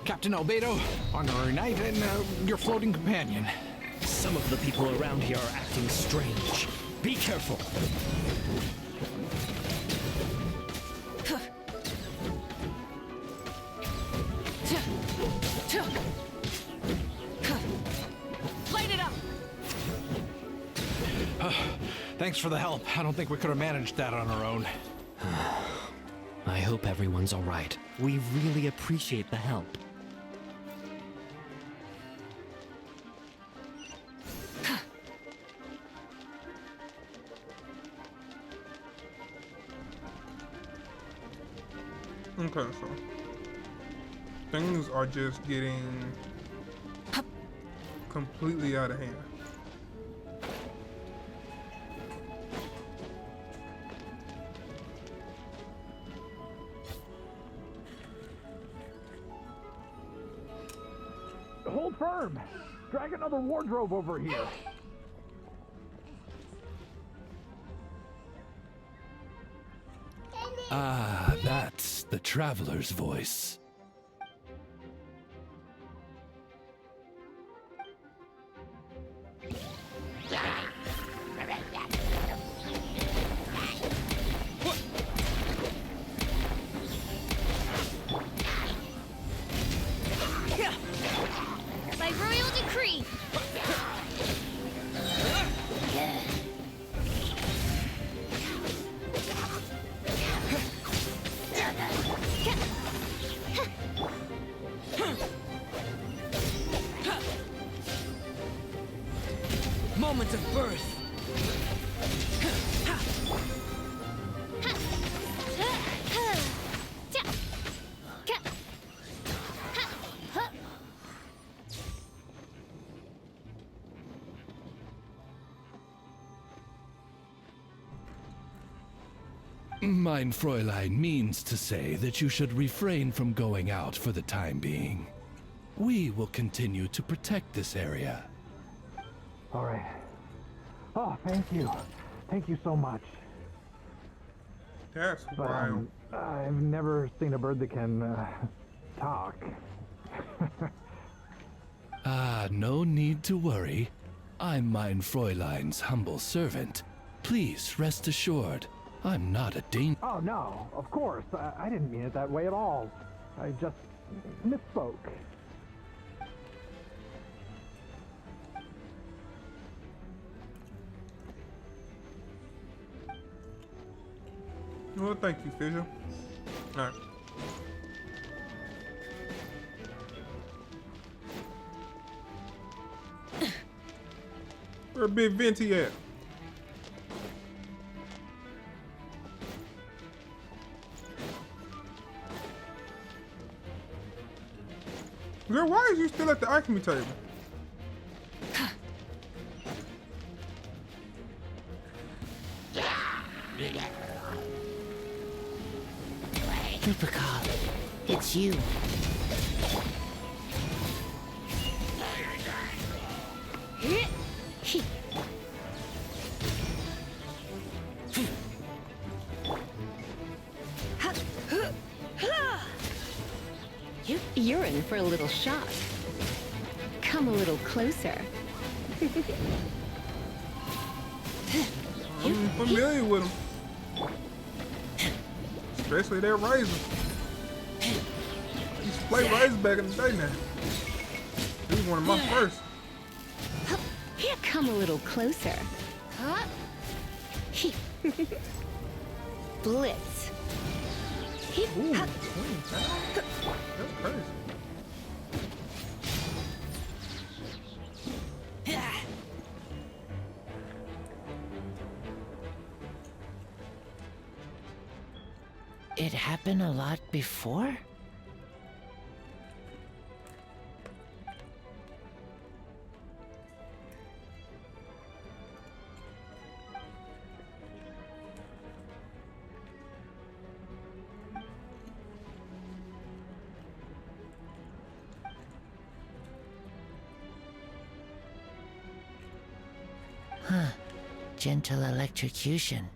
Captain Albedo, Honorary Knight, and your floating companion. Some of the people around here are acting strange. Be careful. Light it up! Thanks for the help. I don't think we could have managed that on our own. I hope everyone's all right. We really appreciate the help. Okay, so things are just getting completely out of hand. Hold firm! Drag another wardrobe over here. Ah, that's the traveler's voice. By royal decree. Moment of birth. Mein Fräulein means to say that you should refrain from going out for the time being. We will continue to protect this area. All right. Oh, thank you. Thank you so much. That's But wild. I've never seen a bird that can talk. Ah, no need to worry. I'm Mein Fräulein's humble servant. Please rest assured, I'm not a danger. Oh no, of course. I didn't mean it that way at all. I just misspoke. Well, thank you, Fisher. Alright. Where Big Venti at? Girl, why is you still at the alchemy table? Leprechaun, it's you. You're in for a little shock. Come a little closer. I'm familiar with them. Especially their razor. I used to play razor back in the day now. He was one of my first. Here, come a little closer. Blitz. Ooh, that's crazy. It happened a lot before? Huh. Gentle electrocution.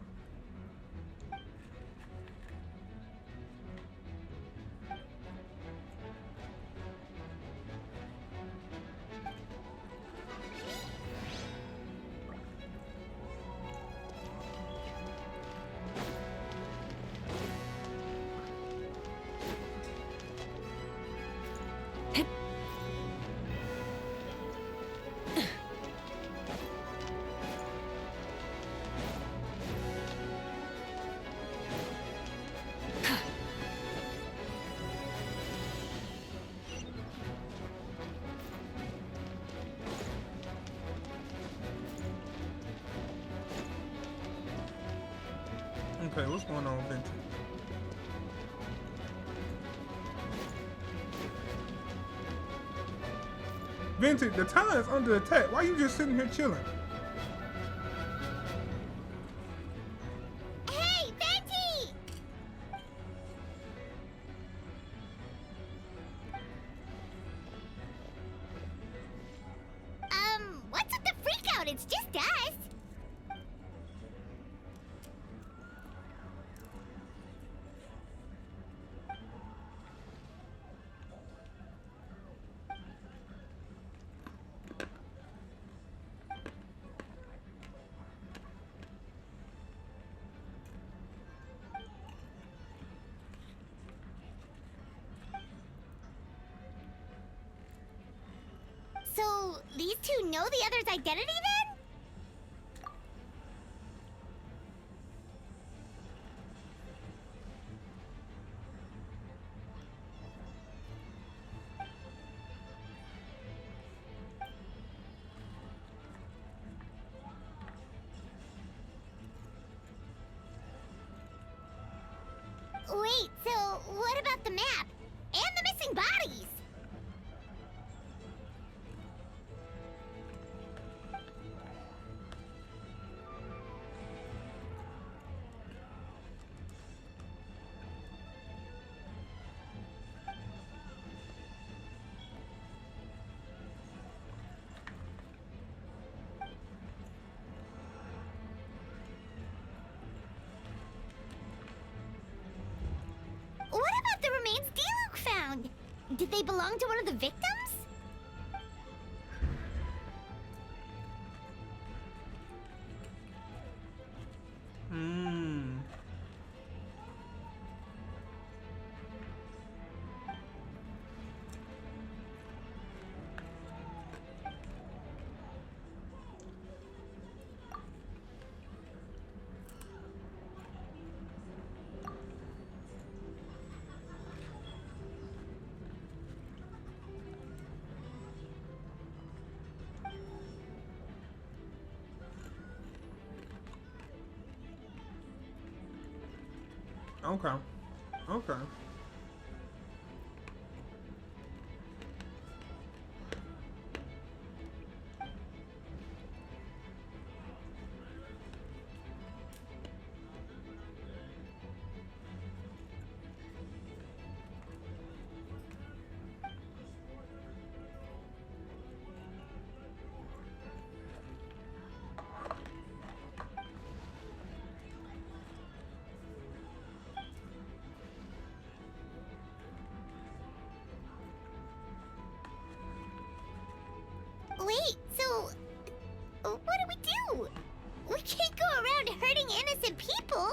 Okay, what's going on, Venti? Venti, the town is under attack. Why you just sitting here chilling? Hey, Venti! What's with the freak out? It's just us. So, these two know the other's identity then? Wait, so what about the map? And the missing bodies? What about the remains Diluc found? Did they belong to one of the victims? Hmm. Okay. Okay. Wait, so what do we do? We can't go around hurting innocent people.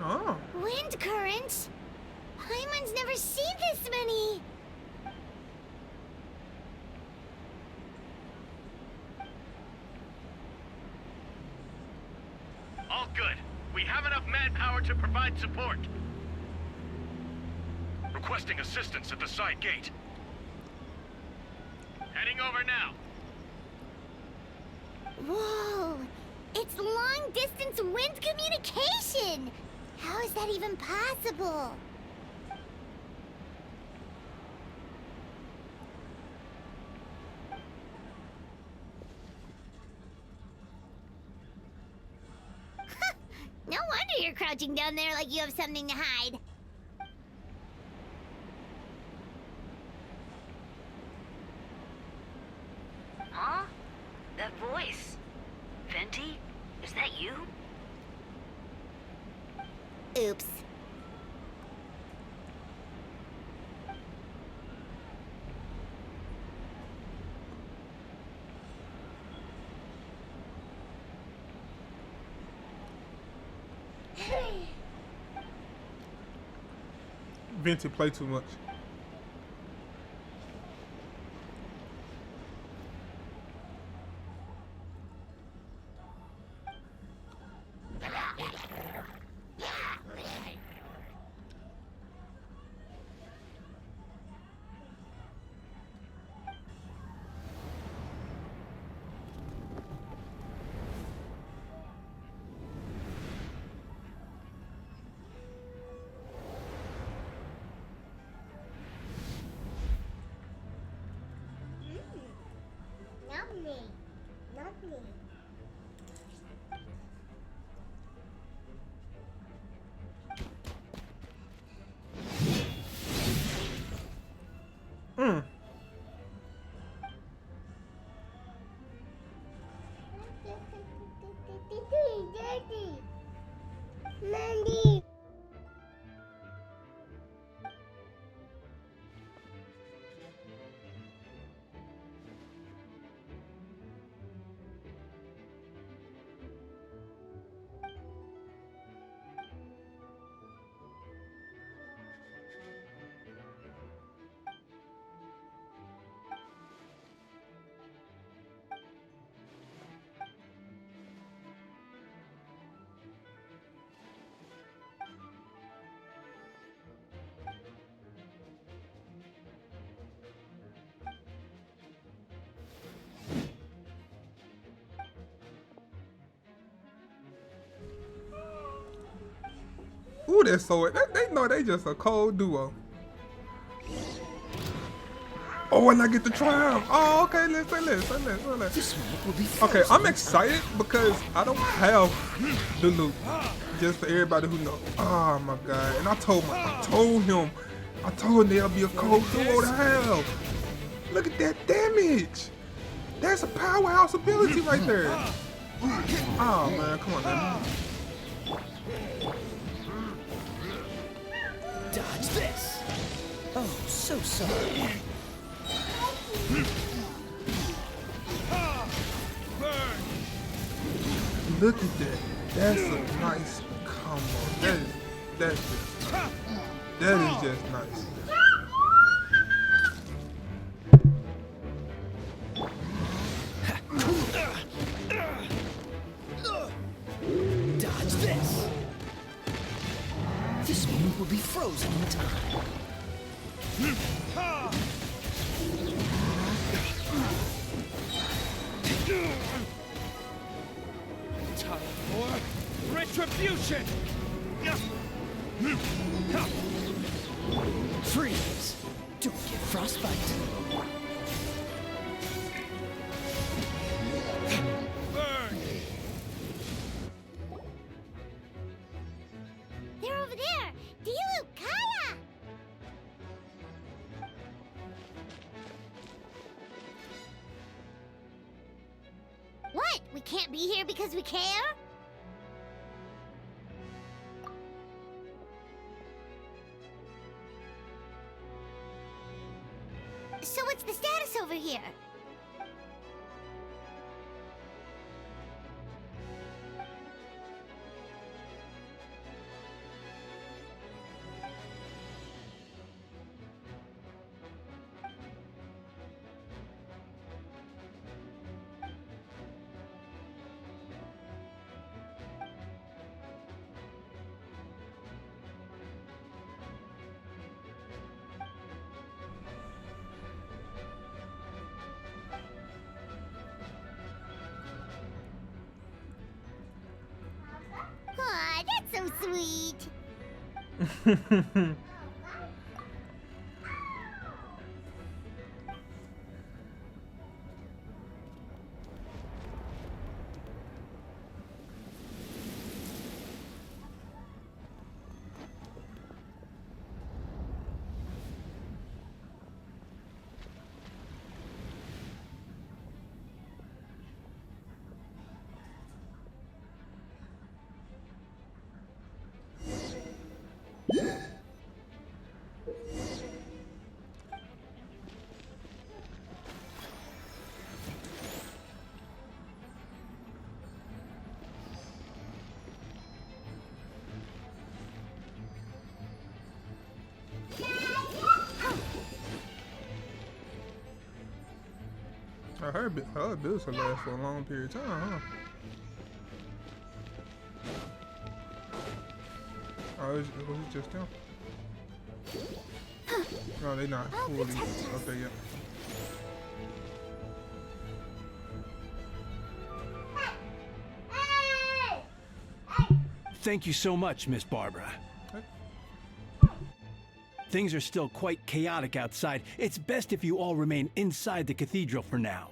Oh. Wind currents? Paimon's never seen this many. All good. We have enough manpower to provide support. Requesting assistance at the side gate. Heading over now. Whoa! It's long-distance wind communication! How is that even possible? No wonder you're crouching down there like you have something to hide. Huh? That voice. Venti? Is that you? Oops. Venti play too much. Lovely. Lovely. Mm. Daddy. Mandy. Ooh, that's so. They know they just a cold duo. Oh, and I get to try them. Oh, okay. Listen. Okay, I'm excited because I don't have the loot. Just for everybody who knows. Oh my god! And I told him there'll be a cold duo to have. Look at that damage. That's a powerhouse ability right there. Oh man, come on, man. Dodge this. Oh, so sorry. Look at that. That's a nice combo. That is just nice. Dodge this. This move will be frozen in time. Time for retribution! Freeze! Don't get frostbite. Burn! They're over there! Dilu, Kaya! What? We can't be here because we care? So what's the status over here? Aw, that's so sweet. I heard this will last for a long period of time, huh? Oh, was it just them? No, they not fully. Okay, yeah. Thank you so much, Miss Barbara. Things are still quite chaotic outside. It's best if you all remain inside the cathedral for now.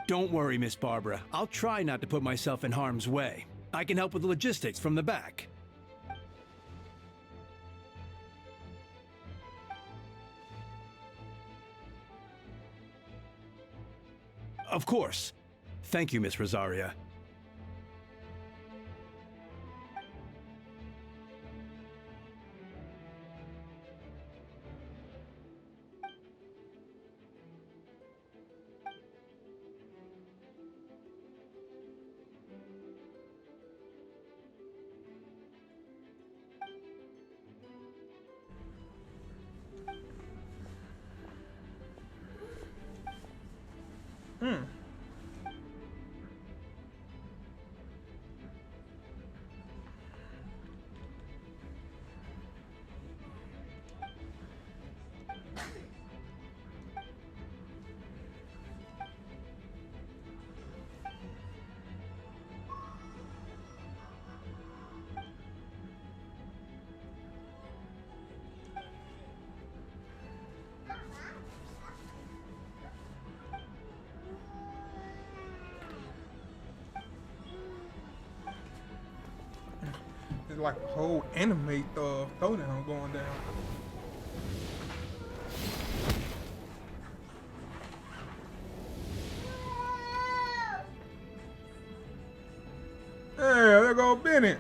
Don't worry, Miss Barbara. I'll try not to put myself in harm's way. I can help with the logistics from the back. Of course. Thank you, Miss Rosaria. It's like a whole anime throwdown going down. Hey, there go Bennett.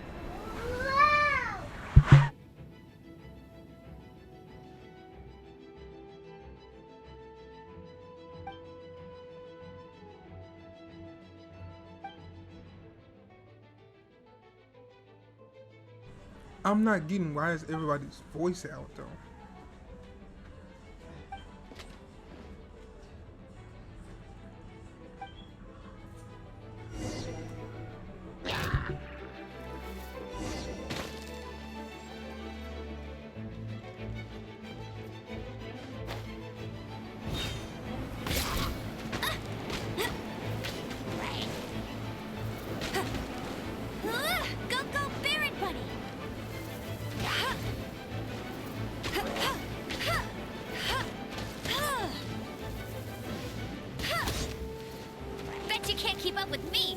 I'm not getting why is everybody's voice out though. Go, go, Barret Buddy! Bet you can't keep up with me!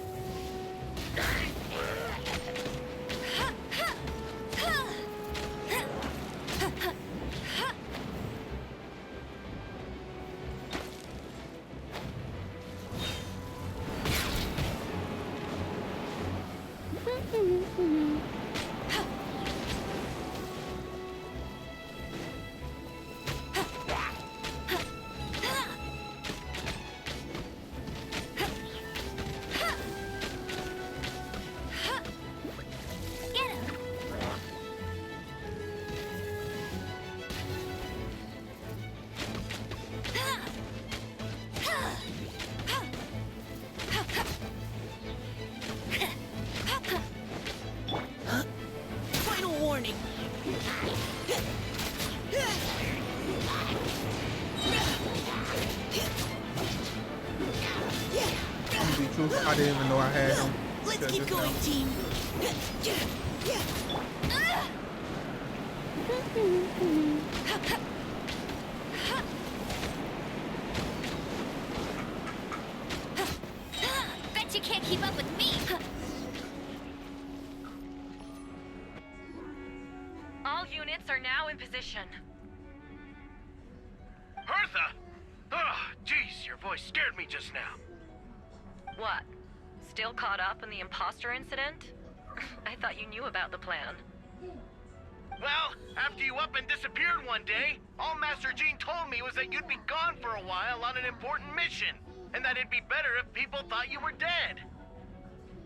Final warning. I'm gonna be truthful, I didn't even know I had him. Let's keep going, team. Bet you can't keep up with me! All units are now in position. Hertha! Oh, jeez, your voice scared me just now. What? Still caught up in the imposter incident? I thought you knew about the plan. Well, after you up and disappeared one day, all Master Jean told me was that you'd be gone for a while on an important mission, and that it'd be better if people thought you were dead.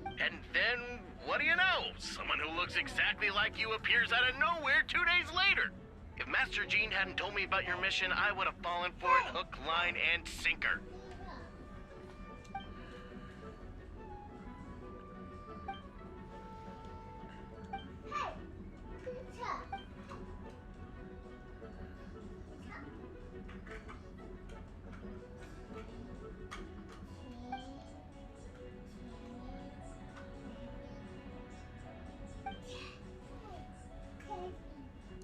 And then, what do you know? Someone who looks exactly like you appears out of nowhere 2 days later. If Master Jean hadn't told me about your mission, I would have fallen for it hook, line, and sinker.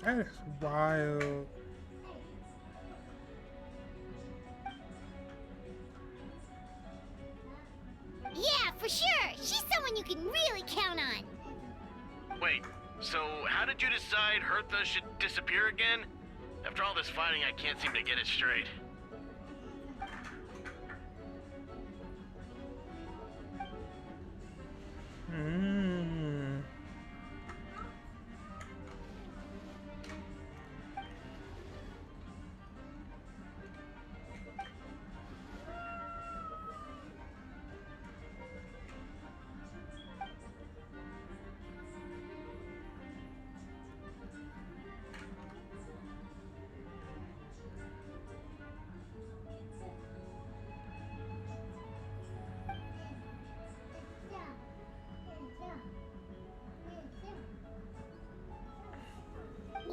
That is wild. Yeah, for sure! She's someone you can really count on! Wait, so how did you decide Hertha should disappear again? After all this fighting, I can't seem to get it straight.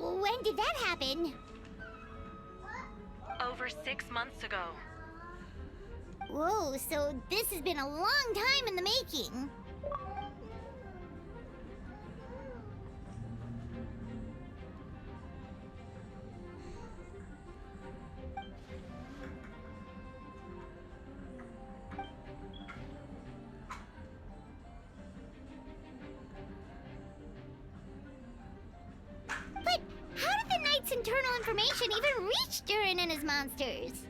When did that happen? Over 6 months ago. Whoa, so this has been a long time in the making. But how did the Knight's internal information even reach Durin and his monsters?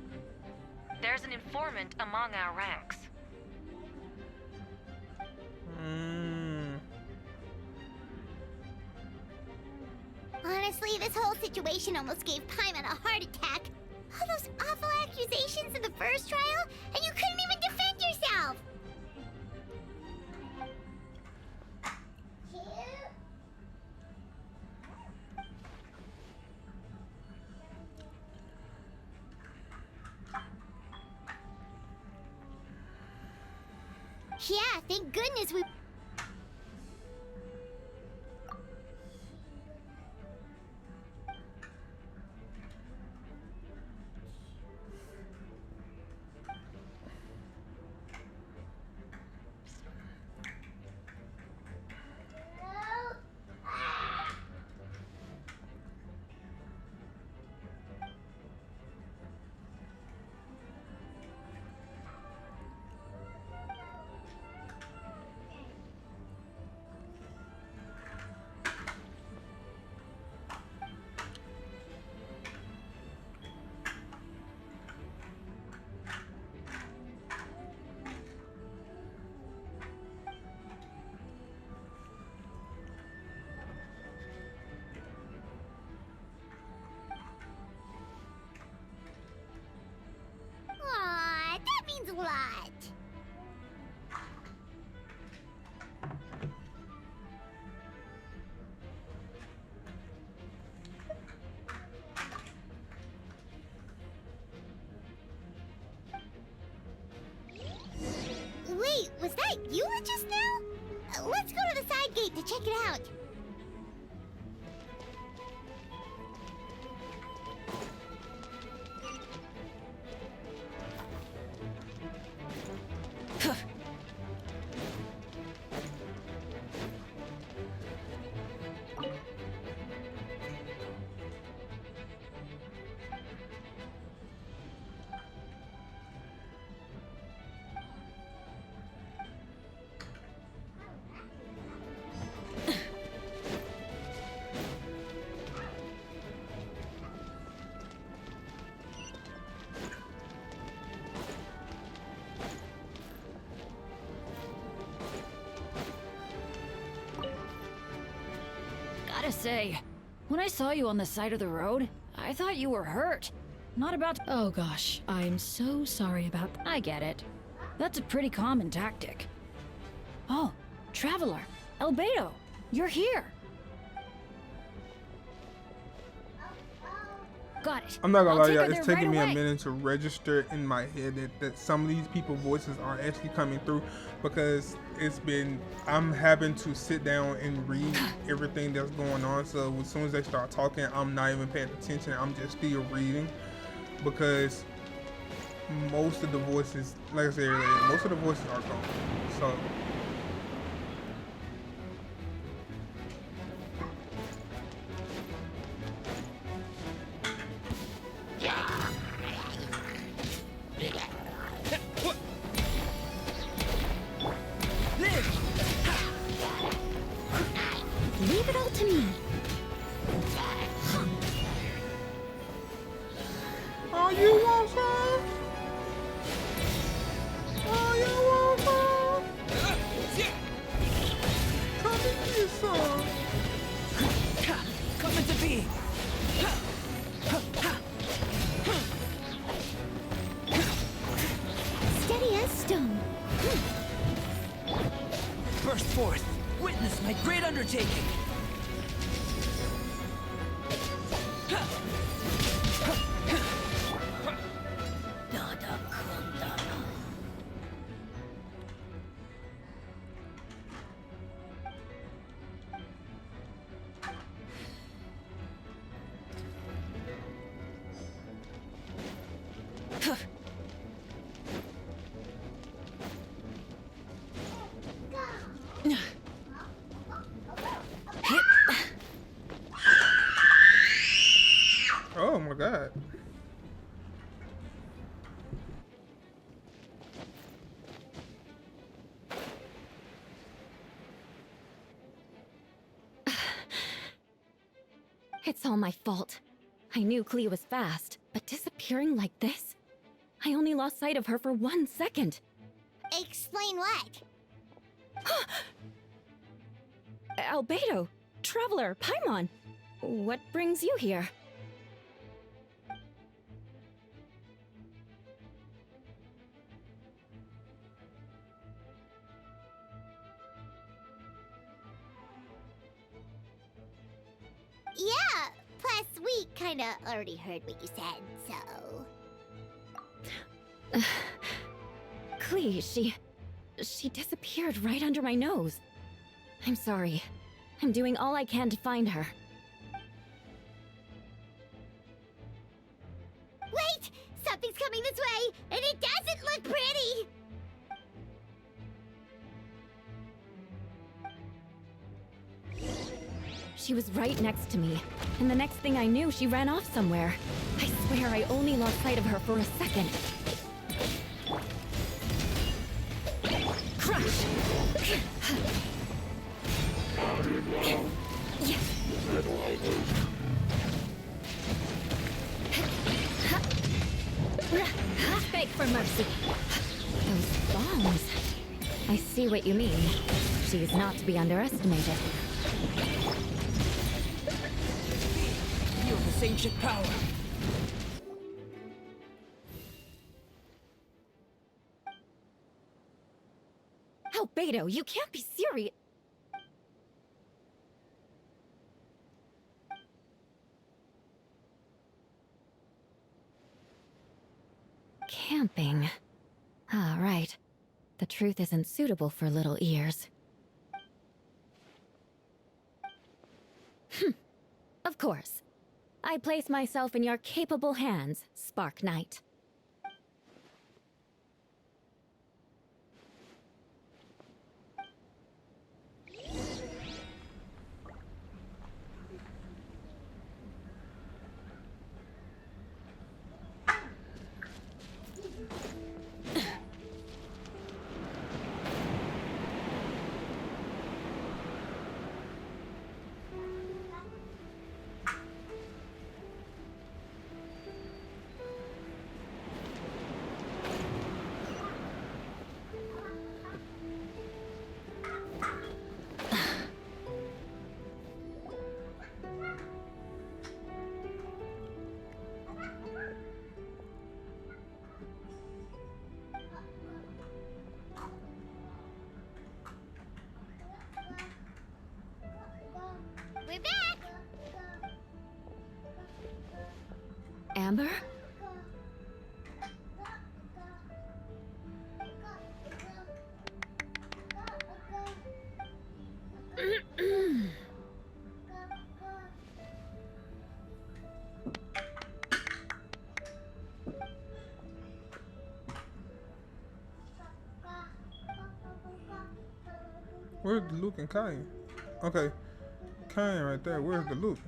There's an informant among our ranks. Honestly, this whole situation almost gave Paimon a heart attack. All those awful accusations in the first trial, and you couldn't even defend yourself! Yeah, thank goodness we... Aw, that means a lot. Wait, was that you just now? Let's go to the side gate to check it out. Gotta say, when I saw you on the side of the road, I thought you were hurt. Not about. Oh gosh, I'm so sorry about. I get it. That's a pretty common tactic. Oh, Traveler, Albedo, you're here. Got it. I'm not gonna I'll lie, take y'all. her It's there taking right me a away. minute to register in my head that some of these people's voices are actually coming through, because I'm having to sit down and read everything that's going on. So as soon as they start talking, I'm not even paying attention. I'm just still reading, because most of the voices, like I said earlier, most of the voices are gone. So. Leave it all to me. Oh, you want some? Oh, you want some? Come and get some. Coming to be. Steady as stone. Burst forth. Witness my great undertaking. Oh my god. It's all my fault. I knew Clea was fast, but disappearing like this? I only lost sight of her for 1 second. Explain what? Albedo, Traveler, Paimon, what brings you here? Yeah, plus we kinda already heard what you said, so... Clea, she... she disappeared right under my nose. I'm sorry. I'm doing all I can to find her. Wait! Something's coming this way, and it doesn't look pretty! She was right next to me, and the next thing I knew, she ran off somewhere. I swear I only lost sight of her for a second. Crush! Beg for mercy. Those bombs. I see what you mean. She is not to be underestimated. Feel this ancient power. Albedo, you can't be serious. Camping. Ah, right. The truth isn't suitable for little ears. Of course. I place myself in your capable hands, Spark Knight. We're back! Amber? Where's the Luke and Kai? Okay, Kai right there. Where's the Luke?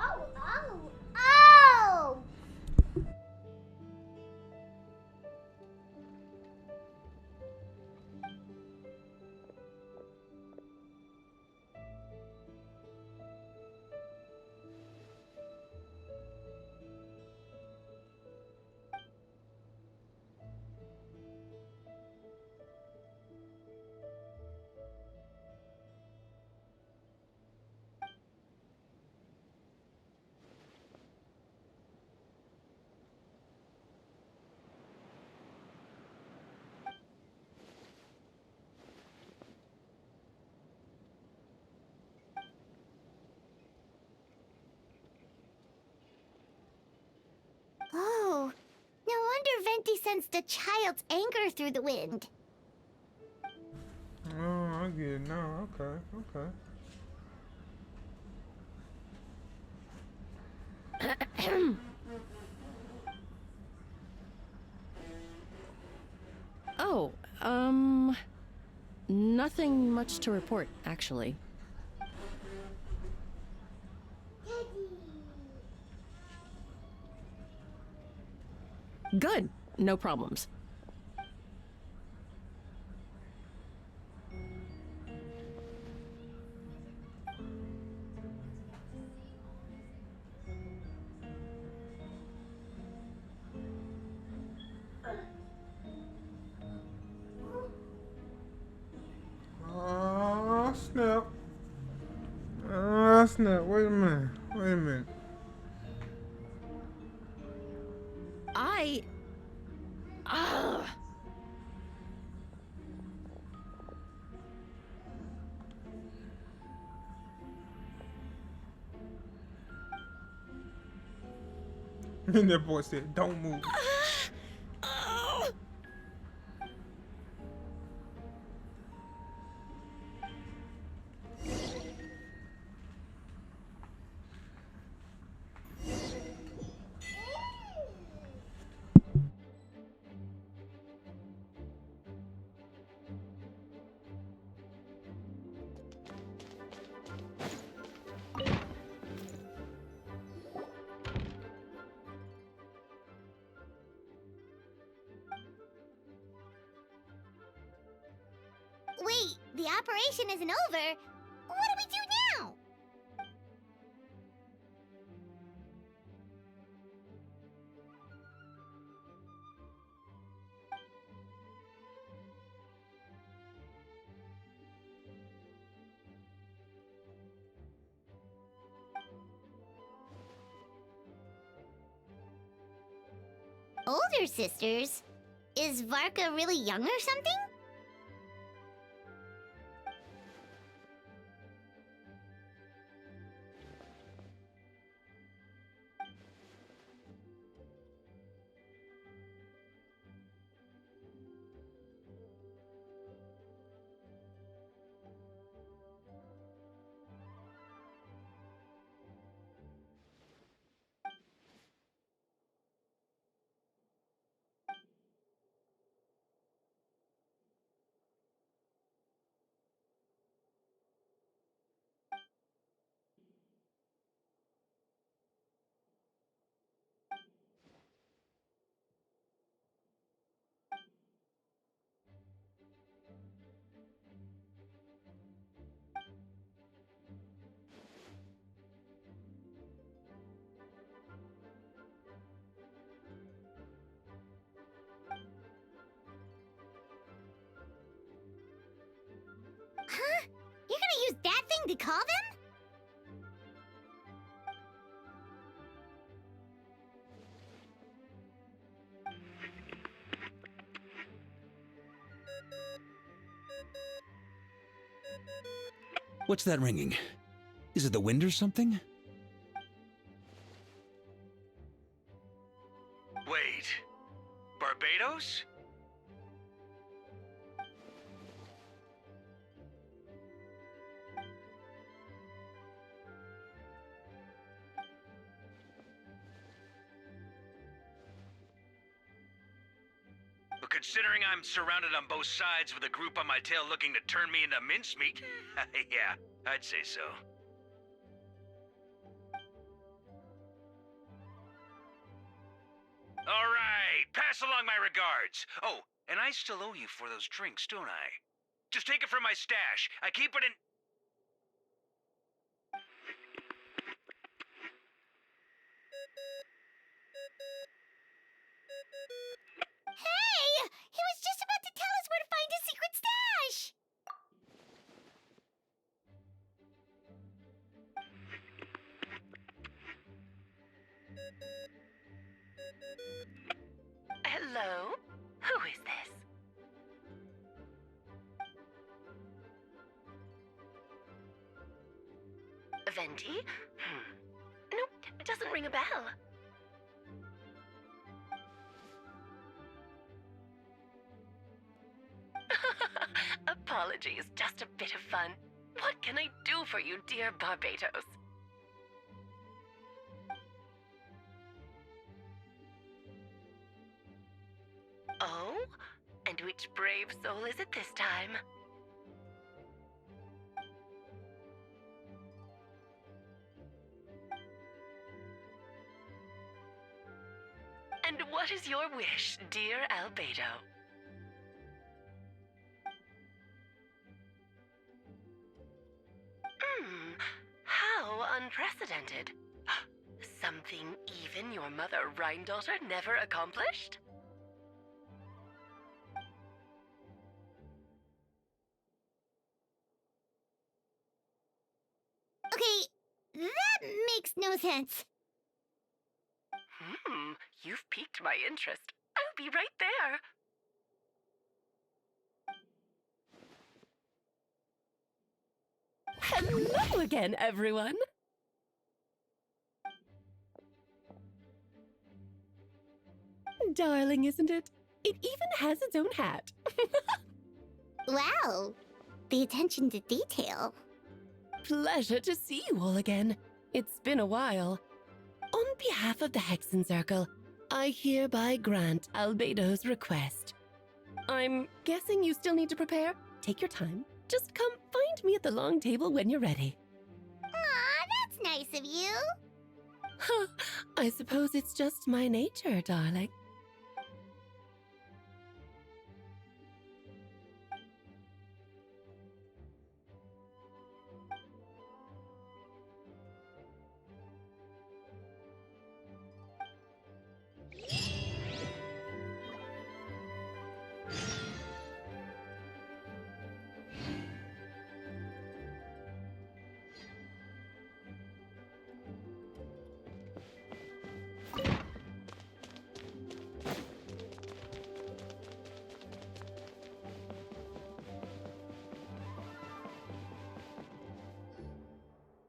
Oh! Oh, no wonder Venti sensed a child's anger through the wind. Oh, I get it now. Okay, okay. Oh, nothing much to report, actually. Good. No problems. Oh, snap. Oh, snap. Wait a minute. Wait a minute. Ugh. And that boy said, don't move. Wait, the operation isn't over. What do we do now? Older sisters? Is Varka really young or something? Huh? You're gonna use that thing to call them? What's that ringing? Is it the wind or something? Wait. Barbados? But considering I'm surrounded on both sides with a group on my tail looking to turn me into mincemeat, yeah, I'd say so. All right, pass along my regards. Oh, and I still owe you for those drinks, don't I? Just take it from my stash. I keep it in... Hey! He was just about to tell us where to find his secret stash! Hello? Who is this? Venti? Nope, it doesn't ring a bell. Apologies, just a bit of fun. What can I do for you, dear Barbados? And which brave soul is it this time? And what is your wish, dear Albedo? How unprecedented. Something even your mother Rhine-daughter never accomplished? Okay, that makes no sense. You've piqued my interest. I'll be right there. Hello again, everyone! Darling, isn't it? It even has its own hat. Wow, the attention to detail. Pleasure to see you all again. It's been a while. On behalf of the Hexen Circle, I hereby grant Albedo's request. I'm guessing you still need to prepare? Take your time. Just come find me at the long table when you're ready. Aw, that's nice of you. Huh, I suppose it's just my nature, darling.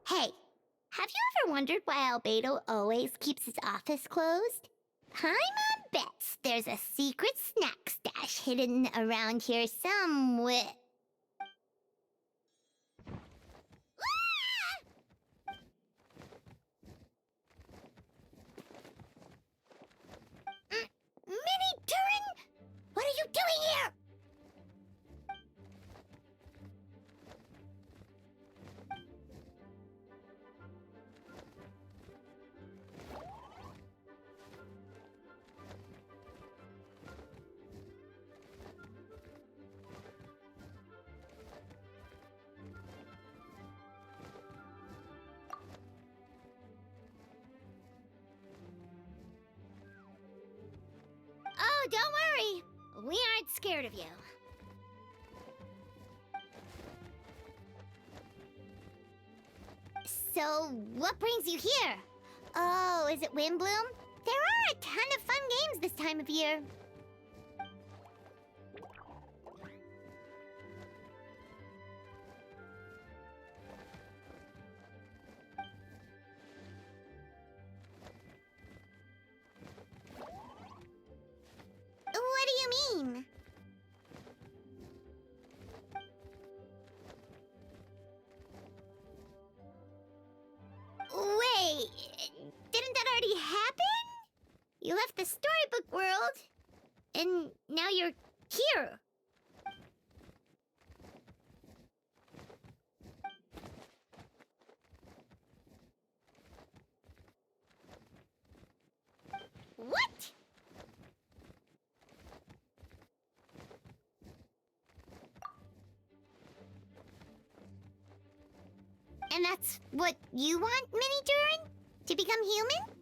Hey, have you ever wondered why Albedo always keeps his office closed? Paimon bets there's a secret snack stash hidden around here somewhere. Mini Turin? What are you doing here? Oh, don't worry. We aren't scared of you. So, what brings you here? Oh, is it Windbloom? There are a ton of fun games this time of year. What do you mean? Wait, didn't that already happen? You left the storybook world, and now you're here. What? And that's what you want, Mini Durin? To become human?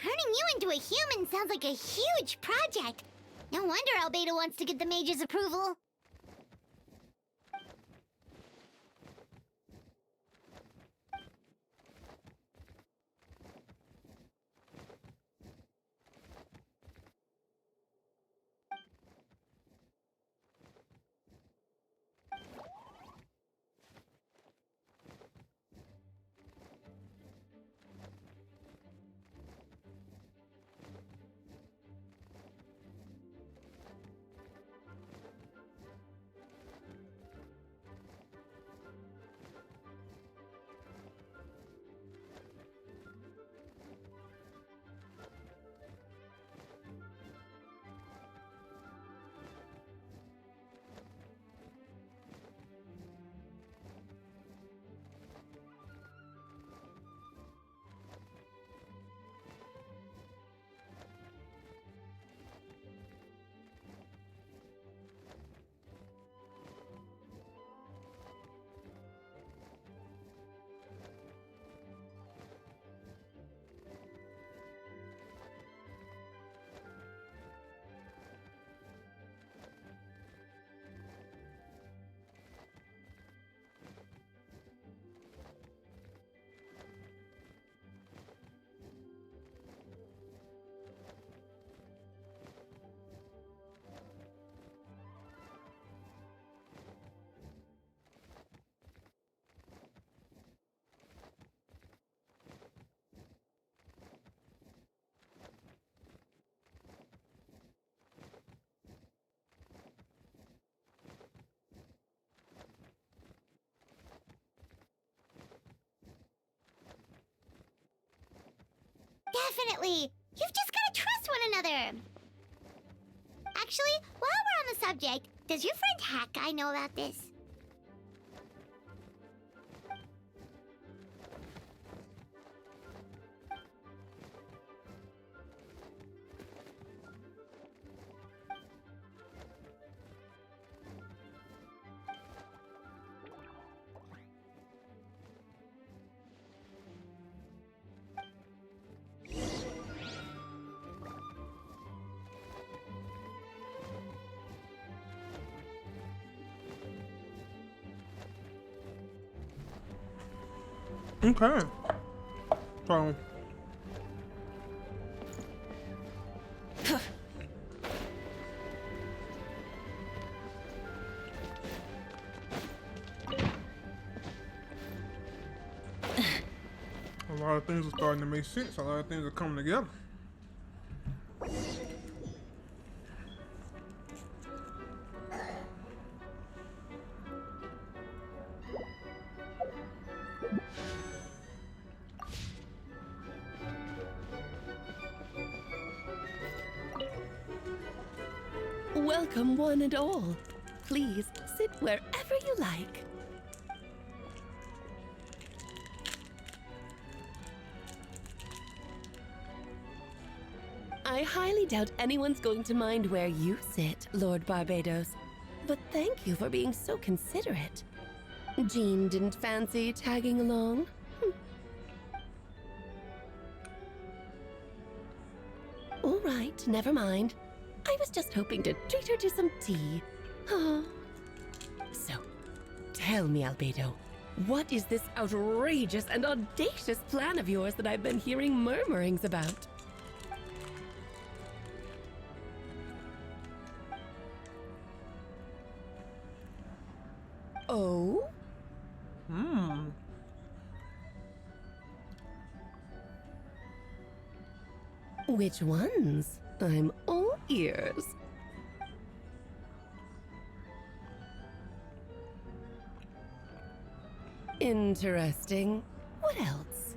Turning you into a human sounds like a huge project. No wonder Albedo wants to get the mage's approval. Definitely! You've just gotta trust one another! Actually, while we're on the subject, does your friend Hat Guy know about this? Okay. So. A lot of things are starting to make sense. A lot of things are coming together. Welcome, one and all. Please sit wherever you like. I highly doubt anyone's going to mind where you sit, Lord Barbados. But thank you for being so considerate. Jean didn't fancy tagging along? All right, never mind. I was just hoping to treat her to some tea. Oh. So, tell me, Albedo, what is this outrageous and audacious plan of yours that I've been hearing murmurings about? Oh? Which ones? I'm all ears. Interesting. What else?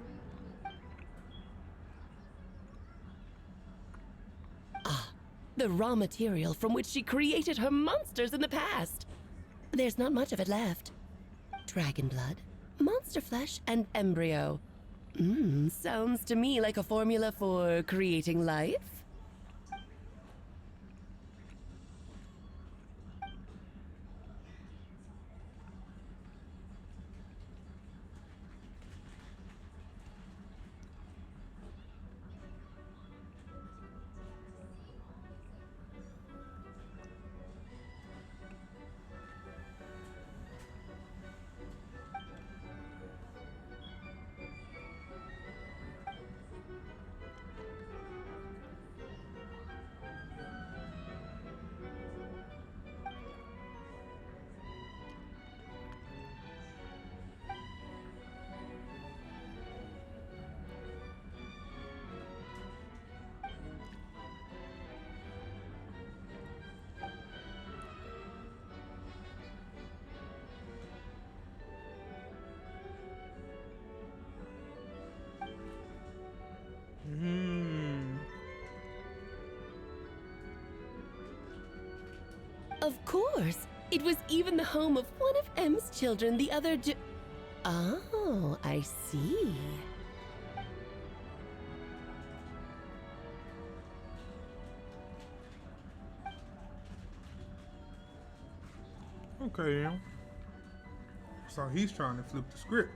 Ah, the raw material from which she created her monsters in the past. There's not much of it left. Dragon blood, monster flesh, and embryo. Sounds to me like a formula for creating life. Of course. It was even the home of one of M's children, the other Oh, I see. Okay, yeah. So he's trying to flip the script.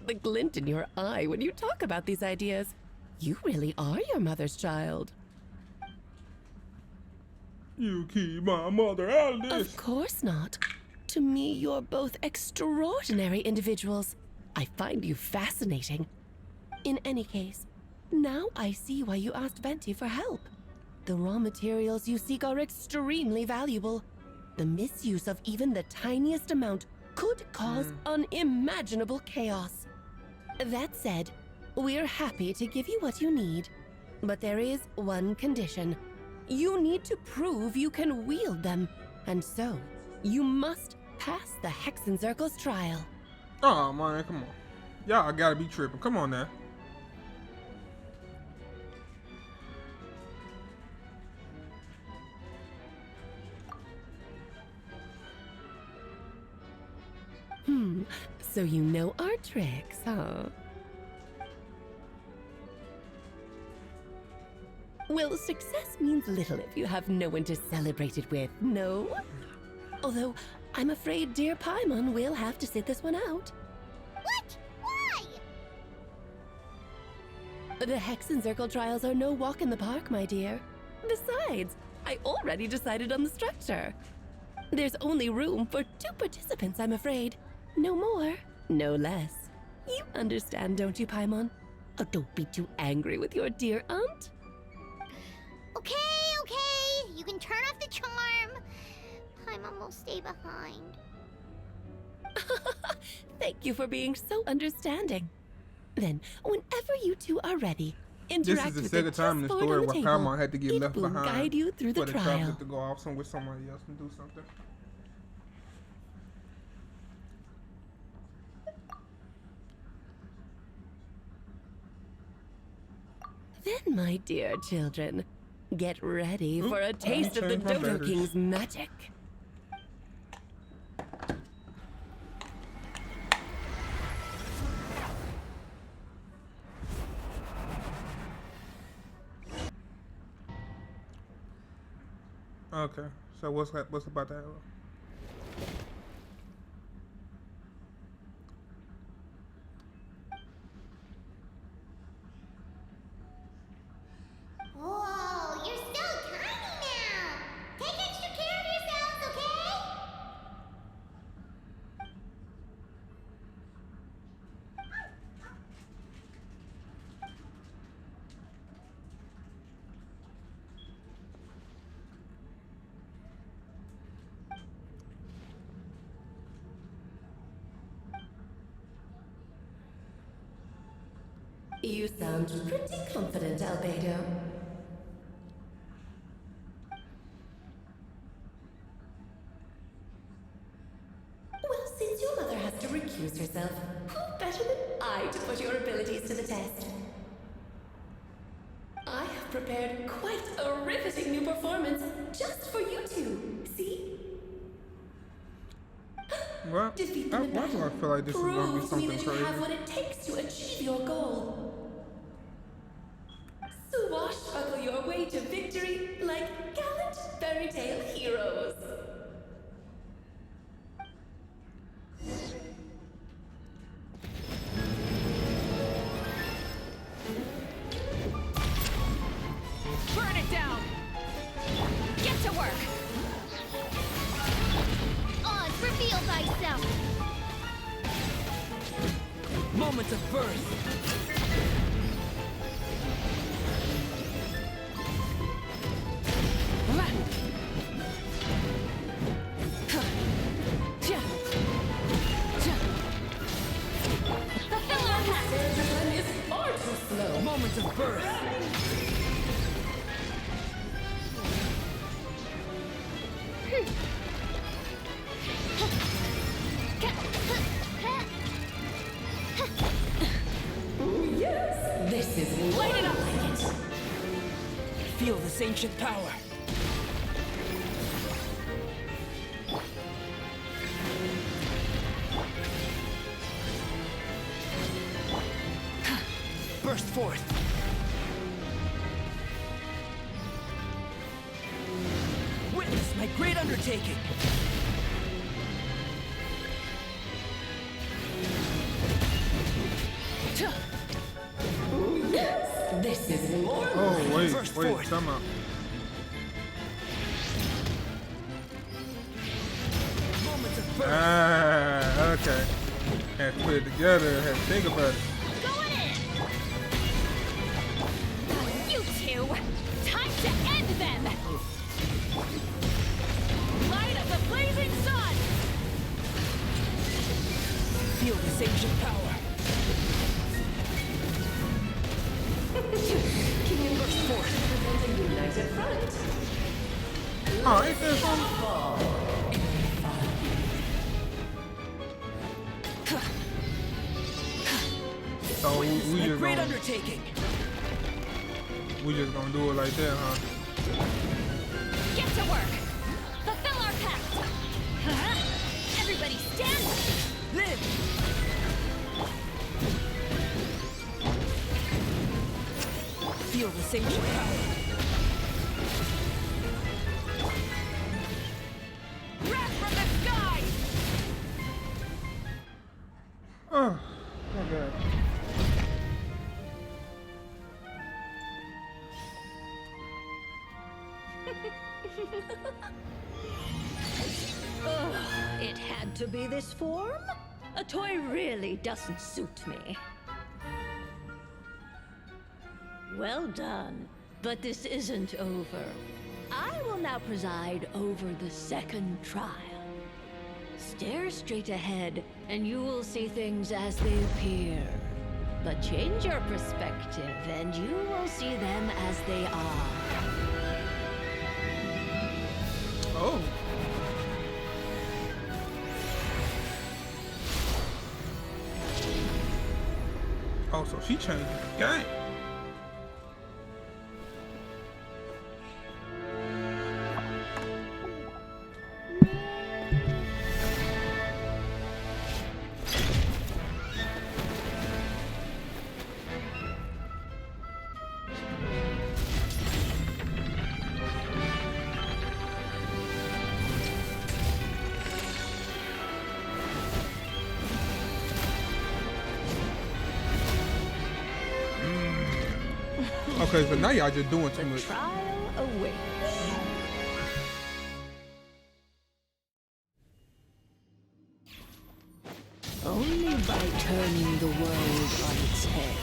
The glint in your eye when you talk about these ideas. You really are your mother's child. You keep my mother out of this. Of course not. To me, you're both extraordinary individuals. I find you fascinating. In any case, now I see why you asked Venti for help. The raw materials you seek are extremely valuable. The misuse of even the tiniest amount could cause unimaginable chaos. That said, we're happy to give you what you need. But there is one condition. You need to prove you can wield them. And so, you must pass the Hexenzirkel's trial. Oh man, come on. Y'all gotta be tripping. Come on now. So you know our tricks, huh? Well, success means little if you have no one to celebrate it with, no? Although, I'm afraid dear Paimon will have to sit this one out. What? Why? The Hexenzirkel trials are no walk in the park, my dear. Besides, I already decided on the structure. There's only room for 2 participants, I'm afraid. No more, no less. You understand, don't you, Paimon? Oh, don't be too angry with your dear aunt. Okay. You can turn off the charm. Paimon will stay behind. Thank you for being so understanding. Then, whenever you two are ready, This interact is the with second time in the chessboard story on where the table. Paimon had to get It left will behind guide you through the for the trial. traffic to go off with somebody else and do something. Then, my dear children, get ready for a taste of the change my Dodo batteries. King's magic. Okay, so what's about to happen? Whoa, you're so tiny now. Take extra care of yourselves, okay? You sound pretty confident, Albedo. Well, since your mother has to recuse herself, who better than I to put your abilities to the test? I have prepared quite a riveting new performance just for you two. See? Well, Defeat why them in do I battle. feel like this is gonna be Prove to me something that you have crazy? what it takes to achieve your goal. Swashbuckle your way to victory like gallant fairy tale heroes. Burn it down! Get to work! Oz, reveal thyself! Moment of birth! Fulfill our pact! Is far too slow. Moment of birth! Yes, this is Light it up! like it. Feel this ancient power. Burst forth. Witness my great undertaking. Yes, this is more Oh, wait, Burst wait, forth. time out. Moment of birth. Ah, okay. Had to put it together, had to think about it. Going in! You two! Time to end them! Light of the blazing sun! Feel this ancient power. King burst forth, representing united front. Oh, ain't that something? So Witness we my just great gonna, undertaking. we just gonna do it like that, huh? Get to work! Fulfill our pact! Everybody stand! Live! Feel this ancient power. Wrath from the sky! Oh, my God. Ugh, it had to be this form? A toy really doesn't suit me. Well done, but this isn't over. I will now preside over the second trial. Stare straight ahead, and you will see things as they appear. But change your perspective, and you will see them as they are. Oh. Oh, so she changed the game. Okay, so now y'all just doing too much. Trial awaits. Only by turning the world on its head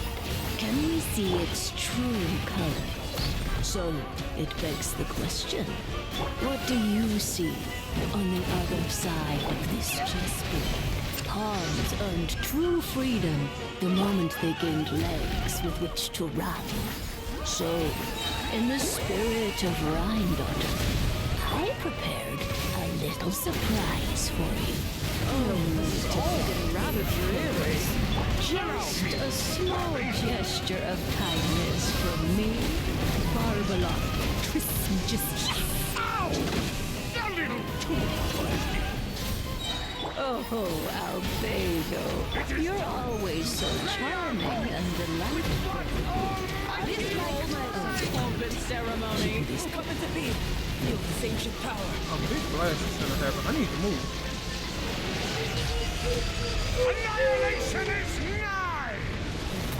can we see its true colors. So it begs the question, what do you see on the other side of this chessboard? Pawns earned true freedom the moment they gained legs with which to run. So, in the spirit of Rheindotter, I prepared a little surprise for you. Just a small gesture of kindness from me, Barbalon Trismegistus. Oh, Albedo, you're always so charming and delightful. Open ceremony. Come to be. Feel this ancient power. Oh, this blast is gonna happen. I need to move. Annihilation is nigh!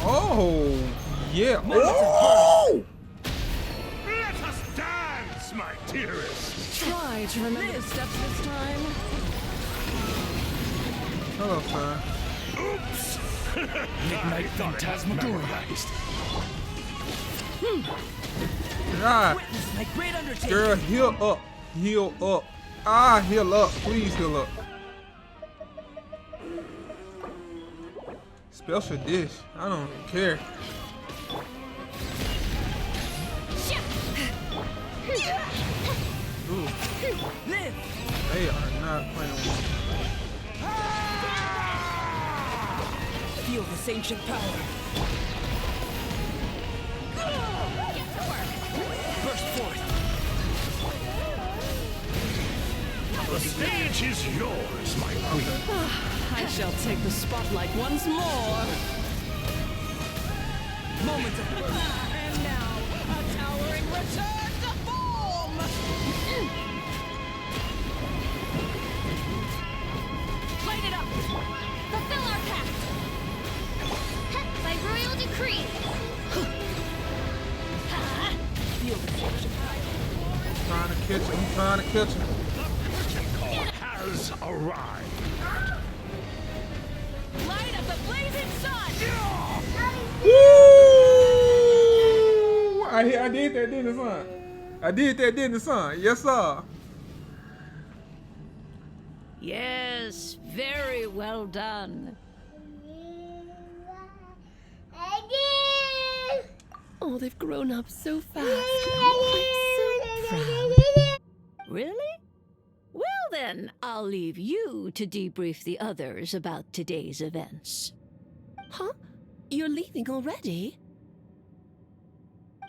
Oh, yeah. Oh! Let us dance, my dearest. Try to remember the steps this time. Hello, son. Oops! Midnight phantasmagorized. God. Witness my great undertaking. Girl, heal up. Heal up. Ah, heal up. Please heal up. Special dish. I don't care. Ooh. They are not playing with me. Feel this ancient power. Burst forth. The stage is yours, my queen. I shall take the spotlight once more. Moments of and now a towering return to form. Light it up! Fulfill our pact! By royal decree! Feel the ancient Trying to catch him. I'm trying to catch him. Has arrived. light of the blazing sun. Woo! I did that, didn't I, son? I did that, didn't I, son? Yes, sir. Yes, very well done. Oh, they've grown up so fast. I'm so proud. Really? Well then, I'll leave you to debrief the others about today's events. Huh? You're leaving already?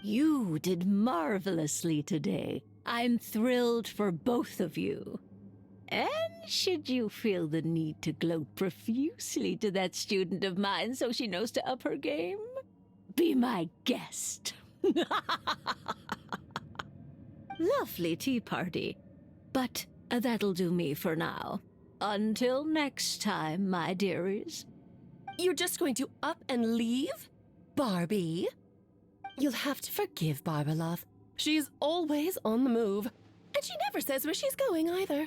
You did marvelously today. I'm thrilled for both of you. And should you feel the need to gloat profusely to that student of mine so she knows to up her game, be my guest. Lovely tea party. But that'll do me for now. Until next time, my dearies. You're just going to up and leave? Barbie? You'll have to forgive Barbalov. She's always on the move. And she never says where she's going either.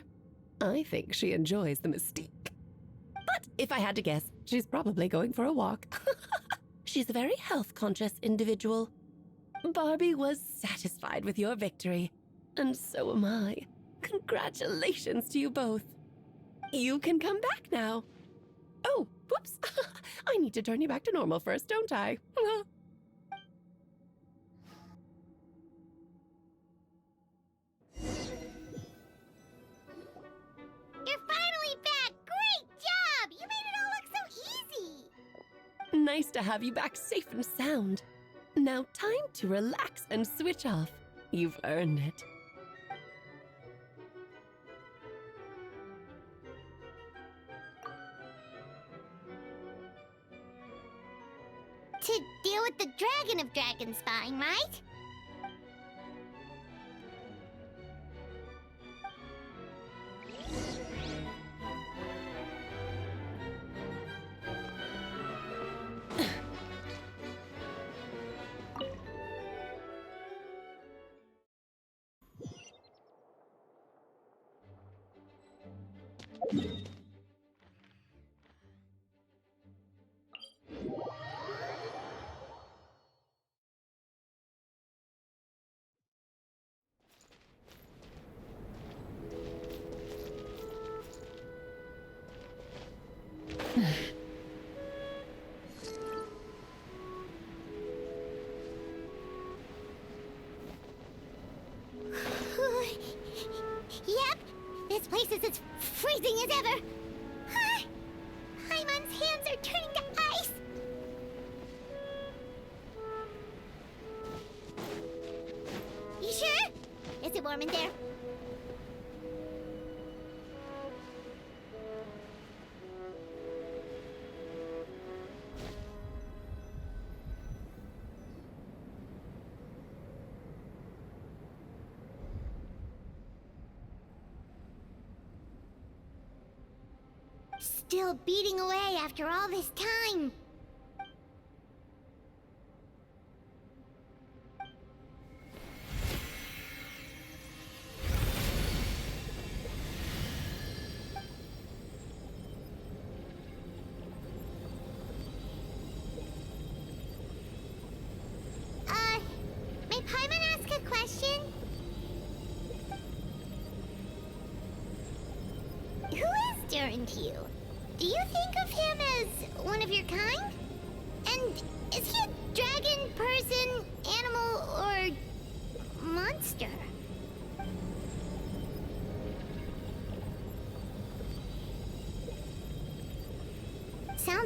I think she enjoys the mystique. But if I had to guess, she's probably going for a walk. She's a very health-conscious individual. Barbie was satisfied with your victory. And so am I. Congratulations to you both. You can come back now. Oh, whoops. I need to turn you back to normal first, don't I? You're finally back! Great job! You made it all look so easy! Nice to have you back safe and sound. Now time to relax and switch off. You've earned it. To deal with the Dragon of Dragon spying, right? Yep, this place is as freezing as ever. Paimon's hands are turning to ice. You sure? Is it warm in there? Still beating away after all this time. May Paimon ask a question? Who is Durin to you? Do you think of him as one of your kind?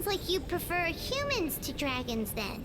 sounds like you prefer humans to dragons then.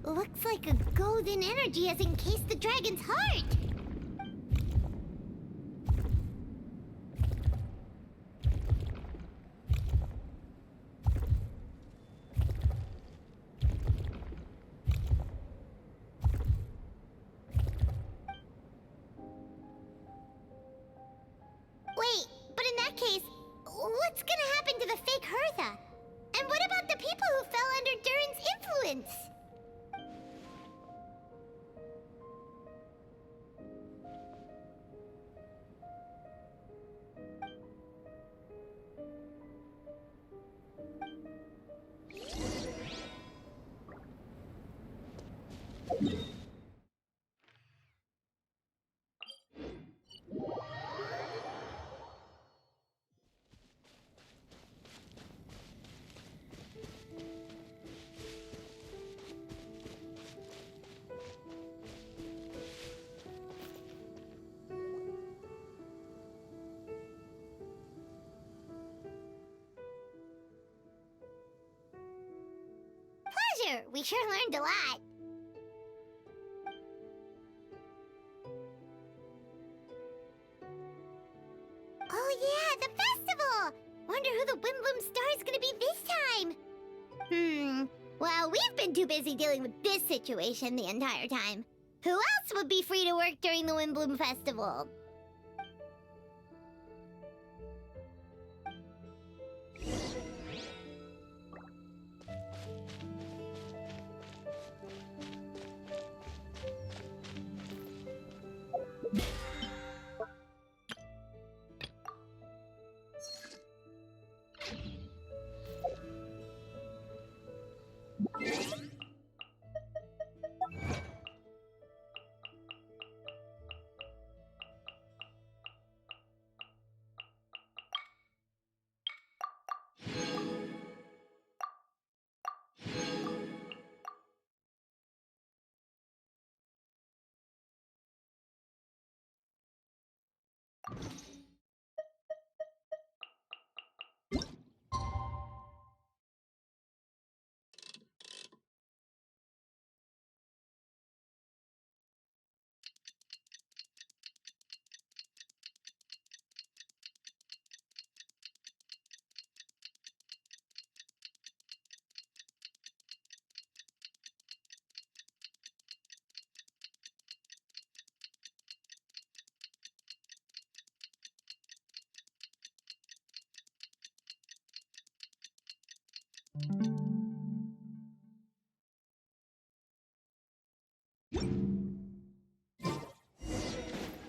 Looks like a golden energy has encased the dragon's heart. Wait, but in that case, what's gonna happen to the fake Hertha? And what about the people who fell under Durin's influence? Pleasure! We sure learned a lot. Oh yeah, the festival! Wonder who the Windbloom Star is gonna be this time? Well, we've been too busy dealing with this situation the entire time. Who else would be free to work during the Windbloom Festival?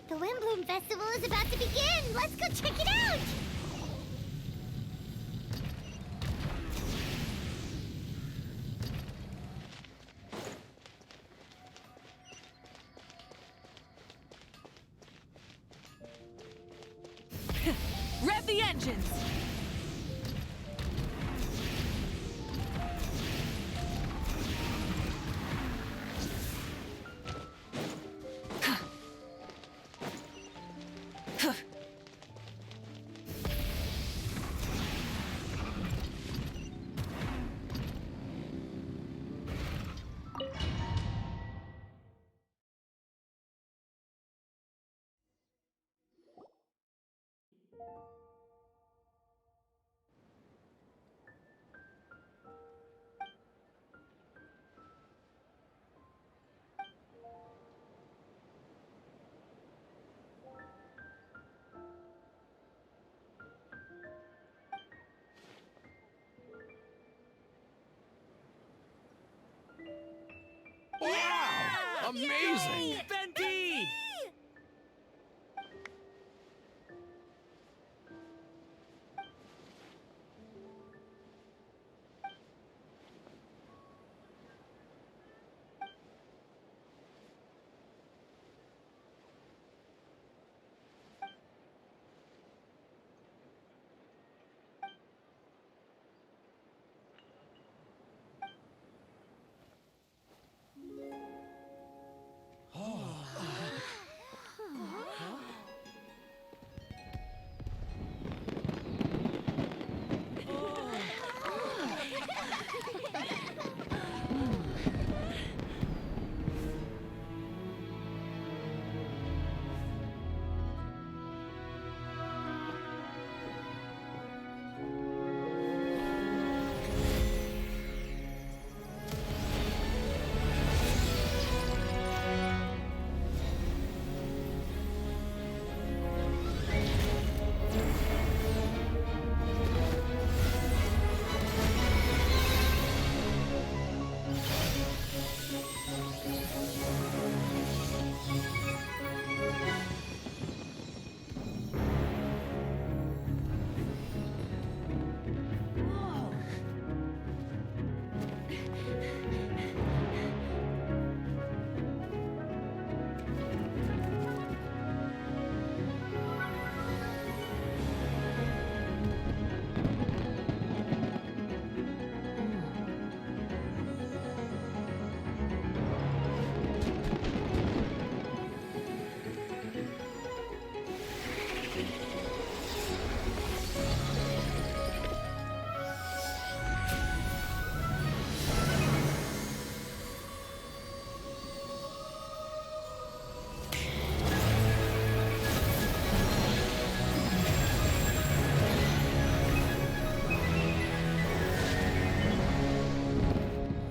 The Windbloom Festival is about to begin! Let's go check it out! vengeance. Wow! Amazing! Venti!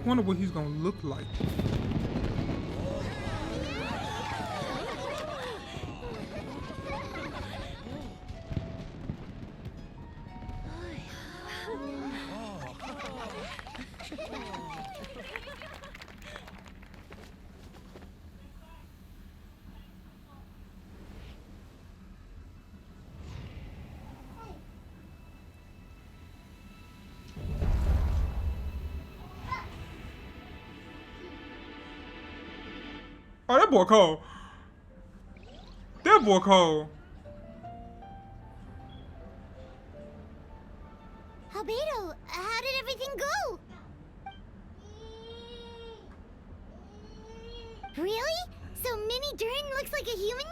Wonder what he's gonna look like. Oh, that boy cold. That boy cold. Albedo, how did everything go? Really? So Mini Durin looks like a human now?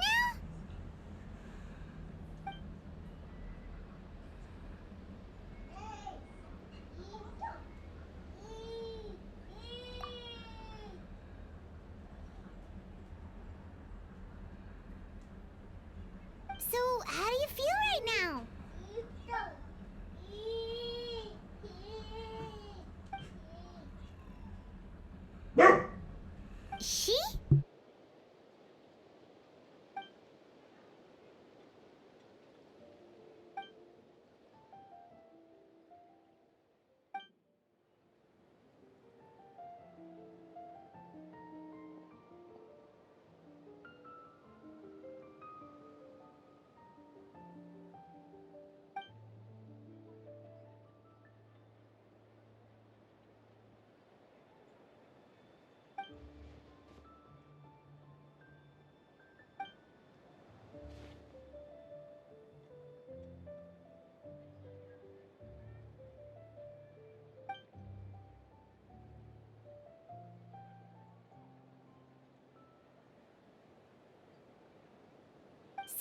So, how do you feel right now? She?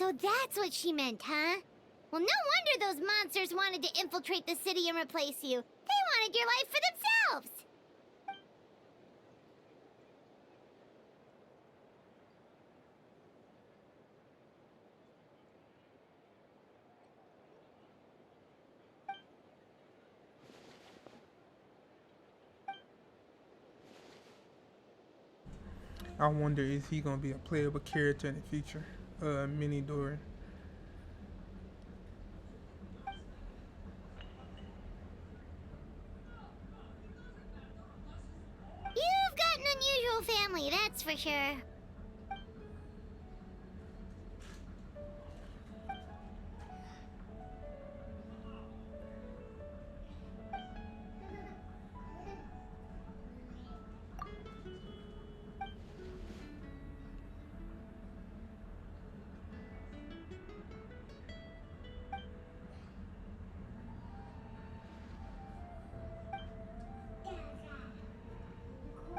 So that's what she meant, huh? Well, no wonder those monsters wanted to infiltrate the city and replace you. They wanted your life for themselves. I wonder, is he gonna be a playable character in the future? Mini Dory. You've got an unusual family, that's for sure.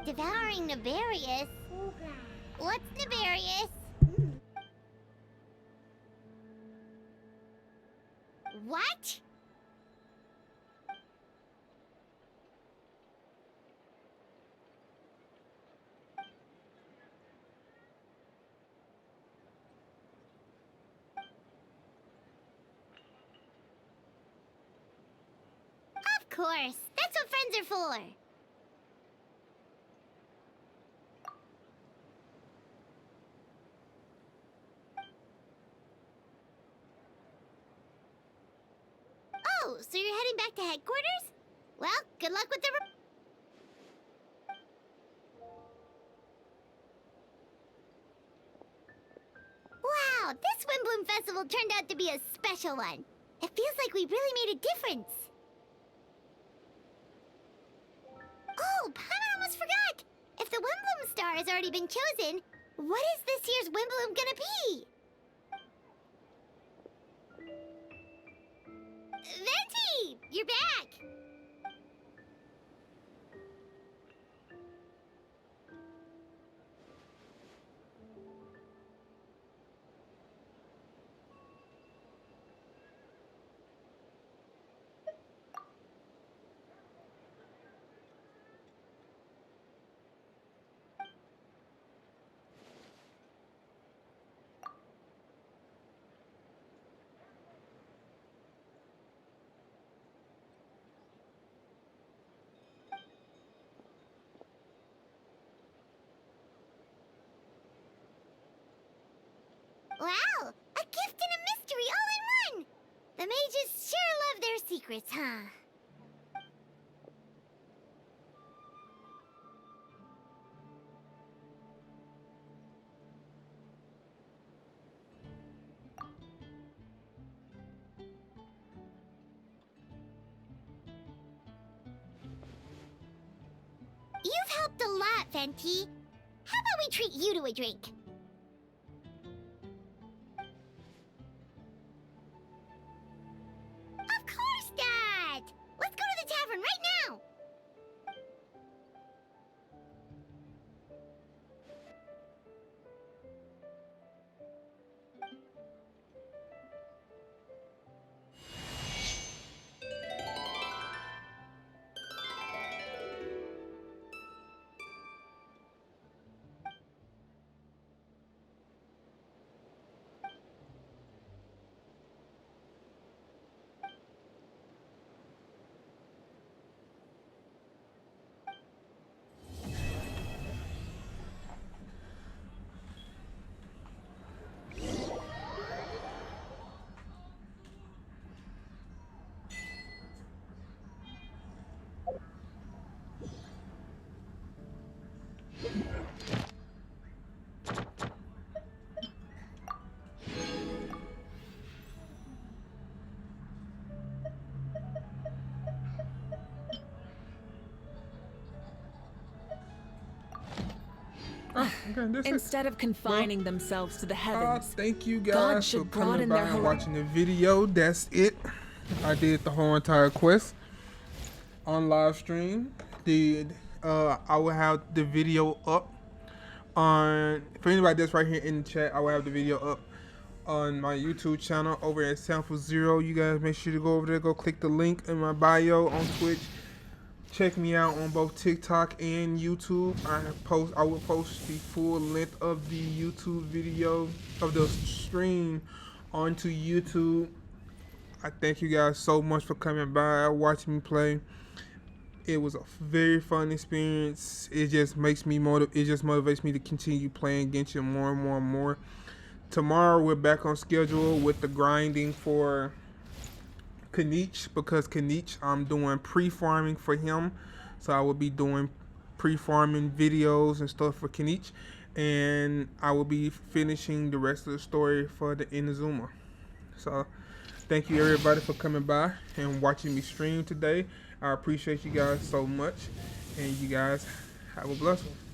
Devouring Nefarious? What's Nefarious? What? Of course. That's what friends are for. Oh, so you're heading back to headquarters? Well, good luck with the... Wow, this Windbloom Festival turned out to be a special one. It feels like we really made a difference. Oh, Paimon almost forgot! If the Windbloom star has already been chosen, what is this year's Windbloom gonna be? Venti! You're back! Wow! A gift and a mystery all in one! The mages sure love their secrets, huh? You've helped a lot, Venti. How about we treat you to a drink? Of course, Dad! Let's go to the tavern right now! Instead of confining themselves to the heavens, thank you God guys for should coming broaden by their and horizon. watching the video. That's it. I did the whole entire quest on live stream. I will have the video up on, for anybody that's right here in the chat, I will have the video up on my YouTube channel over at Sample Zero. You guys make sure to go over there, go click the link in my bio on Twitch. Check me out on both TikTok and YouTube. I will post the full length of the YouTube video of the stream onto YouTube. I thank you guys so much for coming by, watching me play. It was a very fun experience. It just makes me motivates me to continue playing Genshin more and more and more. Tomorrow we're back on schedule with the grinding for Kanich, because Kanich, I'm doing pre-farming for him, so I will be doing pre-farming videos and stuff for Kanich, and I will be finishing the rest of the story for the Inazuma. So thank you everybody for coming by and watching me stream today. I appreciate you guys so much, and you guys have a blessed one.